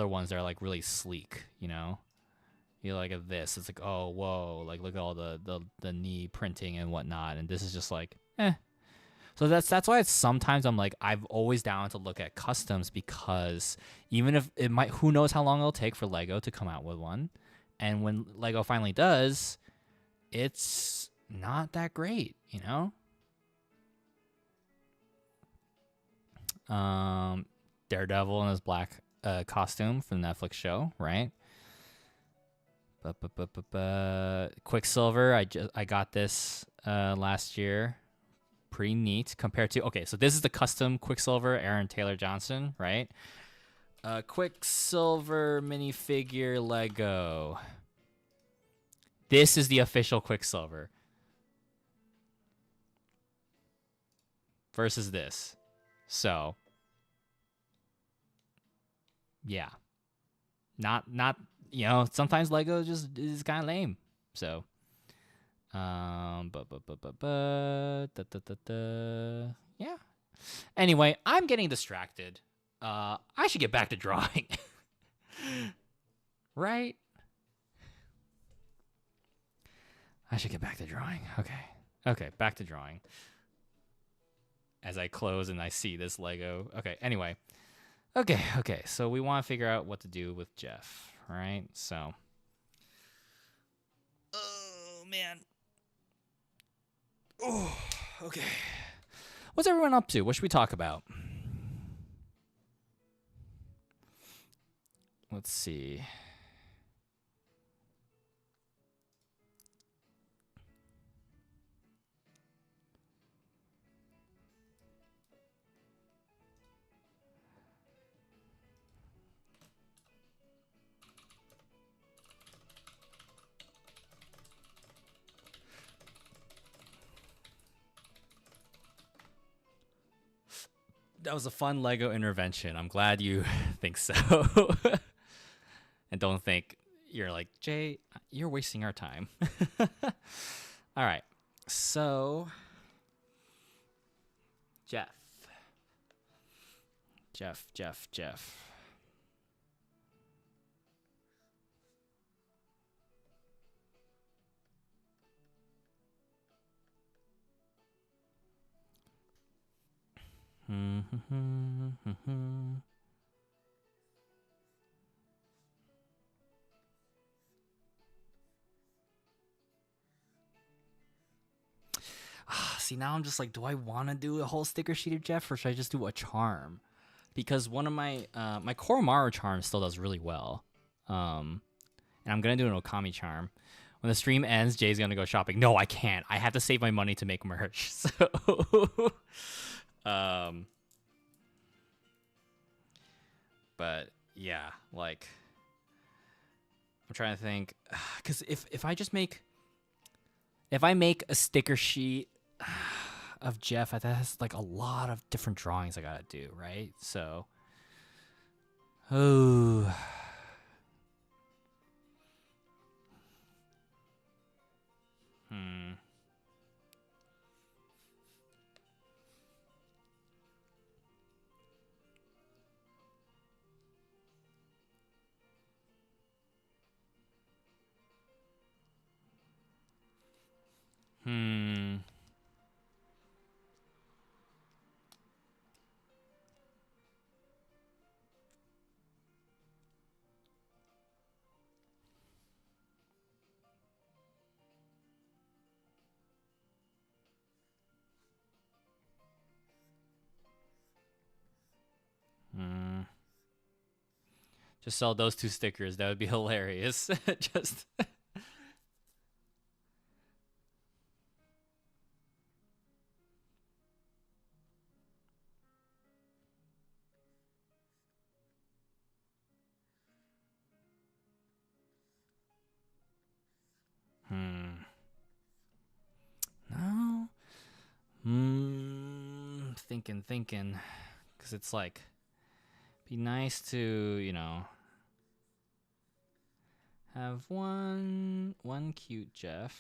ones that are like really sleek, you know? You like at this, it's like, oh whoa, like look at all the knee printing and whatnot, and this is just like, eh. So that's why sometimes I'm like, I've always down to look at customs, because even if it might, who knows how long it'll take for Lego to come out with one, and when Lego finally does, it's not that great, you know. Daredevil in his black costume from the Netflix show, right? Quicksilver, I got this last year. Pretty neat compared to, okay, so this is the custom Quicksilver, Aaron Taylor Johnson, right? Quicksilver minifigure Lego. This is the official Quicksilver versus this. So yeah, not you know, sometimes Lego just is kind of lame. So yeah. Anyway, I'm getting distracted. I should get back to drawing. Right? I should get back to drawing. Okay, back to drawing. As I close and I see this Lego. Okay, anyway. Okay. So we want to figure out what to do with Jeff, right? So. Oh, man. Oh, okay. What's everyone up to? What should we talk about? Let's see. That was a fun Lego intervention. I'm glad you think so. And don't think you're like, Jay, you're wasting our time. All right. So, Jeff. See, now I'm just like, do I want to do a whole sticker sheet of Jeff, or should I just do a charm? Because one of my my Koromaru charm still does really well. and I'm gonna do an Okami charm. When the stream ends, Jay's gonna go shopping. No, I can't. I have to save my money to make merch. So, um, but yeah, like I'm trying to think, because if I just make if I make a sticker sheet of Jeff, that has like a lot of different drawings I gotta do, right? So, oh, hmm. Hmm. Hmm. Just sell those two stickers. That would be hilarious. Just. Hmm. No. Hmm. Thinking. Because it's like, be nice to, have one cute Jeff.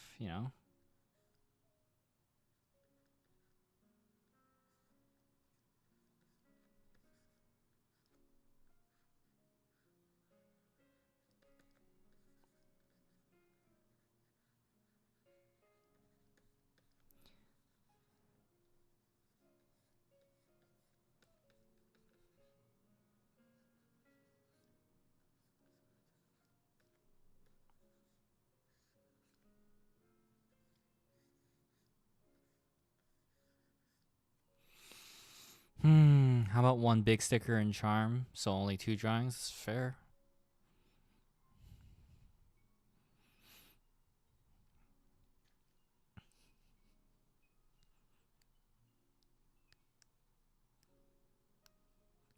How about one big sticker and charm? So only two drawings? Is fair.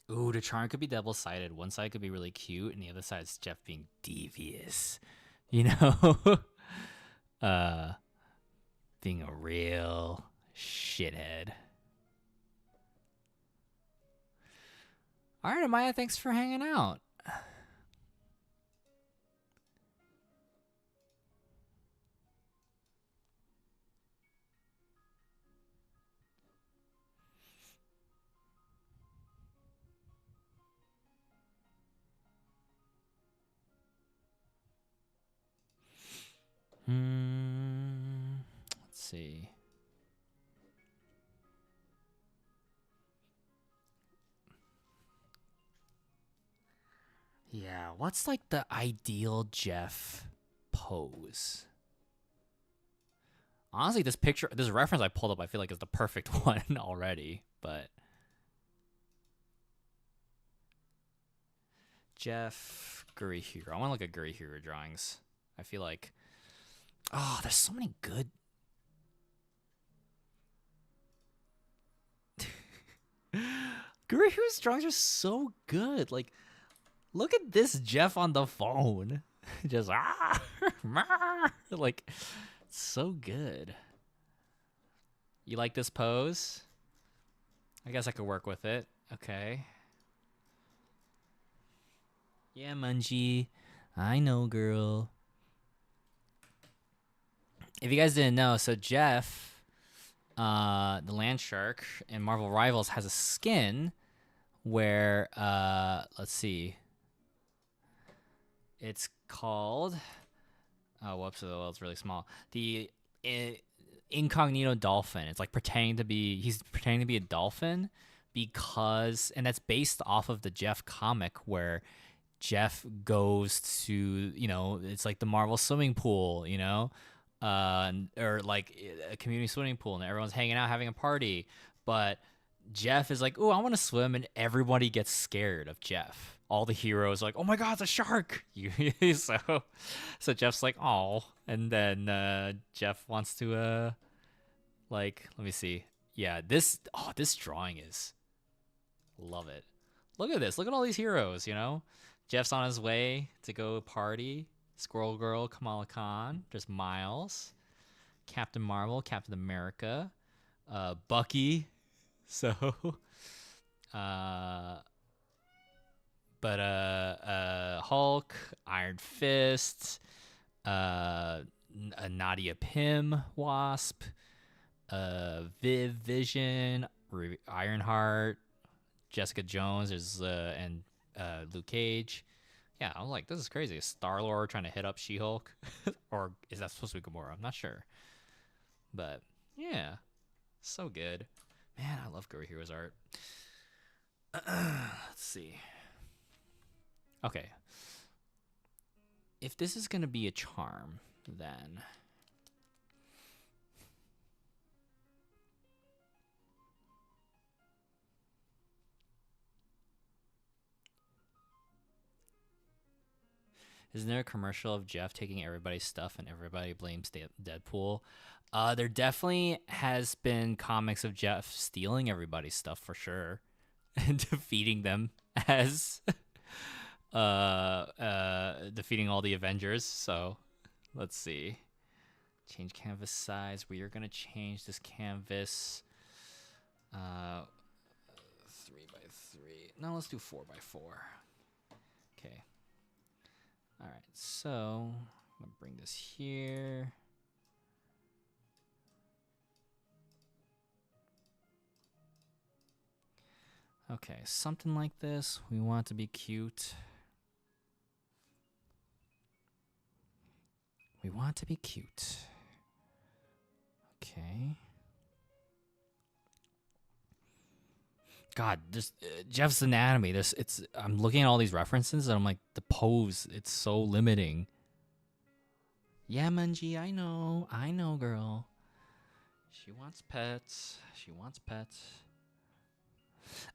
Ooh, the charm could be double sided. One side could be really cute, and the other side is Jeff being devious. You know? uh Being a real shithead. Alright, Amaya, thanks for hanging out. Let's see. Yeah, what's like the ideal Jeff pose? Honestly, this reference I pulled up, I feel like is the perfect one already. But Jeff Gurihiro, I want to look at Gurihiro drawings. I feel like, oh, there's so many good. Gurihiro's drawings are so good. Like, look at this Jeff on the phone, just like, so good. You like this pose? I guess I could work with it. Okay. Yeah, Mungie. I know, girl. If you guys didn't know, so Jeff, the land shark in Marvel Rivals, has a skin where, let's see. It's called. Oh, whoops! Well, it's really small. The incognito dolphin. It's like he's pretending to be a dolphin because, and that's based off of the Jeff comic where Jeff goes to, it's like the Marvel swimming pool, or like a community swimming pool, and everyone's hanging out having a party, but Jeff is like, "Oh, I want to swim," and everybody gets scared of Jeff. All the heroes are like, "Oh my God, it's a shark!" So Jeff's like, "Oh," and then Jeff wants to like, let me see. Yeah, this drawing is love it. Look at this. Look at all these heroes. Jeff's on his way to go party. Squirrel Girl, Kamala Khan. There's Miles, Captain Marvel, Captain America, Bucky. So, uh, Hulk, Iron Fist, Nadia Pym, Wasp, Vision, Ironheart, Jessica Jones, and Luke Cage. Yeah, I was like, this is crazy. Star Lord trying to hit up She Hulk, or is that supposed to be Gamora? I'm not sure, but yeah, so good. Man, I love Go Heroes art. Let's see. Okay, if this is gonna be a charm, then isn't there a commercial of Jeff taking everybody's stuff and everybody blames Deadpool? There definitely has been comics of Jeff stealing everybody's stuff for sure and defeating them as defeating all the Avengers. So let's see. Change canvas size. We are gonna change this canvas 3x3. No, let's do 4x4. Okay. All right, so I'm gonna bring this here. Okay, something like this. We want it to be cute. We want it to be cute. Okay. God, this Jeff's anatomy. I'm looking at all these references and I'm like, the pose. It's so limiting. Yeah, Munji, I know, girl. She wants pets.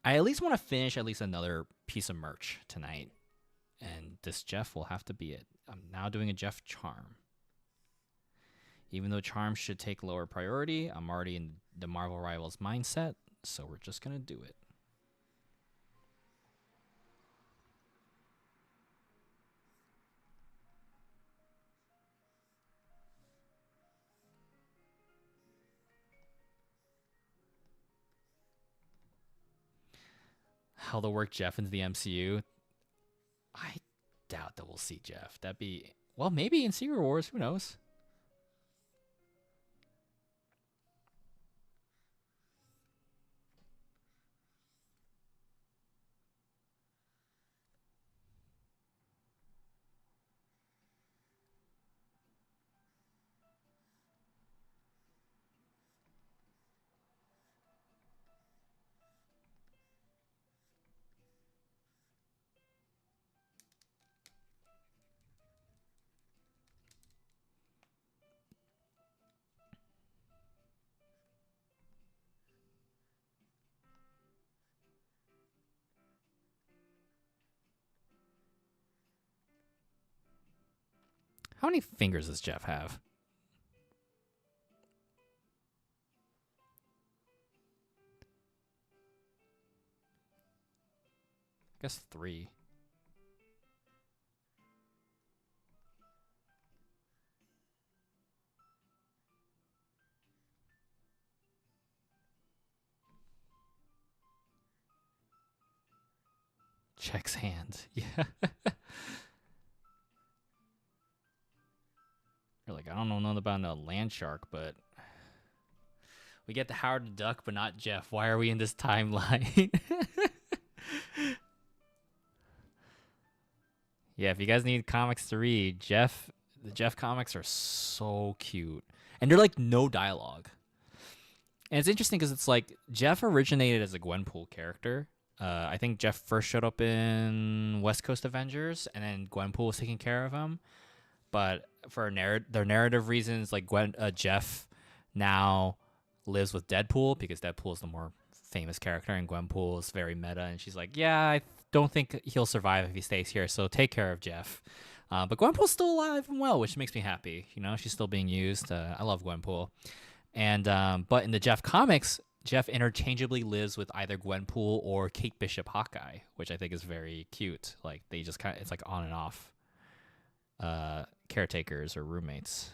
I at least want to finish at least another piece of merch tonight, and this Jeff will have to be it. I'm now doing a Jeff charm. Even though charms should take lower priority, I'm already in the Marvel Rivals mindset, so we're just gonna do it. How they'll work Jeff into the MCU. I doubt that we'll see Jeff. That'd be, well, maybe in Secret Wars. Who knows? How many fingers does Jeff have? I guess 3. Checks hands. Yeah. You're like, I don't know nothing about a land shark, but we get the Howard the Duck, but not Jeff. Why are we in this timeline? Yeah, if you guys need comics to read, the Jeff comics are so cute. And they're like no dialogue. And it's interesting because it's like Jeff originated as a Gwenpool character. I think Jeff first showed up in West Coast Avengers, and then Gwenpool was taking care of him. But for their narrative reasons, like Jeff now lives with Deadpool because Deadpool is the more famous character, and Gwenpool is very meta, and she's like, "Yeah, I don't think he'll survive if he stays here. So take care of Jeff." But Gwenpool's still alive and well, which makes me happy. You know, she's still being used. I love Gwenpool. And but in the Jeff comics, Jeff interchangeably lives with either Gwenpool or Kate Bishop Hawkeye, which I think is very cute. Like they just kind of, it's like on and off caretakers or roommates.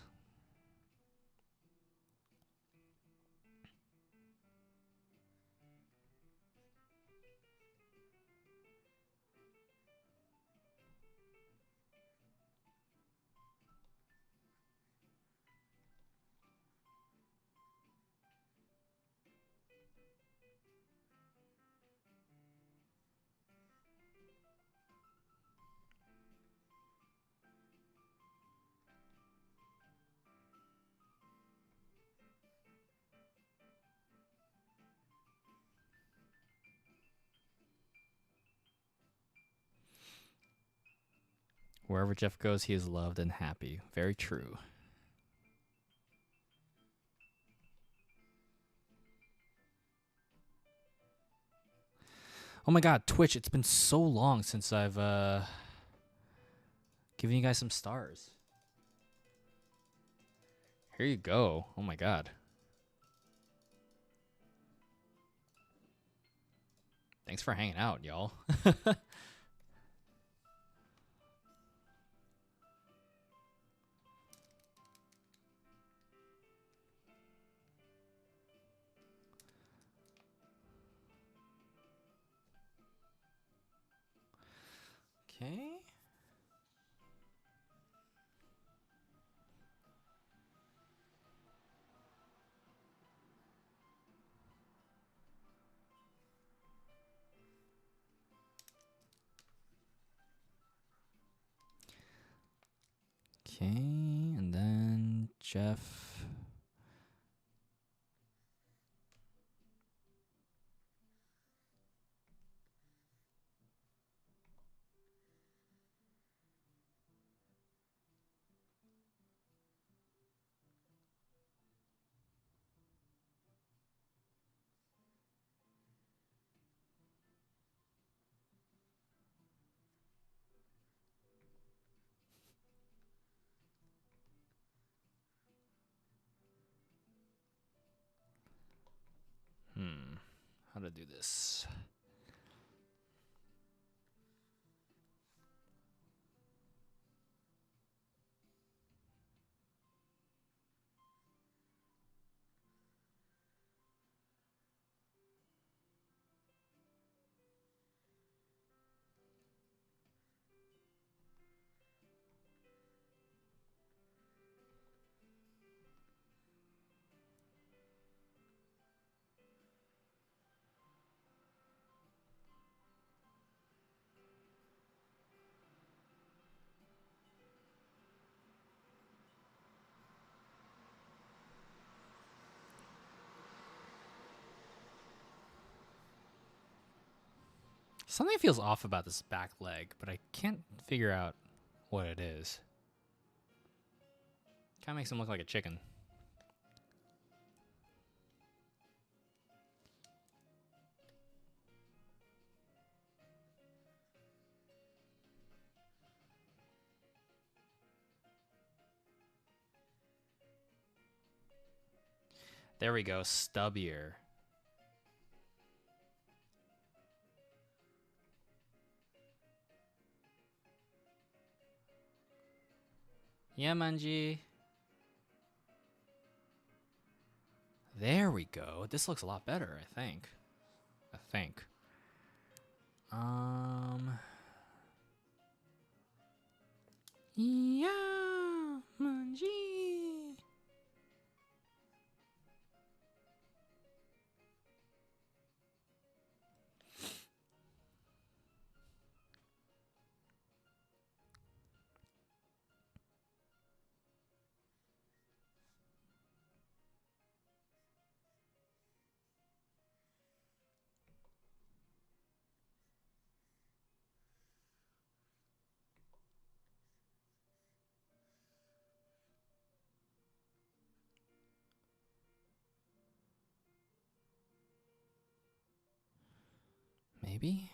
Wherever Jeff goes, he is loved and happy. Very true. Oh my god, Twitch, it's been so long since I've given you guys some stars. Here you go. Oh my god. Thanks for hanging out, y'all. Okay. Okay, and then Jeff. How to do this? Something feels off about this back leg, but I can't figure out what it is. Kind of makes him look like a chicken. There we go, stubbier. Yeah, Manji. There we go. This looks a lot better, I think. Yeah, Manji. maybe.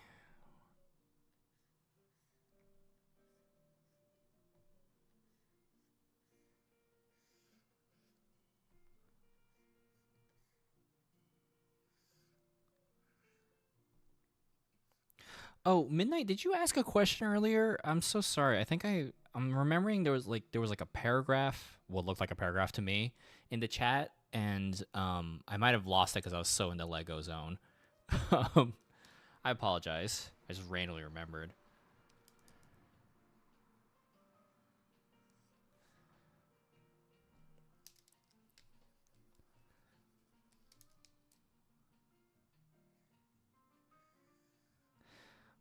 Oh, Midnight, did you ask a question earlier? I'm so sorry. I'm remembering there was like a paragraph, what looked like a paragraph to me in the chat, and I might have lost it cuz I was so in the Lego zone. um, I apologize. I just randomly remembered.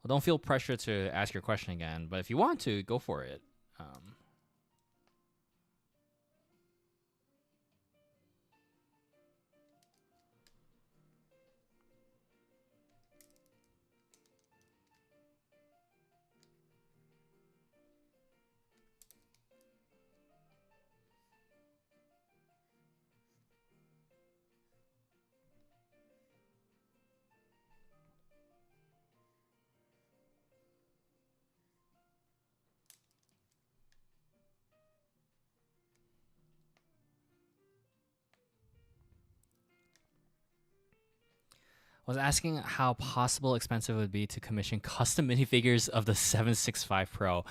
Well, don't feel pressure to ask your question again, but if you want to, go for it. Um, I was asking how possible expensive it would be to commission custom minifigures of the 765 Pro.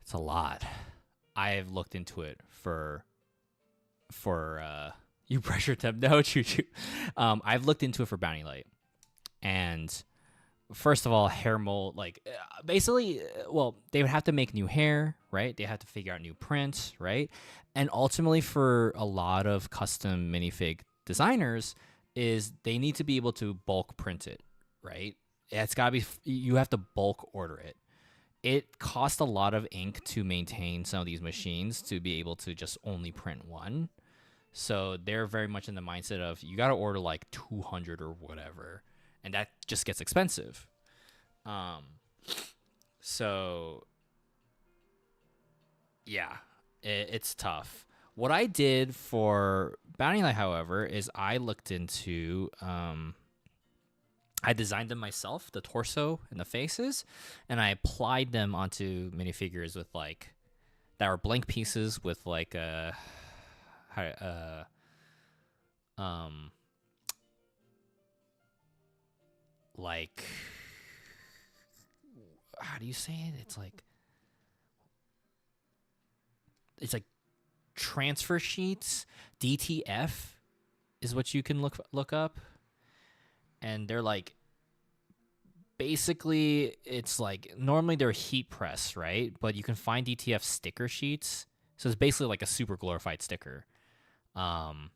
It's a lot. I've looked into it for you pressure temp. No, choo choo. I've looked into it for Bounty Light, and first of all, hair mold, like basically, well, they would have to make new hair, right? They have to figure out new prints, right? And ultimately, for a lot of custom minifig designers, is they need to be able to bulk print it, right? It's got to be, you have to bulk order it. It costs a lot of ink to maintain some of these machines to be able to just only print one. So they're very much in the mindset of you got to order like 200 or whatever, and that just gets expensive. Um, so yeah, it's tough. What I did for Bounty Light, however, is I looked into I designed them myself, the torso and the faces, and I applied them onto minifigures with like that were blank pieces with like um like how do you say it? It's like transfer sheets. DTF is what you can look up, and they're like basically it's like normally they're heat press, right? But you can find DTF sticker sheets, so it's basically like a super glorified sticker, um,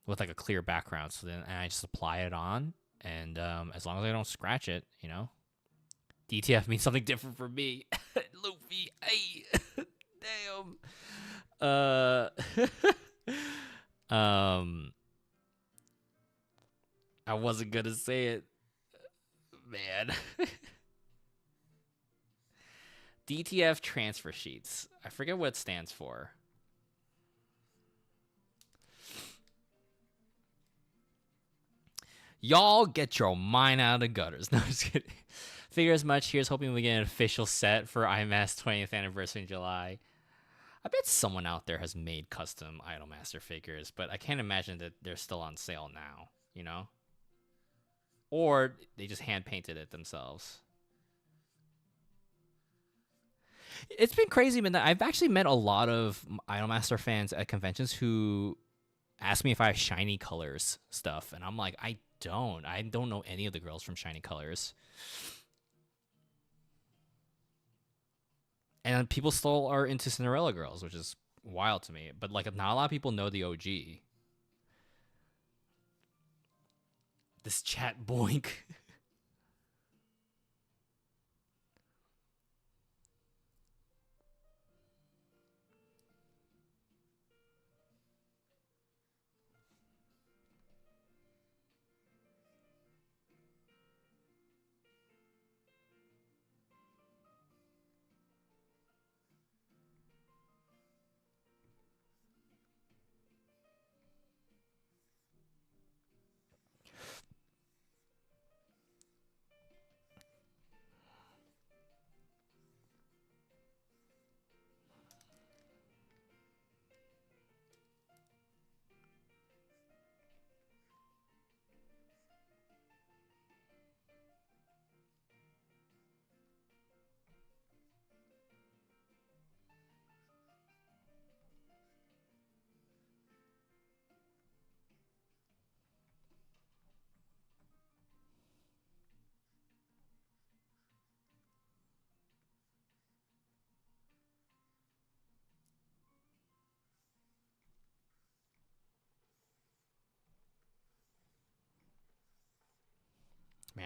with like a clear background. So then and I just apply it on, and as long as I don't scratch it, DTF means something different for me. Luffy, hey, damn. Uh, um, I wasn't gonna say it, man. DTF transfer sheets. I forget what it stands for. Y'all get your mind out of the gutters. No, just kidding. Figure as much. Here's hoping we get an official set for IMAS 20th anniversary in July. I bet someone out there has made custom Idolmaster figures, but I can't imagine that they're still on sale now, Or they just hand painted it themselves. It's been crazy, man. I've actually met a lot of Idolmaster fans at conventions who ask me if I have Shiny Colors stuff, and I'm like, I don't. I don't know any of the girls from Shiny Colors. And people still are into Cinderella girls, which is wild to me. But like, not a lot of people know the OG. This chat boink.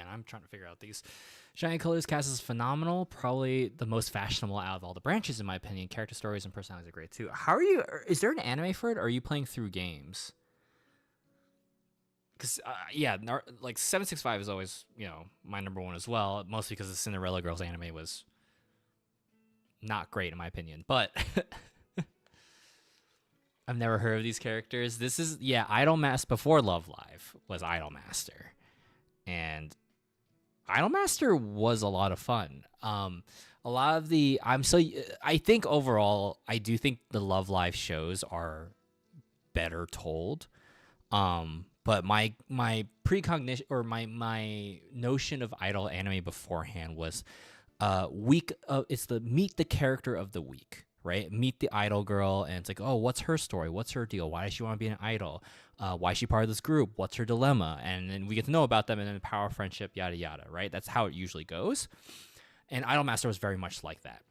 man, I'm trying to figure out these. Shining Colors cast is phenomenal. Probably the most fashionable out of all the branches, in my opinion. Character stories and personalities are great too. How are you? Is there an anime for it, or are you playing through games? Because yeah, like 765 is always my number one as well. Mostly because the Cinderella Girls anime was not great in my opinion, but I've never heard of these characters. This is Idolmaster before Love Live was Idolmaster, and Idolmaster was a lot of fun. A lot of the I think overall I do think the Love Live shows are better told. But my precognition or my notion of idol anime beforehand was week. It's the meet the character of the week, right? Meet the idol girl, and it's like, oh, what's her story? What's her deal? Why does she want to be an idol? Why is she part of this group? What's her dilemma? And then we get to know about them, and then the power of friendship, yada yada, right? That's how it usually goes. And Idolmaster was very much like that.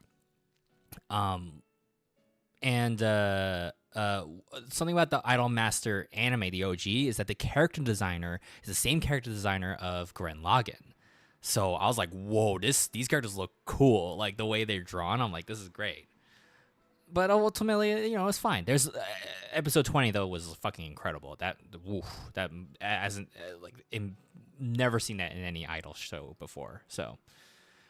And something about the Idolmaster anime, the OG, is that the character designer is the same character designer of Gurren Lagann. So I was like, whoa, these characters look cool. Like the way they're drawn, I'm like, this is great. But ultimately, it's fine. There's episode 20 though was fucking incredible. That hasn't never seen that in any idol show before. So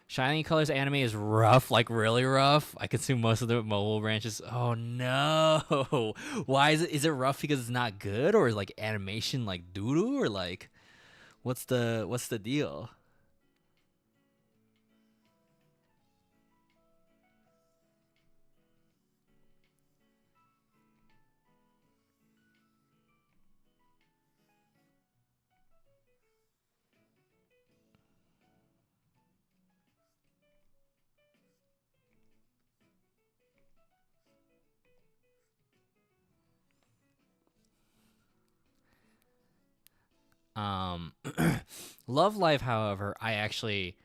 Shining Colors anime is rough, like really rough. I consume most of the mobile branches. Oh no! Why is it? Is it rough because it's not good, or is like animation like doo doo, or like what's the deal? Um, Love Life, however, I actually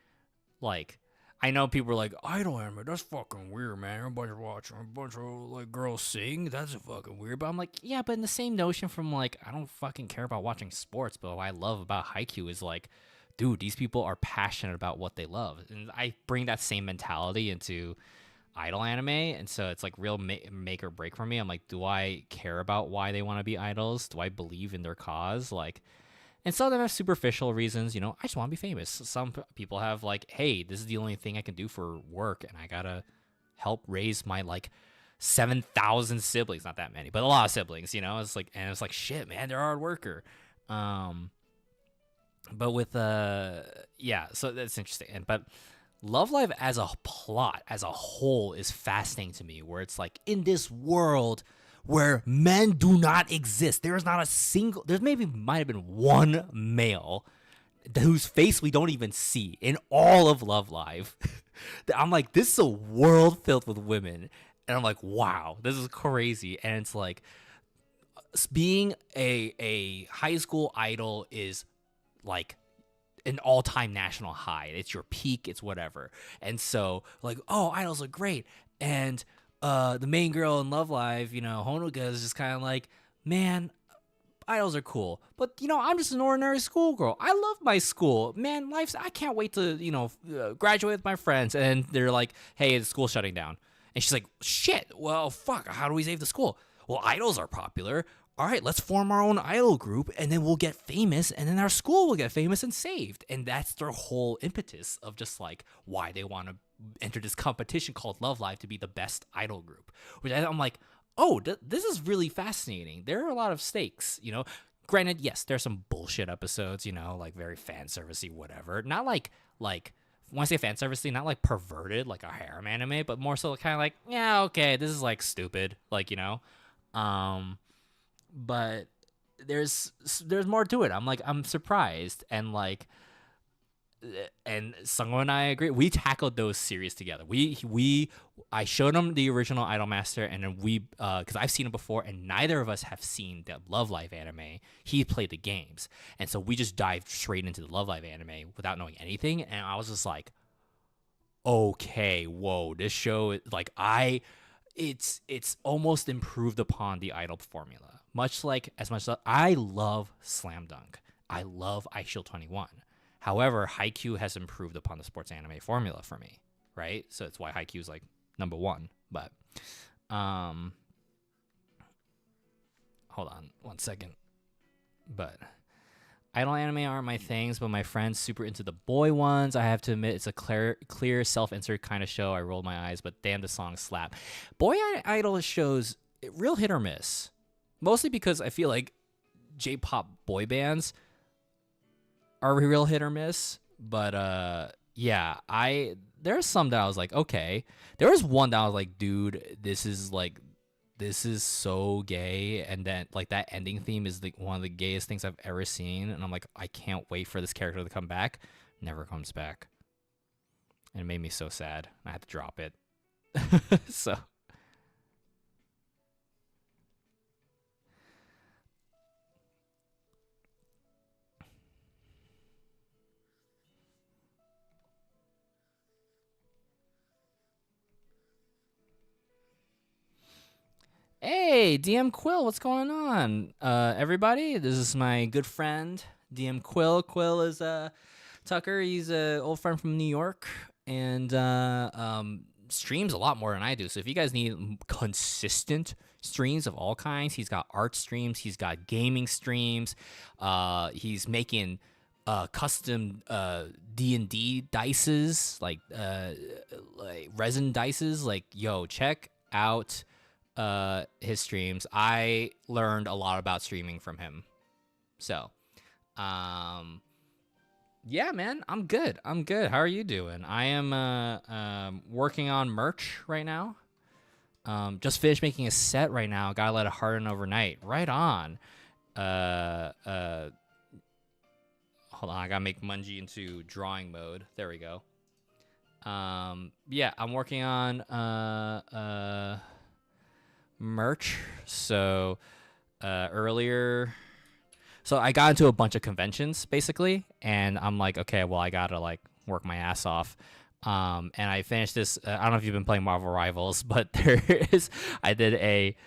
like. I know people are like, idol anime, that's fucking weird, man. Everybody's watching a bunch of like girls sing. That's fucking weird. But I'm like, yeah, but in the same notion from like, I don't fucking care about watching sports, but what I love about Haikyuu is like, dude, these people are passionate about what they love. And I bring that same mentality into idol anime. And so it's like real make or break for me. I'm like, do I care about why they want to be idols? Do I believe in their cause? Like, and some of them have superficial reasons, I just want to be famous. Some people have like, hey, this is the only thing I can do for work, and I gotta help raise my like 7,000 siblings. Not that many, but a lot of siblings. It's like, and it's like, shit, man, they're a hard worker. But with yeah, so that's interesting. But Love Live as a plot, as a whole, is fascinating to me. Where it's like in this world where men do not exist. There is not a single. There might have been one male whose face we don't even see in all of Love Live. I'm like, this is a world filled with women, and I'm like, wow, this is crazy. And it's like being a high school idol is like an all-time national high. It's your peak. It's whatever. And so like, oh, idols are great, and the main girl in Love Live, Honoka is just kind of like, man, idols are cool, but I'm just an ordinary schoolgirl. I love my school, man. I can't wait to graduate with my friends. And they're like, hey, the school's shutting down, and she's like, shit. Well, fuck. How do we save the school? Well, idols are popular. All right, let's form our own idol group, and then we'll get famous, and then our school will get famous and saved. And that's their whole impetus of just like why they want to enter this competition called Love Live to be the best idol group. Which I'm like, oh, this is really fascinating. There are a lot of stakes, Granted, yes, there's some bullshit episodes, like very fan servicey, whatever. Not like when I say fan servicey, not like perverted, like a harem anime, but more so kind of like, yeah, okay, this is like stupid, like but there's more to it. I'm surprised, and like, and Sungwoo and I agree. We tackled those series together. I showed him the original Idolmaster, and then we because I've seen it before, and neither of us have seen the Love Live anime. He played the games, and so we just dived straight into the Love Live anime without knowing anything. And I was just like, okay, whoa, this show like it's almost improved upon the idol formula. Much as I love Slam Dunk, I love iShield 21. However, Haikyuu has improved upon the sports anime formula for me, right? So it's why Haikyuu is like number one. But hold on one second. But idol anime aren't my things, but my friends super into the boy ones. I have to admit, it's a clear self-insert kind of show. I rolled my eyes, but damn, the songs slap. Boy idol shows real hit or miss, mostly because I feel like J-pop boy bands are real hit or miss. But yeah, there's some that I was like, okay. There was one that I was like, dude, this is so gay, and then like that ending theme is one of the gayest things I've ever seen, and I'm like, I can't wait for this character to come back. Never comes back, and it made me so sad. I had to drop it. So hey, DM Quill, what's going on? Everybody, this is my good friend, DM Quill. Quill is Tucker. He's an old friend from New York, and streams a lot more than I do. So if you guys need consistent streams of all kinds, he's got art streams, he's got gaming streams, he's making custom D&D dices, like resin dices. Like, yo, check out his streams. I learned a lot about streaming from him. So yeah, man, I'm good. How are you doing? I am working on merch right now. Just finished making a set right now. Gotta let it harden overnight. Right on. Hold on, I gotta make Mungie into drawing mode. There we go. Yeah, I'm working on merch. So earlier, so I got into a bunch of conventions basically, and I'm like, okay, well, I gotta like work my ass off. And I finished this. I don't know if you've been playing Marvel Rivals, but I did a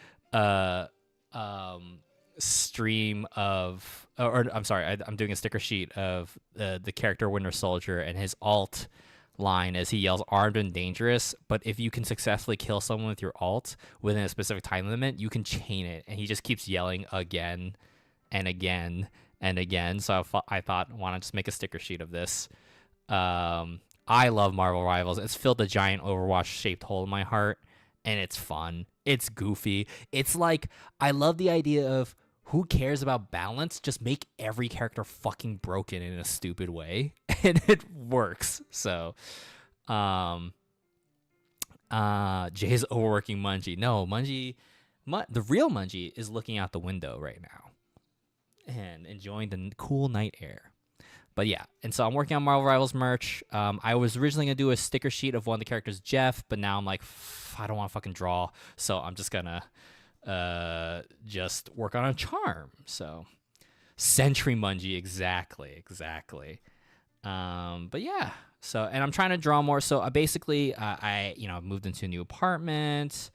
stream of, or I'm sorry, I'm doing a sticker sheet of the character Winter Soldier, and his alt line as he yells armed and dangerous, but if you can successfully kill someone with your alt within a specific time limit, you can chain it, and he just keeps yelling again and again and again. So I thought, why not just make a sticker sheet of this? I love Marvel Rivals. It's filled a giant Overwatch shaped hole in my heart, and it's fun, it's goofy, it's like, I love the idea of, who cares about balance? Just make every character fucking broken in a stupid way, and it works. So, Jay's overworking Mungie. No, the real Mungie is looking out the window right now and enjoying the cool night air. But yeah, and so I'm working on Marvel Rivals merch. I was originally gonna do a sticker sheet of one of the characters, Jeff, but now I'm like, I don't want to fucking draw, so I'm just gonna just work on a charm. So Sentry Mungie, exactly. But yeah, so, and I'm trying to draw more. So basically I moved into a new apartment,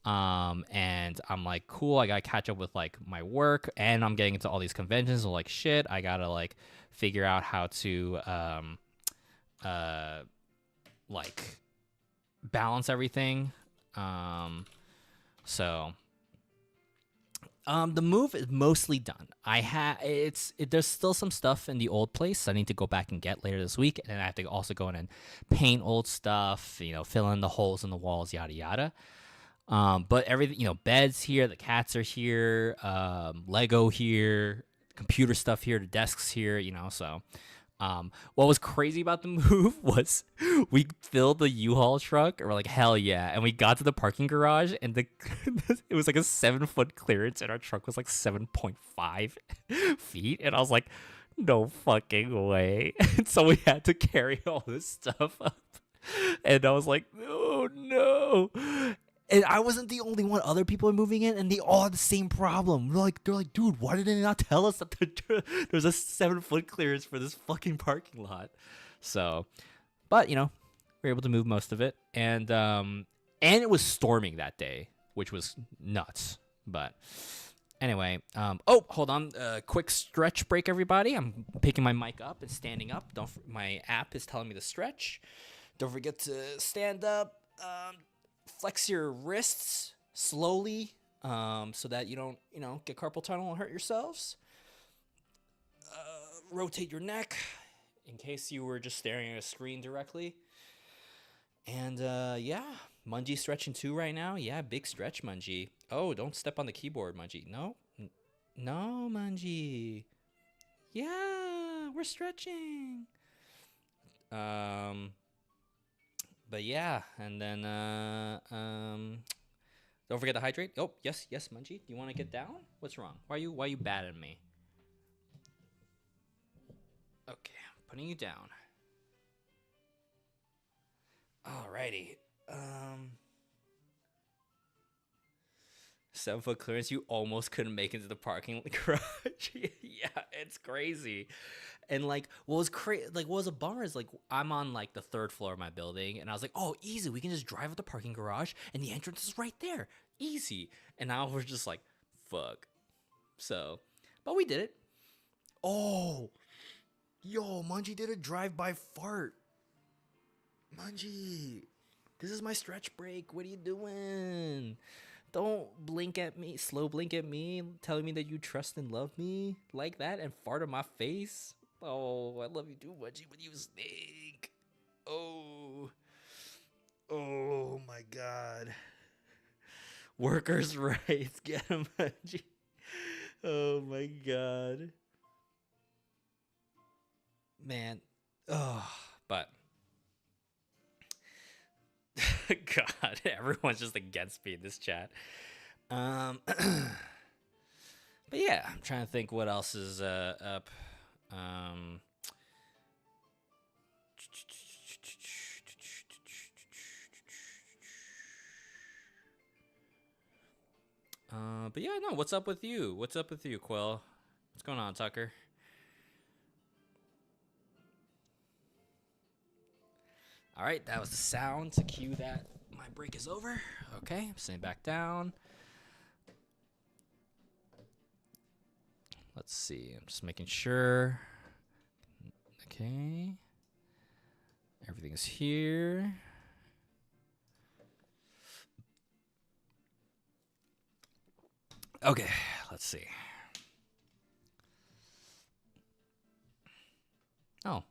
and I'm like, cool, I gotta catch up with like my work, and I'm getting into all these conventions. So like, shit, I gotta like figure out how to like balance everything. So the move is mostly done. There's still some stuff in the old place I need to go back and get later this week, and then I have to also go in and paint old stuff, fill in the holes in the walls, yada yada. But everything, beds here, the cats are here, Lego here, computer stuff here, the desks here, so. What was crazy about the move was we filled the U-Haul truck, and we're like, hell yeah, and we got to the parking garage, and it was like a 7-foot clearance, and our truck was like 7.5 feet, and I was like, no fucking way. And so we had to carry all this stuff up, and I was like, oh no. And I wasn't the only one. Other people are moving in, and they all had the same problem. They're like, dude, why did they not tell us that there's a 7-foot clearance for this fucking parking lot? So, but we were able to move most of it, and it was storming that day, which was nuts. But Anyway, oh, hold on. Quick stretch break, everybody. I'm picking my mic up and standing up. My app is telling me to stretch. Don't forget to stand up. Flex your wrists slowly, so that you don't, get carpal tunnel and hurt yourselves. Rotate your neck in case you were just staring at a screen directly. And yeah, Mungie stretching too right now. Yeah, big stretch, Mungie. Oh, don't step on the keyboard, Mungie. No, no, Mungie. Yeah, we're stretching. But yeah, and then don't forget to hydrate. Oh, yes, Mungie. You want to get down? What's wrong? Why you bad at me? Okay, I'm putting you down. Alrighty. 7-foot clearance, you almost couldn't make it into the parking garage. Yeah, it's crazy. And like, what was a bummer is like, I'm on like the 3rd floor of my building, and I was like, oh, easy, we can just drive up the parking garage, and the entrance is right there, easy. And now we're just like, fuck. So, but we did it. Oh, yo, Mungie did a drive-by fart. Mungie, this is my stretch break. What are you doing? Don't blink at me, slow blink at me, telling me that you trust and love me like that and fart on my face. Oh, I love you too, Mungie, but you stink. Oh. Oh my God. Workers' rights. Get him, Mungie. Oh my God. Man. Oh, but. God, everyone's just against me in this chat. But yeah, I'm trying to think what else is up. But yeah, no, what's up with you? What's up with you, Quill? What's going on, Tucker? All right, that was the sound to cue that my break is over. Okay, I'm sitting back down. Let's see, I'm just making sure. Okay. Everything's here. Okay, let's see. Oh,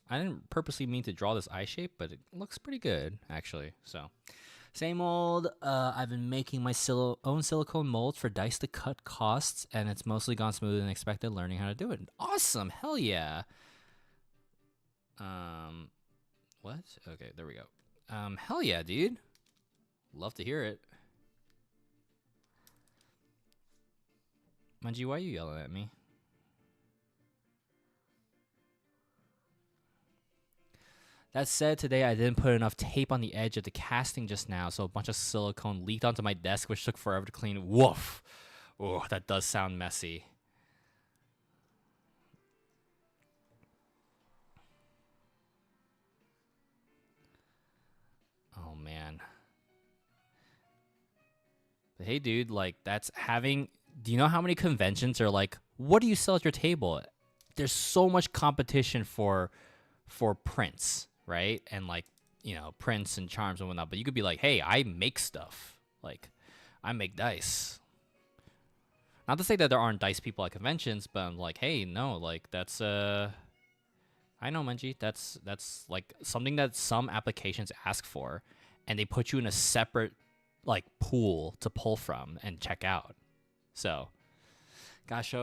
I didn't purposely mean to draw this eye shape, but it looks pretty good, actually. So, same old. I've been making my own silicone molds for dice to cut costs, and it's mostly gone smoother than expected. Learning how to do it. Awesome, hell yeah. What? Okay, there we go. Hell yeah, dude. Love to hear it. Mungie, why are you yelling at me? That said, today I didn't put enough tape on the edge of the casting just now, so a bunch of silicone leaked onto my desk, which took forever to clean. Woof. Oh, that does sound messy. Oh, man. But hey, dude, like, that's having... Do you know how many conventions are like, what do you sell at your table? There's so much competition for prints, right? And like, prints and charms and whatnot. But you could be like, hey, I make stuff. Like, I make dice. Not to say that there aren't dice people at conventions, but I'm like, hey, no, like that's I know, Mungie, that's like something that some applications ask for, and they put you in a separate like pool to pull from and check out. So, gosh,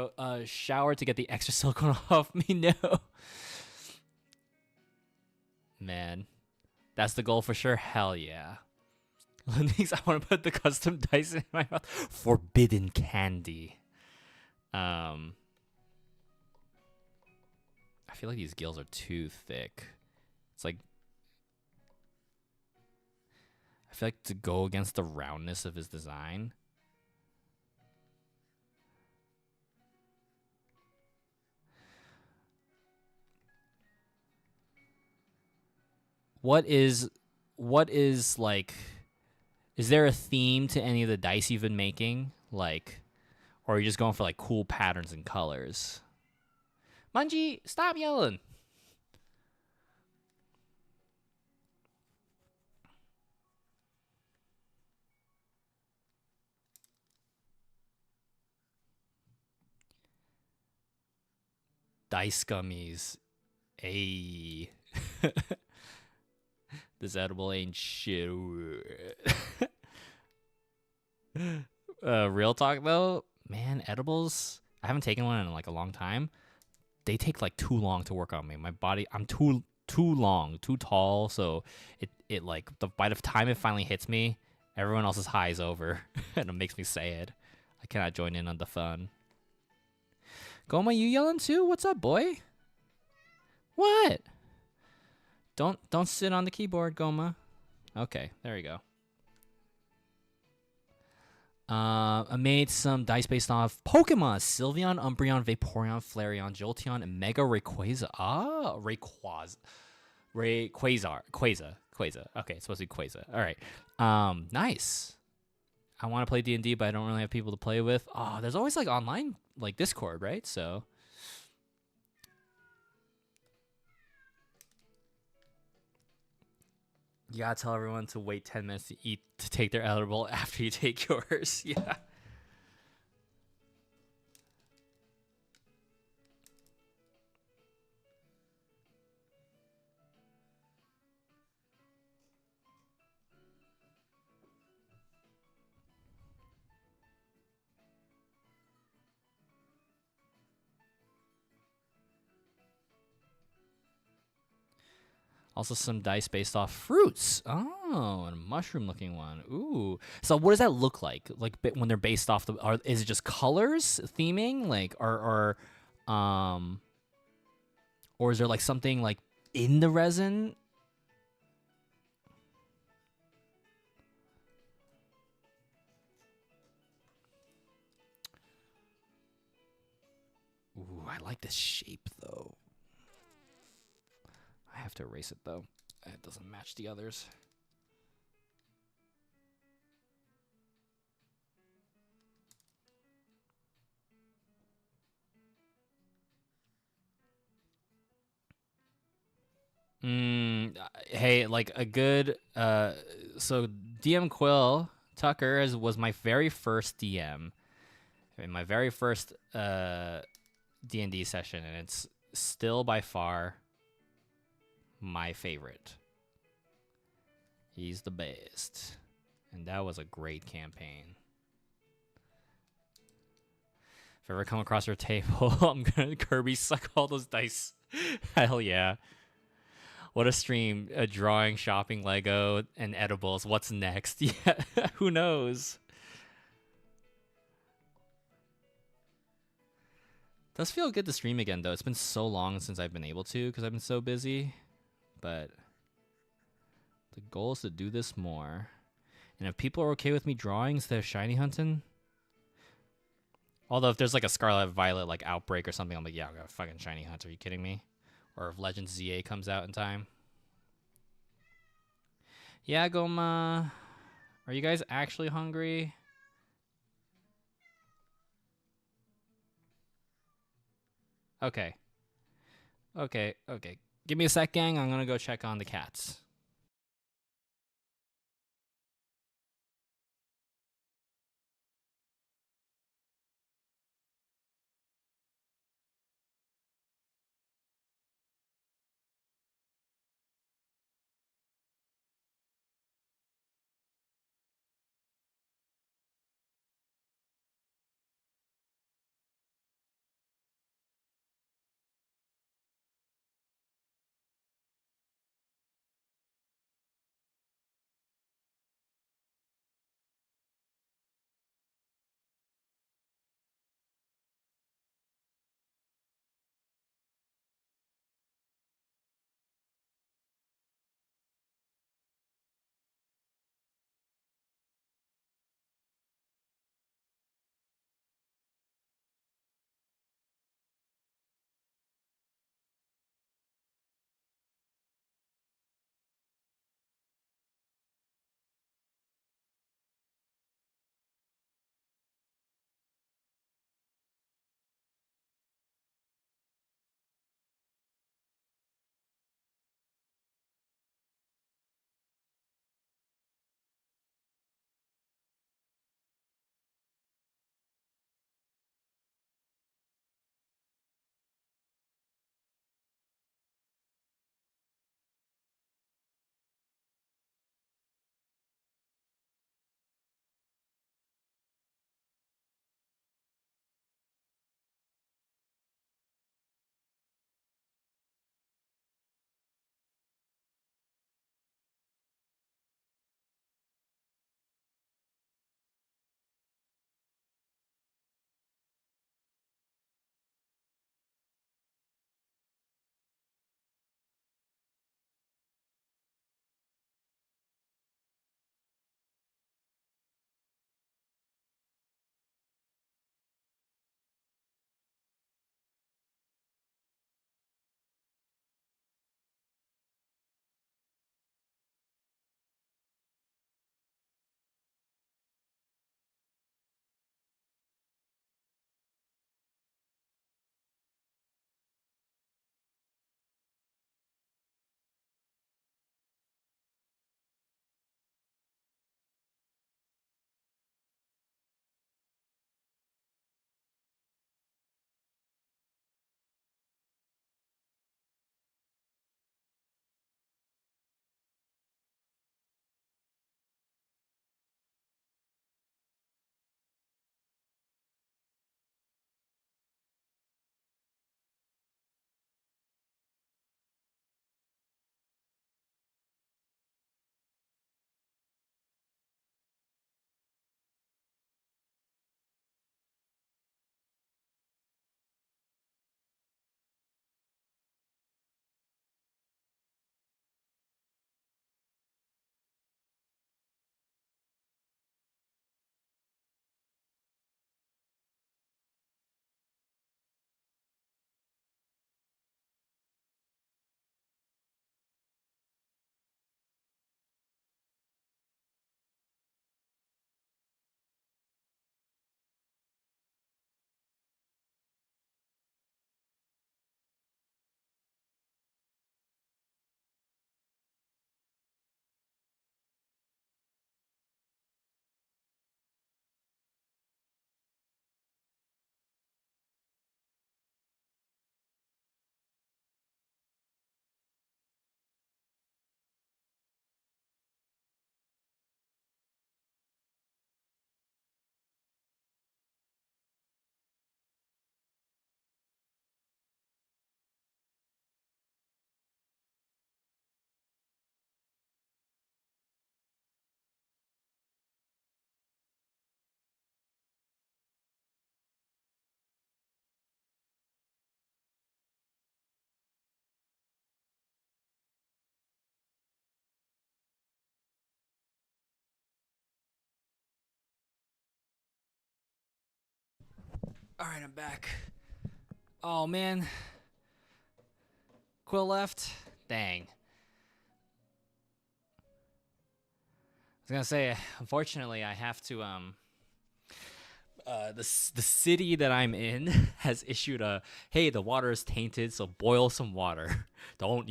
shower to get the extra silicone off me. No, man, that's the goal for sure. Hell yeah. Linux, I want to put the custom dice in my mouth. Forbidden candy. I feel like these gills are too thick. It's like, I feel like to go against the roundness of his design. What is like, is there a theme to any of the dice you've been making? Like, or are you just going for like cool patterns and colors? Manji, stop yelling. Dice gummies. Ayy. This edible ain't shit. Real talk though, man, edibles. I haven't taken one in like a long time. They take like too long to work on me. My body, I'm too long, too tall. So it like by the time it finally hits me, everyone else's high is over, and it makes me sad. I cannot join in on the fun. Goma, you yelling too? What's up, boy? What? Don't sit on the keyboard, Goma. Okay, there you go. I made some dice based off Pokemon: Sylveon, Umbreon, Vaporeon, Flareon, Jolteon, and Mega Rayquaza. Ah, Quasar. Okay, it's supposed to be Quasar. All right. Nice. I want to play D&D, but I don't really have people to play with. Oh, there's always like online, like Discord, right? So. You gotta tell everyone to wait 10 minutes to take their edible after you take yours. Yeah. Also, some dice based off fruits. Oh, and a mushroom-looking one. Ooh. So, what does that look like? Like when they're based off is it just colors, theming, like, or is there like something like in the resin? Ooh, I like this shape though. I have to erase it though. It doesn't match the others. Hey, like a good so DM Quill Tucker was my very first DM in my very first D&D session, and it's still by far my favorite. He's the best. And that was a great campaign. If I ever come across your table, I'm gonna Kirby suck all those dice. Hell yeah. What a stream. A drawing, shopping, Lego, and edibles. What's next? Yeah, who knows? Does feel good to stream again, though. It's been so long since I've been able to because I've been so busy. But the goal is to do this more. And if people are okay with me drawing instead of shiny hunting, although if there's like a Scarlet Violet like outbreak or something, I'm like, yeah, I'm gonna fucking shiny hunt. Are you kidding me? Or if Legends ZA comes out in time. Yeah, Goma. Are you guys actually hungry? Okay. Okay. Give me a sec, gang. I'm gonna go check on the cats. All right, I'm back. Oh man, Quill left. Dang. I was gonna say, unfortunately, I have to the city that I'm in has issued a, hey, the water is tainted, so boil some water. Don't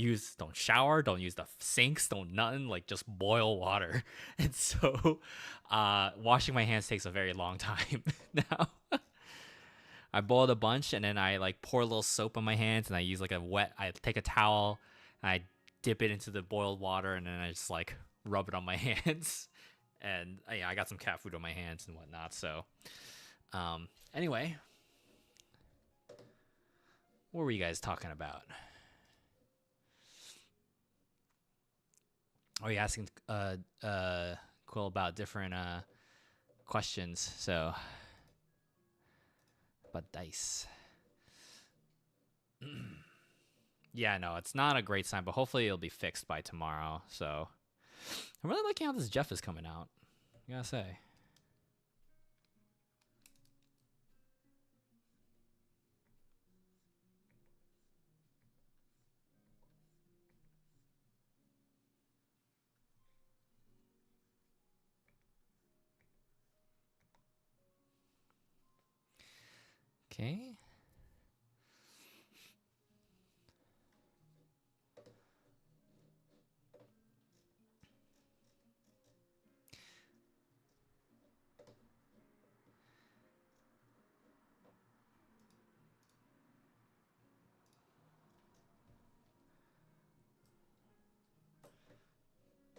shower, don't use the sinks, don't nothing, like just boil water. And so washing my hands takes a very long time now. I boiled a bunch and then I like pour a little soap on my hands and I take a towel and I dip it into the boiled water and then I just like rub it on my hands. And yeah, I got some cat food on my hands and whatnot. So anyway, what were you guys talking about? Are you asking Quill about different questions? So, but dice. Yeah, no, it's not a great sign, but hopefully it'll be fixed by tomorrow. So, I'm really liking how this Jeff is coming out. I gotta say. Okay.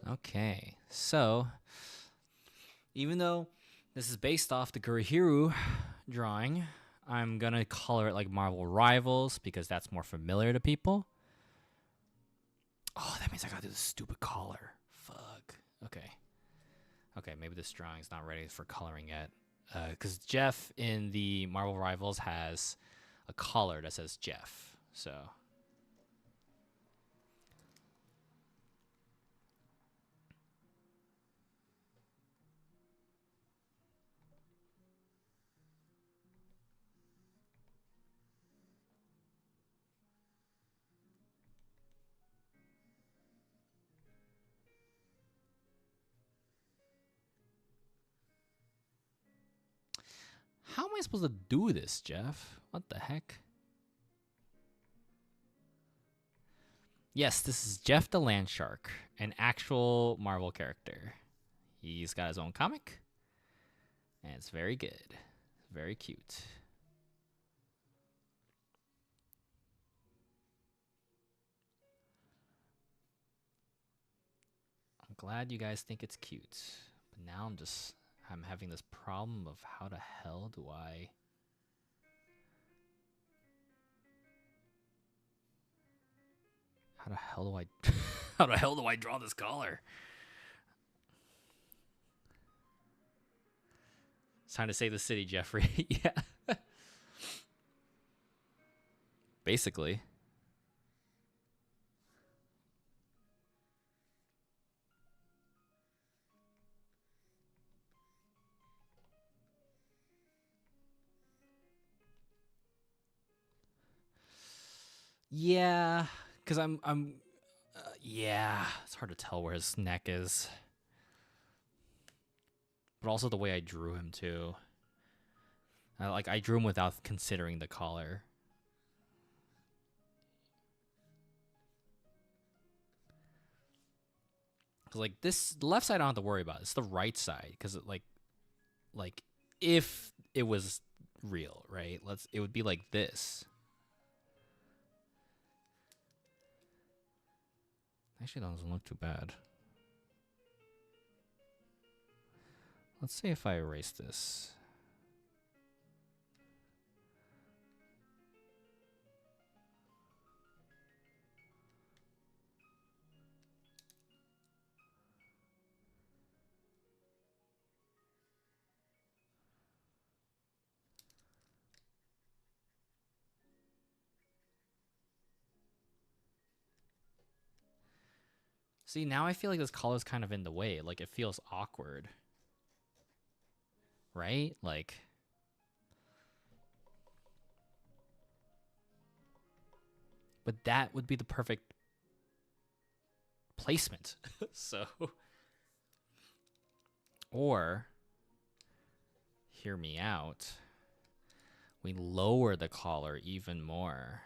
Okay. So, even though this is based off the Gurihiru drawing, I'm gonna color it like Marvel Rivals because that's more familiar to people. Oh, that means I gotta do the stupid collar. Fuck. Okay. Okay, maybe this drawing's not ready for coloring yet. Because Jeff in the Marvel Rivals has a collar that says Jeff. So. How am I supposed to do this, Jeff? What the heck? Yes, this is Jeff the Land Shark, an actual Marvel character. He's got his own comic, and it's very good. Very cute. I'm glad you guys think it's cute. But now I'm having this problem of how the hell do I... How the hell do I... how the hell do I draw this collar? It's time to save the city, Jeffrey. Yeah. Basically. Yeah, because yeah, it's hard to tell where his neck is. But also the way I drew him, too. I drew him without considering the collar. Because, like, this left side I don't have to worry about. It's the right side. Because, like, if it was real, right? It would be like this. Actually, that doesn't look too bad. Let's see if I erase this. See, now I feel like this collar's kind of in the way. Like, it feels awkward. Right? Like... but that would be the perfect placement. So, or hear me out. We lower the collar even more.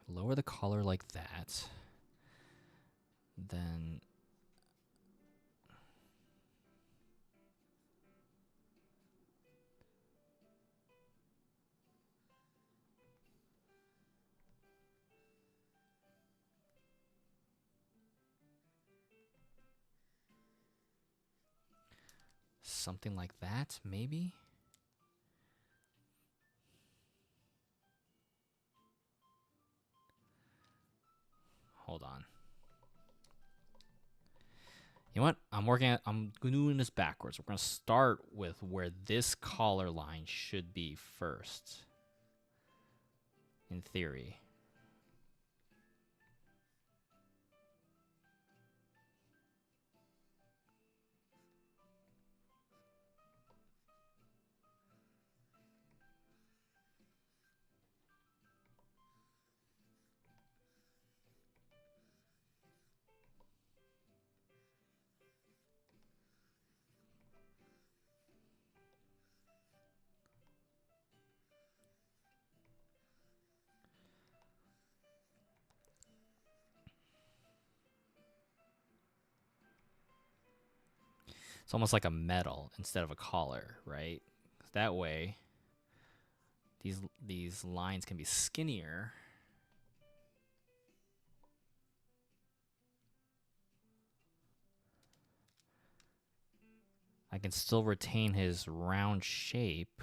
Lower the collar like that. Then something like that, maybe? Hold on. You know what? I'm doing this backwards. We're going to start with where this collar line should be first. In theory. It's almost like a medal instead of a collar, right? That way, these lines can be skinnier. I can still retain his round shape.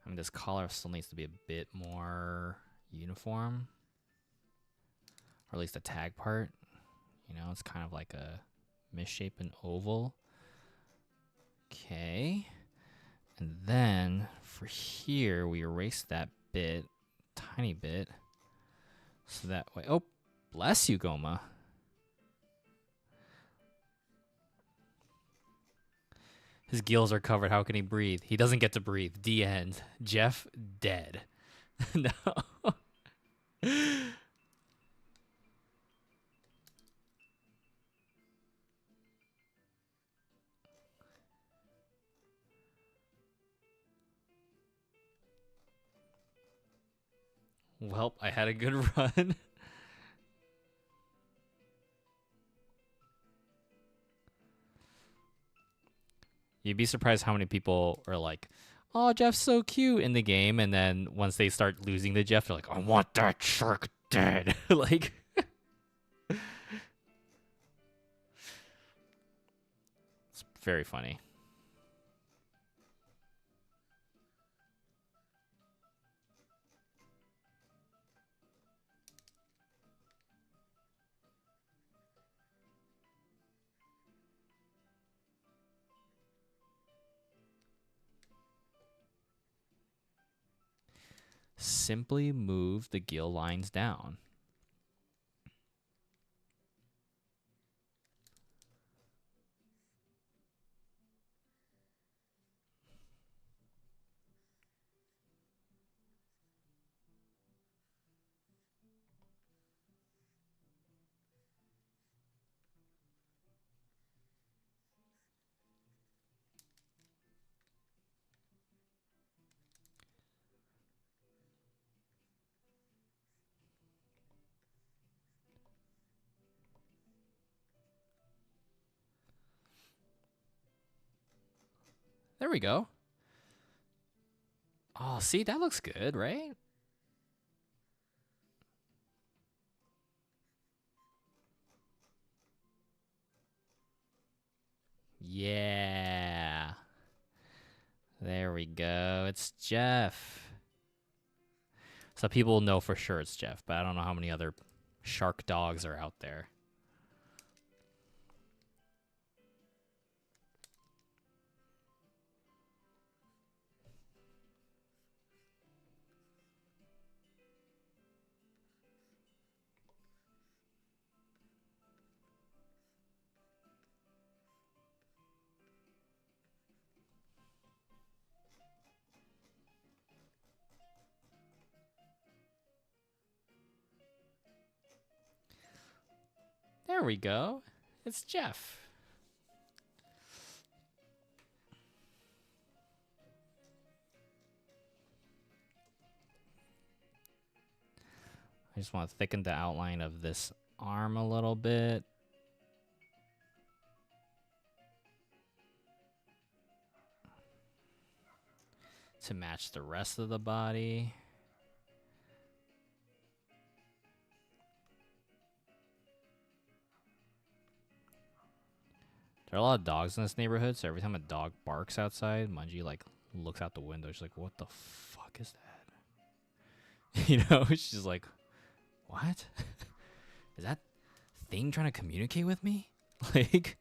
I mean, this collar still needs to be a bit more uniform, or at least the tag part. You know, it's kind of like a misshapen oval. Okay. And then for here, we erase that bit, tiny bit. So that way, oh, bless you, Goma. His gills are covered. How can he breathe? He doesn't get to breathe. The end. Jeff, dead. No. Well, I had a good run. You'd be surprised how many people are like, oh, Jeff's so cute in the game. And then once they start losing to Jeff, they're like, I want that shark dead. Like, it's very funny. Simply move the gill lines down. There we go. Oh, see, that looks good, right? Yeah. There we go. It's Jeff. So people know for sure it's Jeff, but I don't know how many other shark dogs are out there. There we go. It's Jeff. I just want to thicken the outline of this arm a little bit. To match the rest of the body. There are a lot of dogs in this neighborhood, so every time a dog barks outside, Mungie like looks out the window. She's like, "What the fuck is that?" You know, she's like, "What? Is that thing trying to communicate with me?" Like,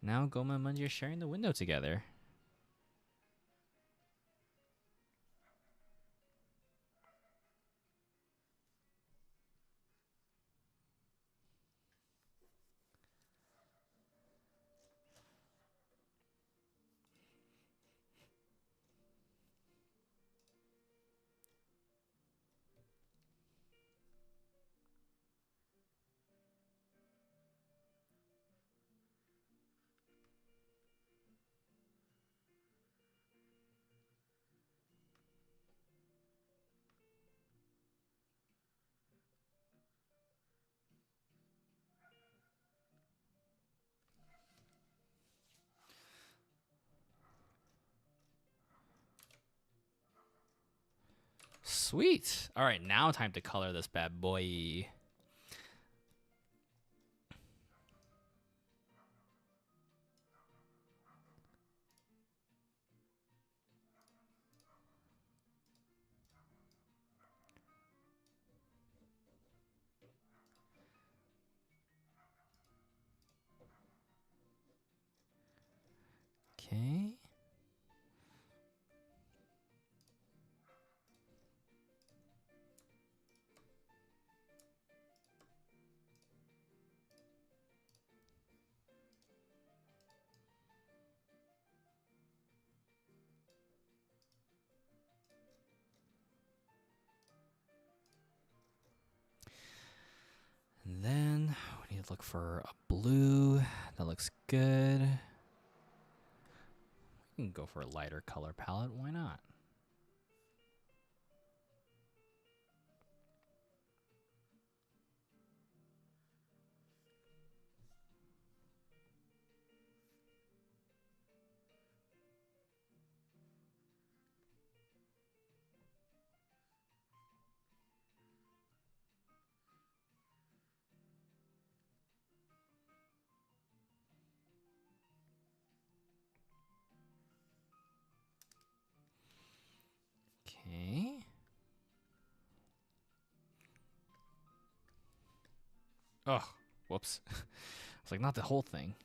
now Goma and Mungie are sharing the window together. Sweet. All right, now time to color this bad boy. Okay. And then we need to look for a blue. That looks good. We can go for a lighter color palette. Why not? Okay. Oh, whoops. It's like not the whole thing.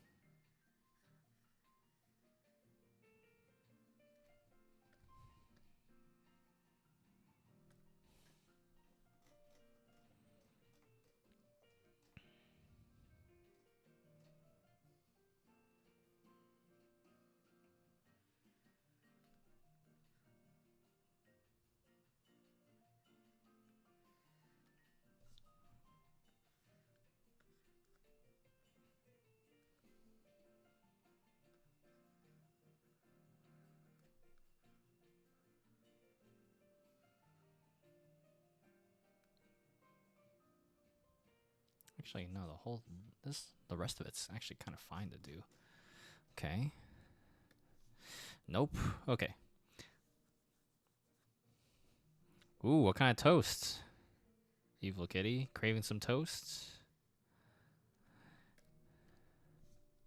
Actually, no, the rest of it's actually kind of fine to do. Okay. Nope. Okay. Ooh, what kind of toast? Evil Kitty, craving some toast?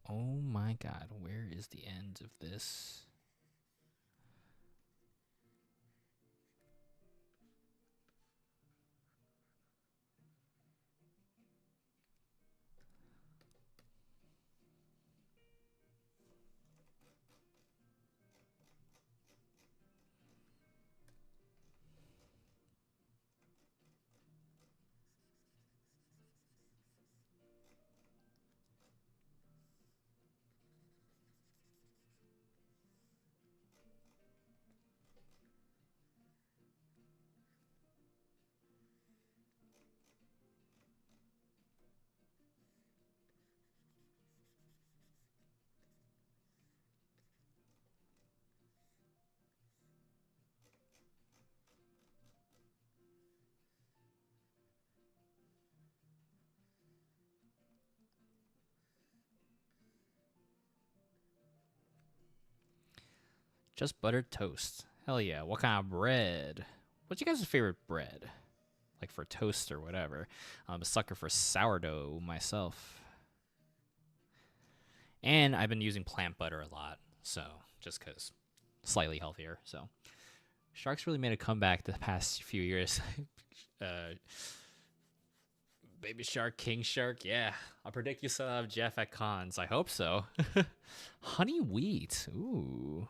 Oh my god, where is the end of this? Just buttered toast. Hell yeah. What kind of bread? What's your guys' favorite bread? Like for toast or whatever. I'm a sucker for sourdough myself. And I've been using plant butter a lot. So, just because slightly healthier. So, Sharks really made a comeback the past few years. Baby Shark, King Shark, yeah. I'll predict you still have Jeff at cons. I hope so. Honey wheat. Ooh.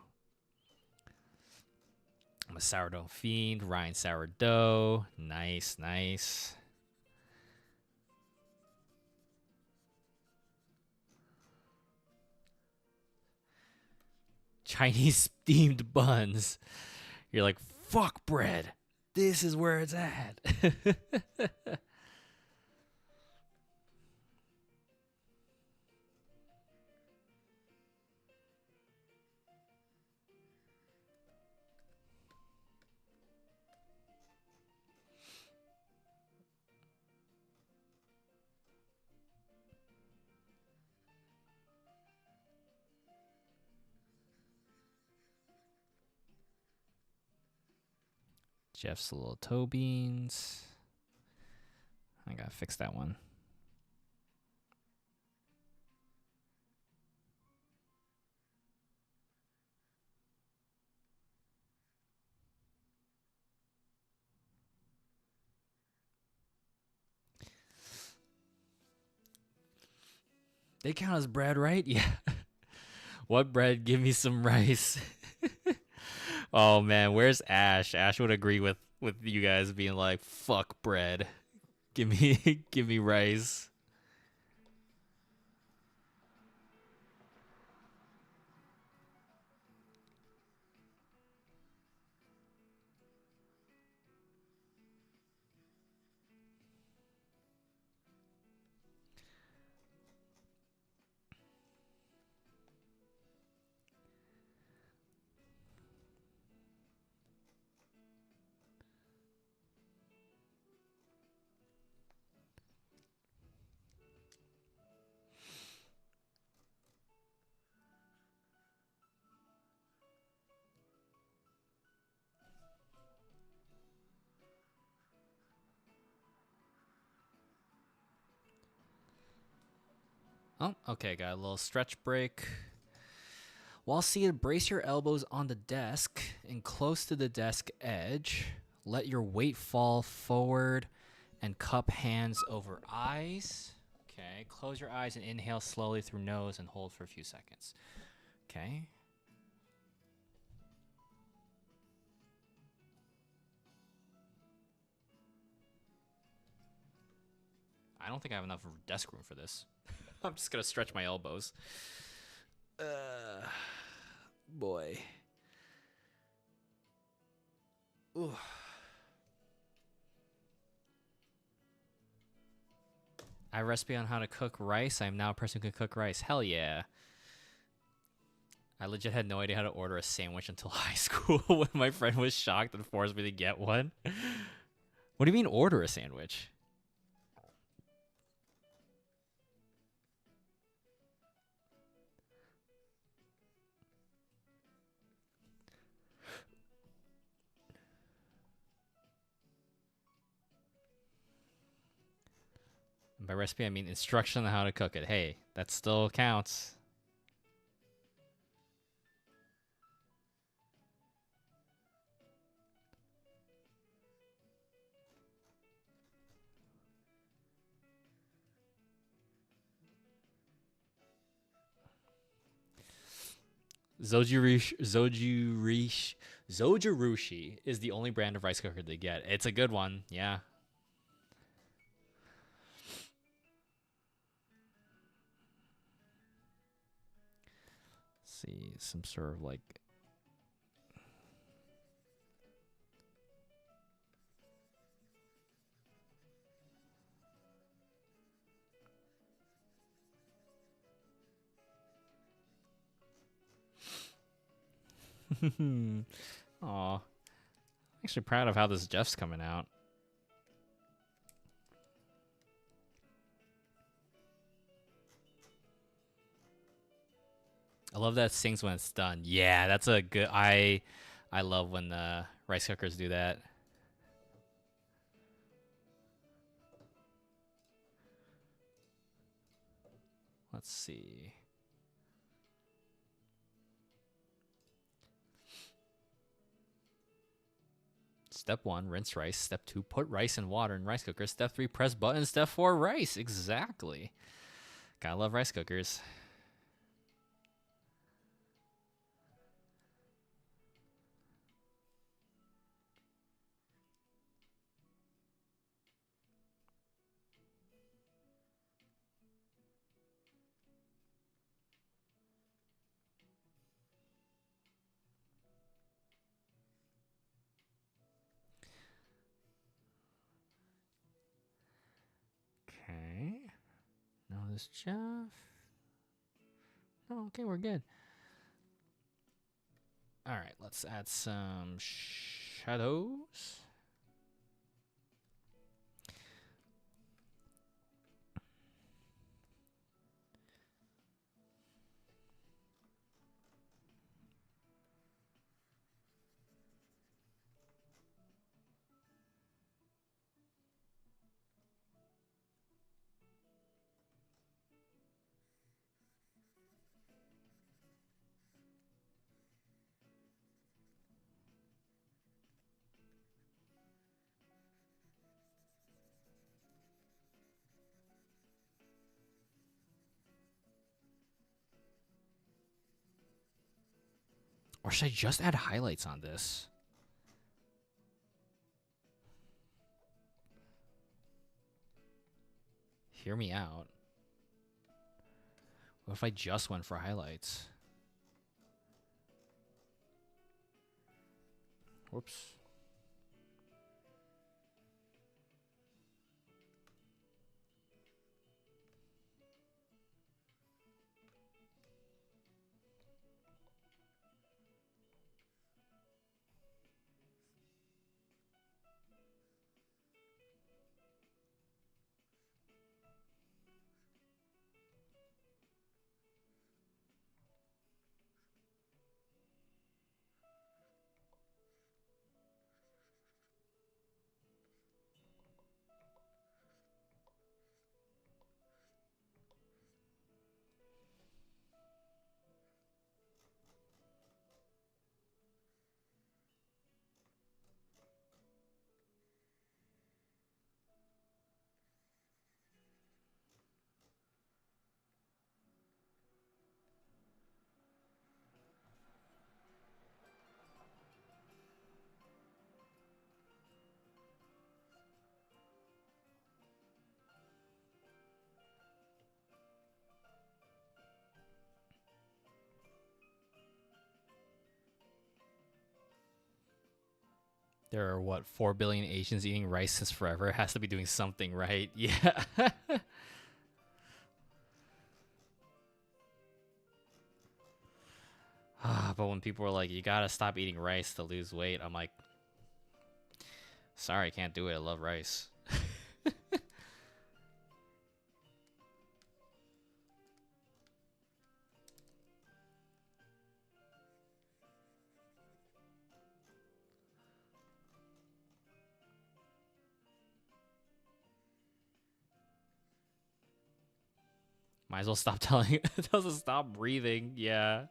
I'm a sourdough fiend. Ryan sourdough. Nice, nice. Chinese steamed buns. You're like, fuck bread. This is where it's at. Jeff's little toe beans. I gotta fix that one. They count as bread, right? Yeah. What bread? Give me some rice. Oh man, where's Ash? Ash would agree with you guys being like, "Fuck bread. Give me give me rice." Oh, okay, got a little stretch break. While seated, brace your elbows on the desk and close to the desk edge. Let your weight fall forward and cup hands over eyes. Okay, close your eyes and inhale slowly through nose and hold for a few seconds. Okay. I don't think I have enough desk room for this. I'm just gonna stretch my elbows. Boy. Ooh. I have a recipe on how to cook rice. I am now a person who can cook rice. Hell yeah. I legit had no idea how to order a sandwich until high school when my friend was shocked and forced me to get one. What do you mean order a sandwich? by recipe, I mean instruction on how to cook it. Hey, that still counts. Zojirushi is the only brand of rice cooker they get. It's a good one, yeah. Let's see, some sort of like Aw. Actually proud of how this Jeff's coming out. I love that it sings when it's done. Yeah, that's a good I love when the rice cookers do that. Let's see. Step 1, rinse rice. Step 2, put rice in water in rice cooker. Step 3, press button. Step 4, rice. Exactly. Gotta love rice cookers. Okay. No, this Jeff. Oh, okay, we're good. All right, let's add some shadows. Or should I just add highlights on this? Hear me out. What if I just went for highlights? Whoops. There are what, 4 billion Asians eating rice since forever. It has to be doing something right. Yeah. But when people are like, you gotta stop eating rice to lose weight, I'm like, sorry, I can't do it. I love rice. Might as well stop telling it doesn't stop breathing. Yeah.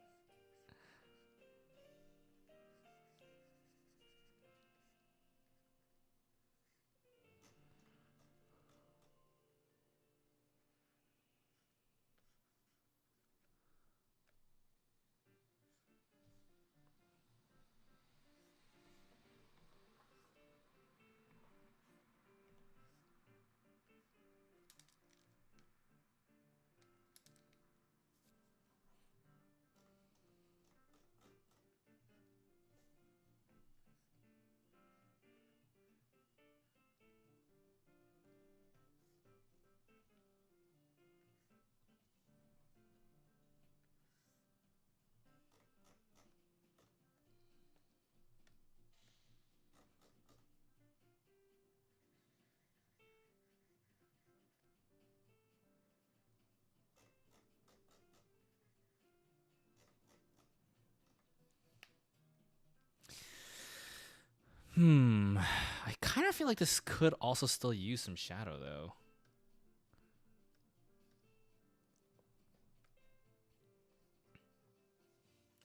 I kind of feel like this could also still use some shadow though.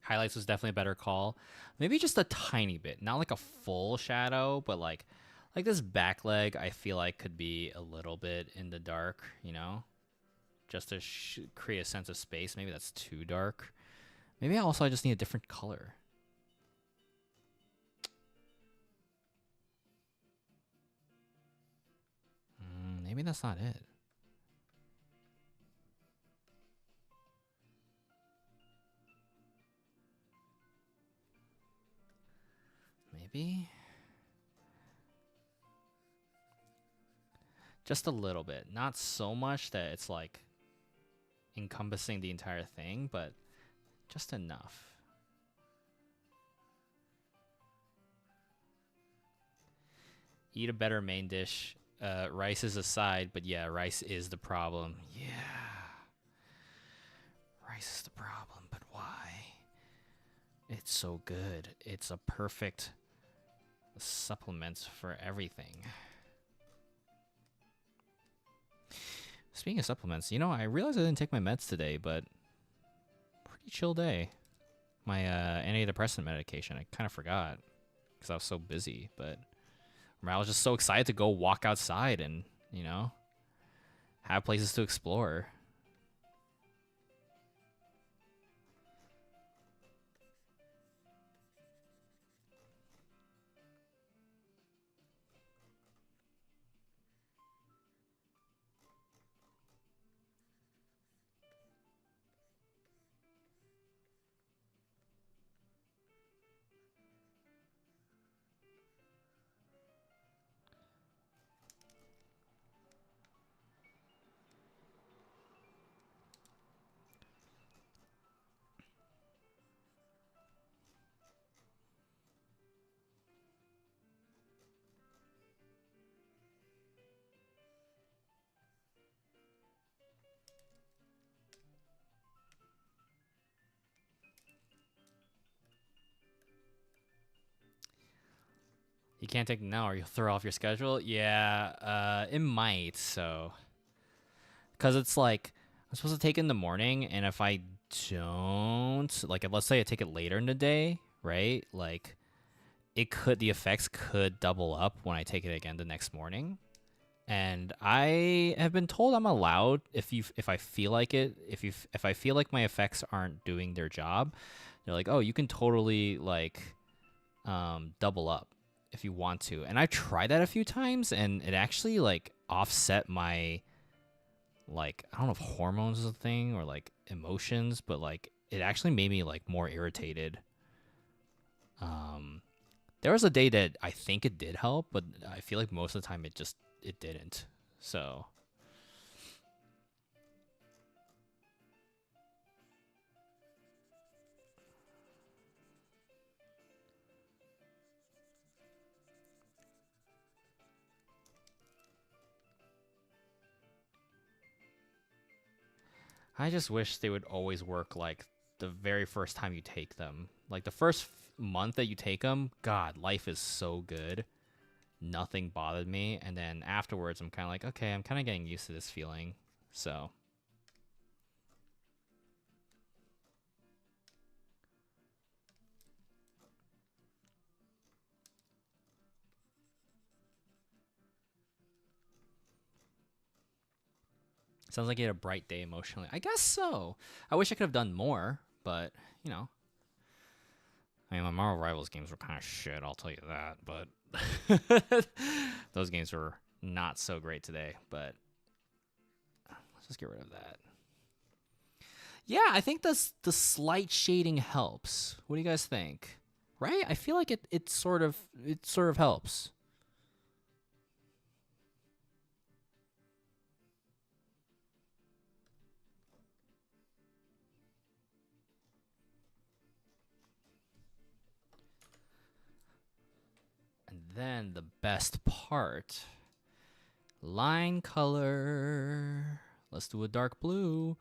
Highlights was definitely a better call. Maybe just a tiny bit, not like a full shadow, but like this back leg I feel like could be a little bit in the dark, you know? Just to create a sense of space. Maybe that's too dark. Maybe also I just need a different color. Maybe that's not it. Maybe just a little bit, not so much that it's like encompassing the entire thing, but just enough. Eat a better main dish. Rice is a side, but yeah, rice is the problem. Yeah. Rice is the problem, but why? It's so good. It's a perfect supplement for everything. Speaking of supplements, you know, I realized I didn't take my meds today, but pretty chill day. My antidepressant medication, I kind of forgot because I was so busy, but I was just so excited to go walk outside and, you know, have places to explore. You can't take it now or you'll throw off your schedule? Yeah, it might, so. Because it's like, I'm supposed to take it in the morning, and if I don't, like, if, let's say I take it later in the day, right? Like, the effects could double up when I take it again the next morning. And I have been told I'm allowed, if I feel like it, if I feel like my effects aren't doing their job, they're like, oh, you can totally, like, double up if you want to. And I tried that a few times, and it actually like offset my, like, I don't know if hormones is a thing or like emotions, but like it actually made me like more irritated. There was a day that I think it did help, but I feel like most of the time it didn't. So I just wish they would always work like the very first time you take them. Like the first month that you take them, God, life is so good. Nothing bothered me. And then afterwards, I'm kind of like, okay, I'm kind of getting used to this feeling. So Sounds like you had a bright day emotionally. I guess so. I wish I could have done more, but you know, I mean, my Marvel Rivals games were kind of shit. I'll tell you that. But those games were not so great today. But let's just get rid of that. Yeah, I think the slight shading helps. What do you guys think? Right? I feel like it sort of helps. And then the best part, line color. Let's do a dark blue.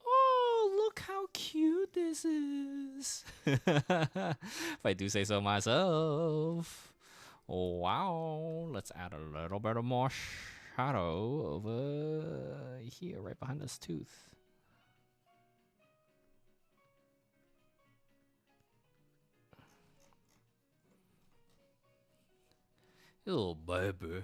Oh, look how cute this is. If I do say so myself. Wow. Let's add a little bit of more shadow over here, right behind this tooth. Little baby.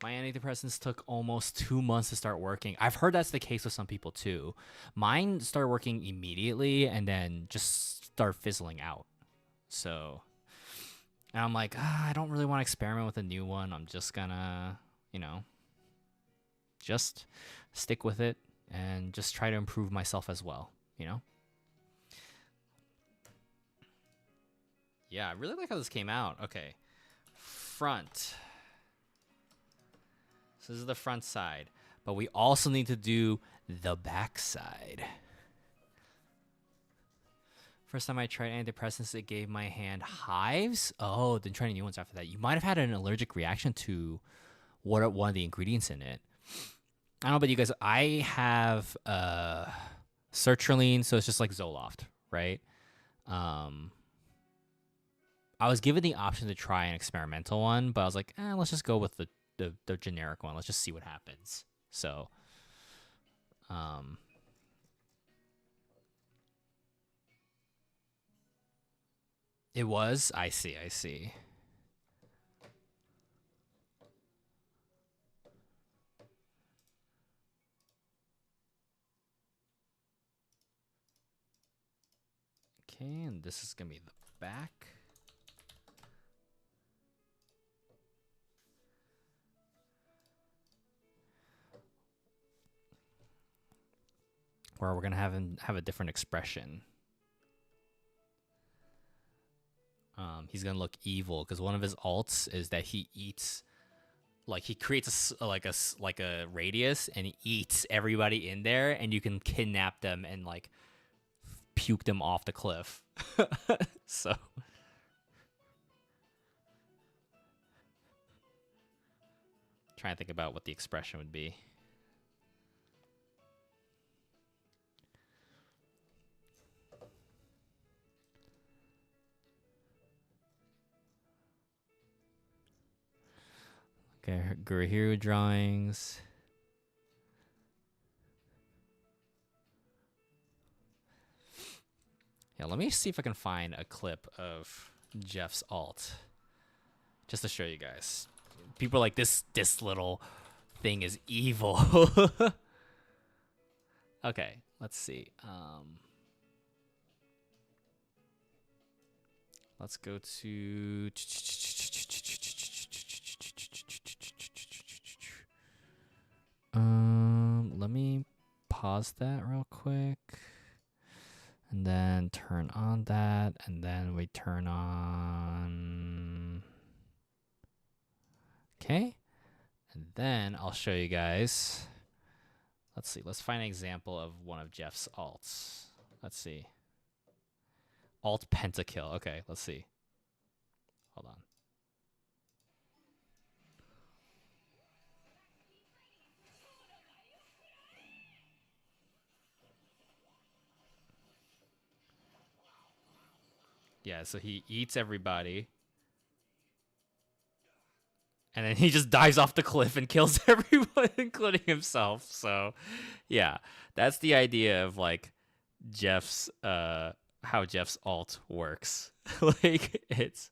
My antidepressants took almost 2 months to start working. I've heard that's the case with some people too. Mine started working immediately and then just start fizzling out. So, and I'm like, I don't really want to experiment with a new one. I'm just gonna, just stick with it and just try to improve myself as well, Yeah, I really like how this came out. Okay. Front. So this is the front side. But we also need to do the back side. First time I tried antidepressants, it gave my hand hives. Oh, then trying new ones after that. You might have had an allergic reaction to one of the ingredients in it. I don't know about you guys. I have sertraline, so it's just like Zoloft, right? I was given the option to try an experimental one, but I was like, let's just go with the generic one. Let's just see what happens. So, it was. I see. Okay, and this is gonna be the back. Where we're gonna have a different expression. He's gonna look evil because one of his alts is that he eats, like he creates a radius and he eats everybody in there, and you can kidnap them and like puke them off the cliff. So trying to think about what the expression would be. Okay, Guru drawings. Yeah, let me see if I can find a clip of Jeff's alt, just to show you guys. People are like, this little thing is evil. Okay, let's see. Let's go to. Let me pause that real quick. And then turn on that. And then we turn on. Okay. And then I'll show you guys. Let's see. Let's find an example of one of Jeff's alts. Let's see. Alt pentakill. Okay, let's see. Hold on. Yeah, so he eats everybody. And then he just dives off the cliff and kills everyone, including himself. So, yeah, that's the idea of like Jeff's how Jeff's alt works. Like it's,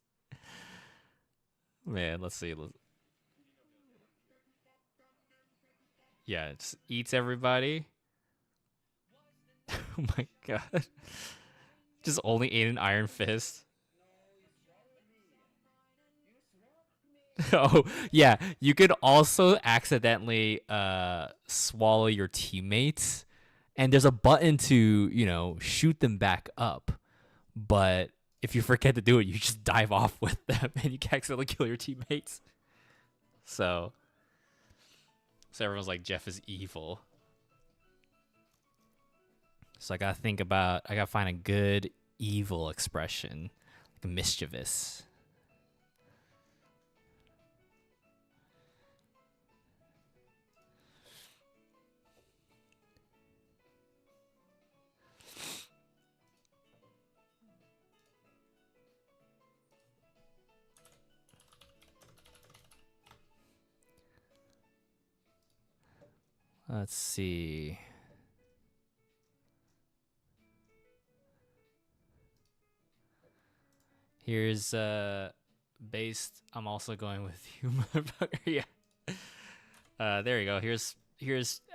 man, let's see. Yeah, it just eats everybody. Oh my god. Just only ate an Iron Fist. Oh, yeah. You could also accidentally swallow your teammates. And there's a button to, shoot them back up. But if you forget to do it, you just dive off with them and you can accidentally kill your teammates. So everyone's like, Jeff is evil. So I gotta find a good evil expression, like mischievous. Let's see. Here's based. I'm also going with you, motherfucker. Yeah. There you go. Here's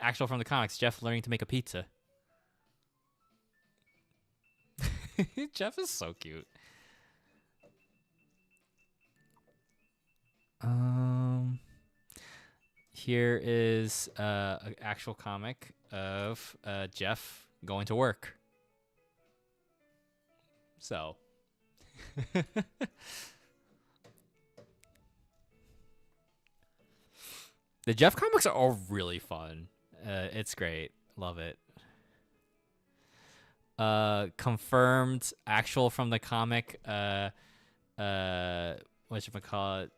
actual from the comics. Jeff learning to make a pizza. Jeff is so cute. Here is an actual comic of Jeff going to work. So. The Jeff comics are all really fun. It's great. Love it. Confirmed actual from the comic. Whatchamacallit?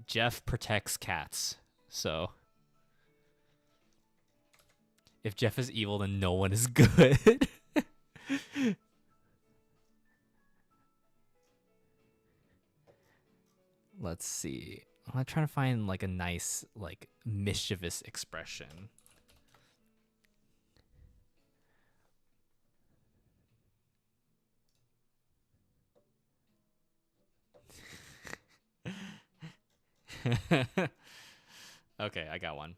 Jeff protects cats. So if Jeff is evil, then no one is good. Let's see. I'm trying to find like a nice, like mischievous expression. Okay, I got one.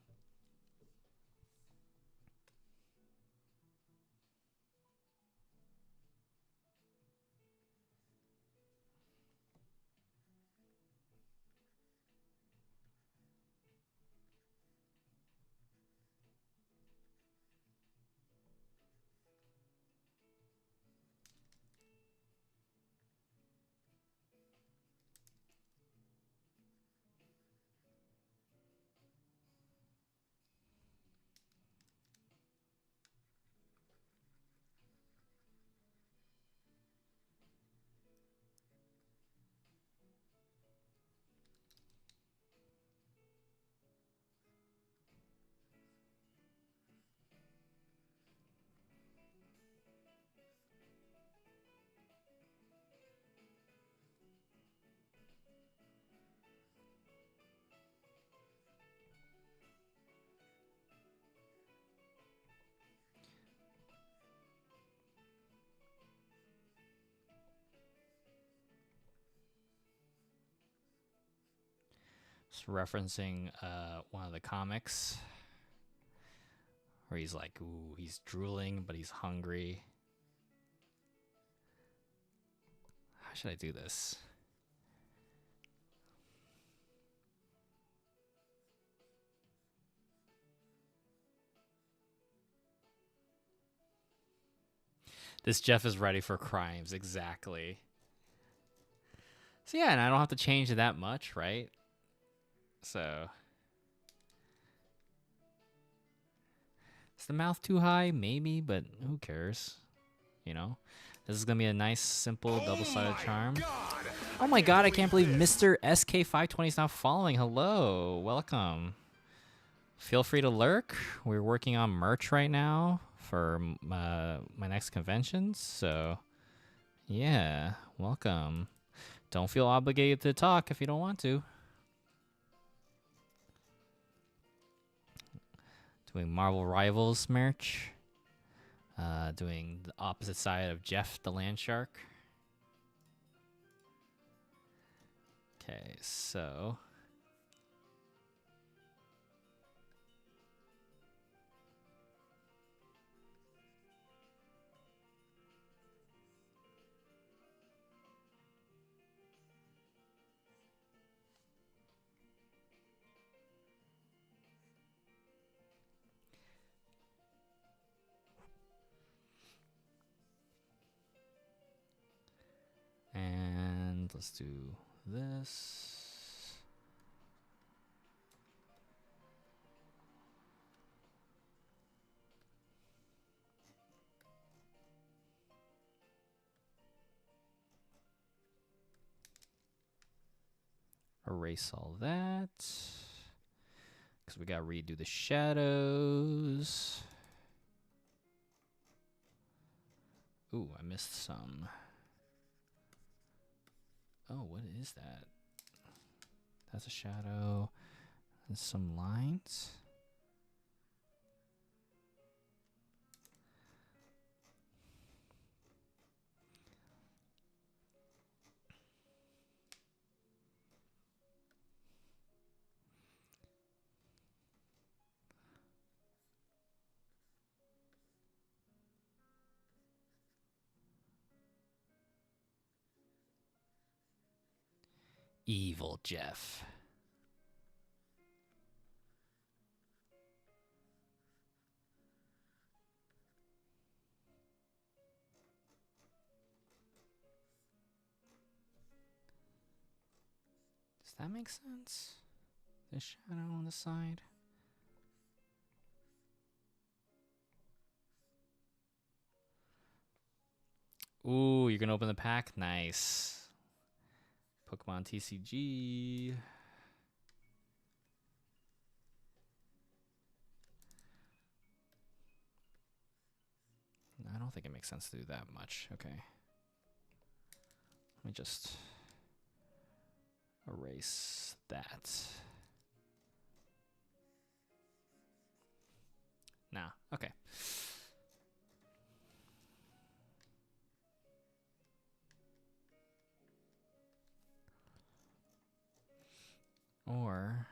Just referencing one of the comics where he's like, ooh, he's drooling, but he's hungry. How should I do this? This Jeff is ready for crimes, exactly. So yeah, and I don't have to change it that much, right? So is the mouth too high? Maybe, but who cares? You know? This is gonna be a nice, simple, double-sided charm. God. Oh my god, I can't believe Mr. SK520 is now following. Hello, welcome. Feel free to lurk. We're working on merch right now for my next conventions, so yeah, welcome. Don't feel obligated to talk if you don't want to. Doing Marvel Rivals merch. Doing the opposite side of Jeff the Land Shark. Okay, so let's do this. Erase all that. Because we got to redo the shadows. Ooh, I missed some. Oh, what is that? That's a shadow. And some lines. Evil Jeff. Does that make sense? The shadow on the side. Ooh, you're gonna open the pack? Nice. Pokemon TCG. I don't think it makes sense to do that much. Okay. Let me just erase that. Nah, okay. Or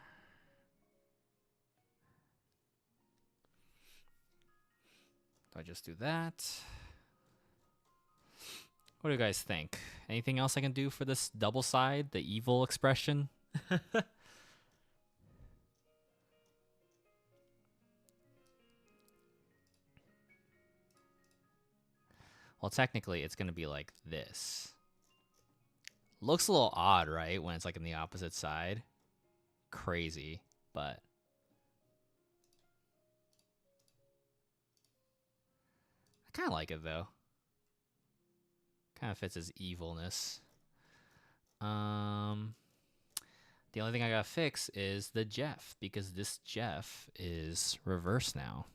do I just do that? What do you guys think? Anything else I can do for this double side, the evil expression? Well, technically, it's going to be like this. Looks a little odd, right? When it's like in the opposite side. Crazy, but I kind of like it, though. Kind of fits his evilness. The only thing I gotta fix is the Jeff, because this Jeff is reversed now.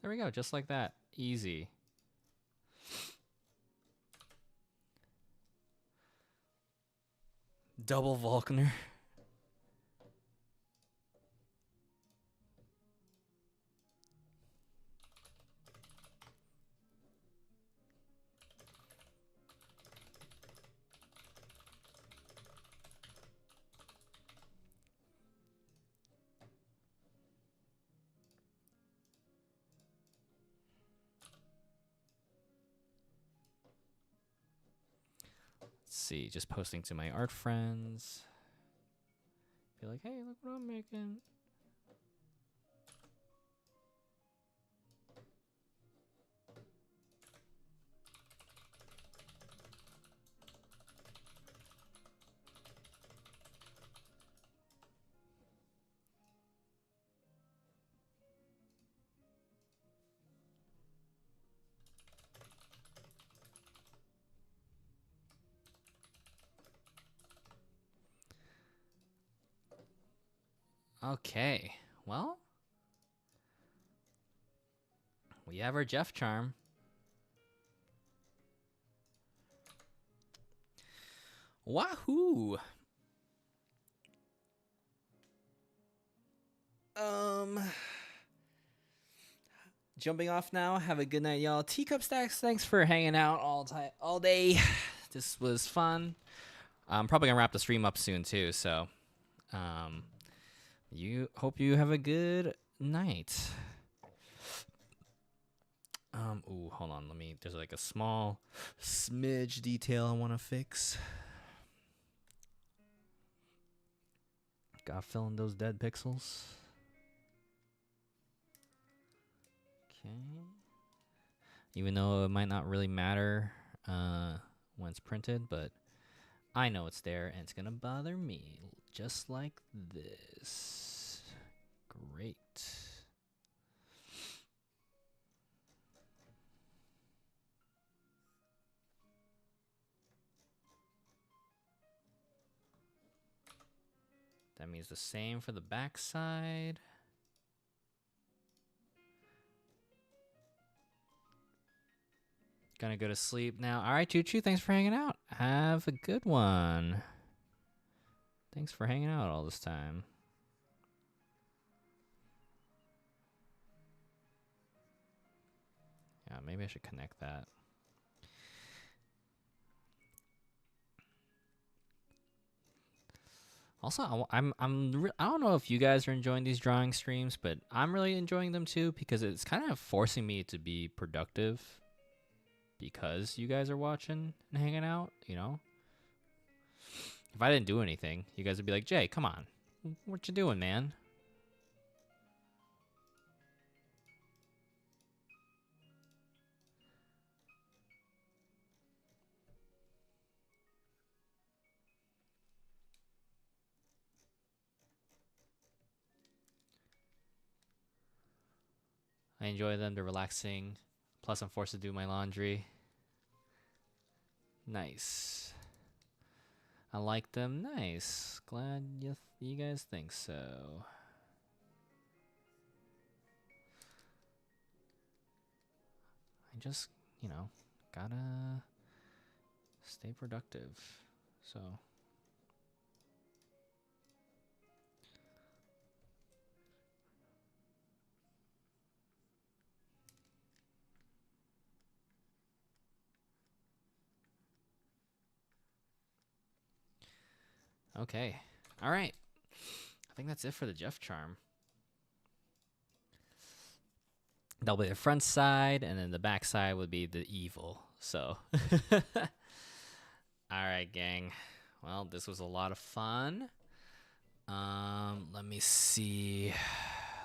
There we go, just like that. Easy. Double Volkner. Let's see, just posting to my art friends. Be like, hey, look what I'm making. Okay, well, we have our Jeff charm. Wahoo! Jumping off now. Have a good night, y'all. Teacup Stacks, thanks for hanging out all day. This was fun. I'm probably gonna wrap the stream up soon too, so you hope you have a good night. Ooh, hold on. There's like a small smidge detail I want to fix. Gotta fill in those dead pixels. Okay. Even though it might not really matter when it's printed, but I know it's there and it's gonna bother me just like this. Great. That means the same for the back side. Gonna go to sleep now. All right, Choo Choo, thanks for hanging out. Have a good one. Thanks for hanging out all this time. Yeah, maybe I should connect that. Also, I don't know if you guys are enjoying these drawing streams, but I'm really enjoying them too because it's kind of forcing me to be productive because you guys are watching and hanging out, you know? If I didn't do anything, you guys would be like, Jay, come on. What you doing, man? I enjoy them. They're relaxing. Plus, I'm forced to do my laundry. Nice. I like them. Nice. Glad you guys think so. I just, gotta stay productive. So. Okay. All right. I think that's it for the Jeff charm. That'll be the front side, and then the back side would be the evil. So. All right, gang. Well, this was a lot of fun. Let me see.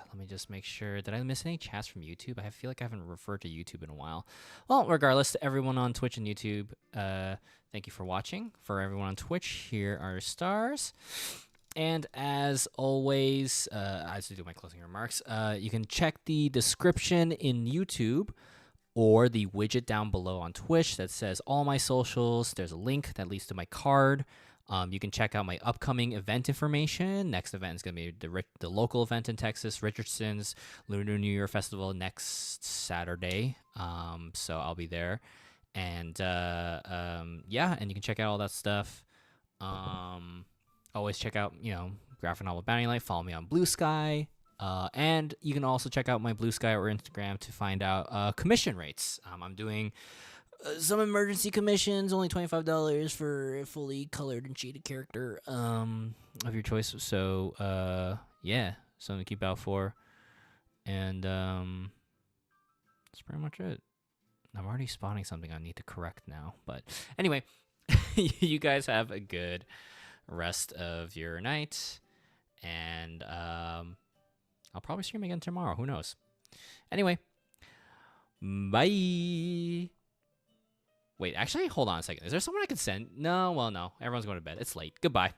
Let me just make sure. Did I miss any chats from YouTube? I feel like I haven't referred to YouTube in a while. Well, regardless, to everyone on Twitch and YouTube, thank you for watching. For everyone on Twitch, here are stars. And as always, I have to do my closing remarks. You can check the description in YouTube or the widget down below on Twitch that says all my socials. There's a link that leads to my card. You can check out my upcoming event information. Next event is going to be the local event in Texas, Richardson's Lunar New Year Festival next Saturday. So I'll be there. And yeah, and you can check out all that stuff. Always check out, Graphic Novel Bounty Light. Follow me on Blue Sky. And you can also check out my Blue Sky or Instagram to find out commission rates. I'm doing some emergency commissions, only $25 for a fully colored and shaded character of your choice. So, yeah, something to keep out for. And that's pretty much it. I'm already spotting something I need to correct now. But anyway, you guys have a good rest of your night. And I'll probably stream again tomorrow. Who knows? Anyway, bye. Wait, actually, hold on a second. Is there someone I can send? No, well, no. Everyone's going to bed. It's late. Goodbye.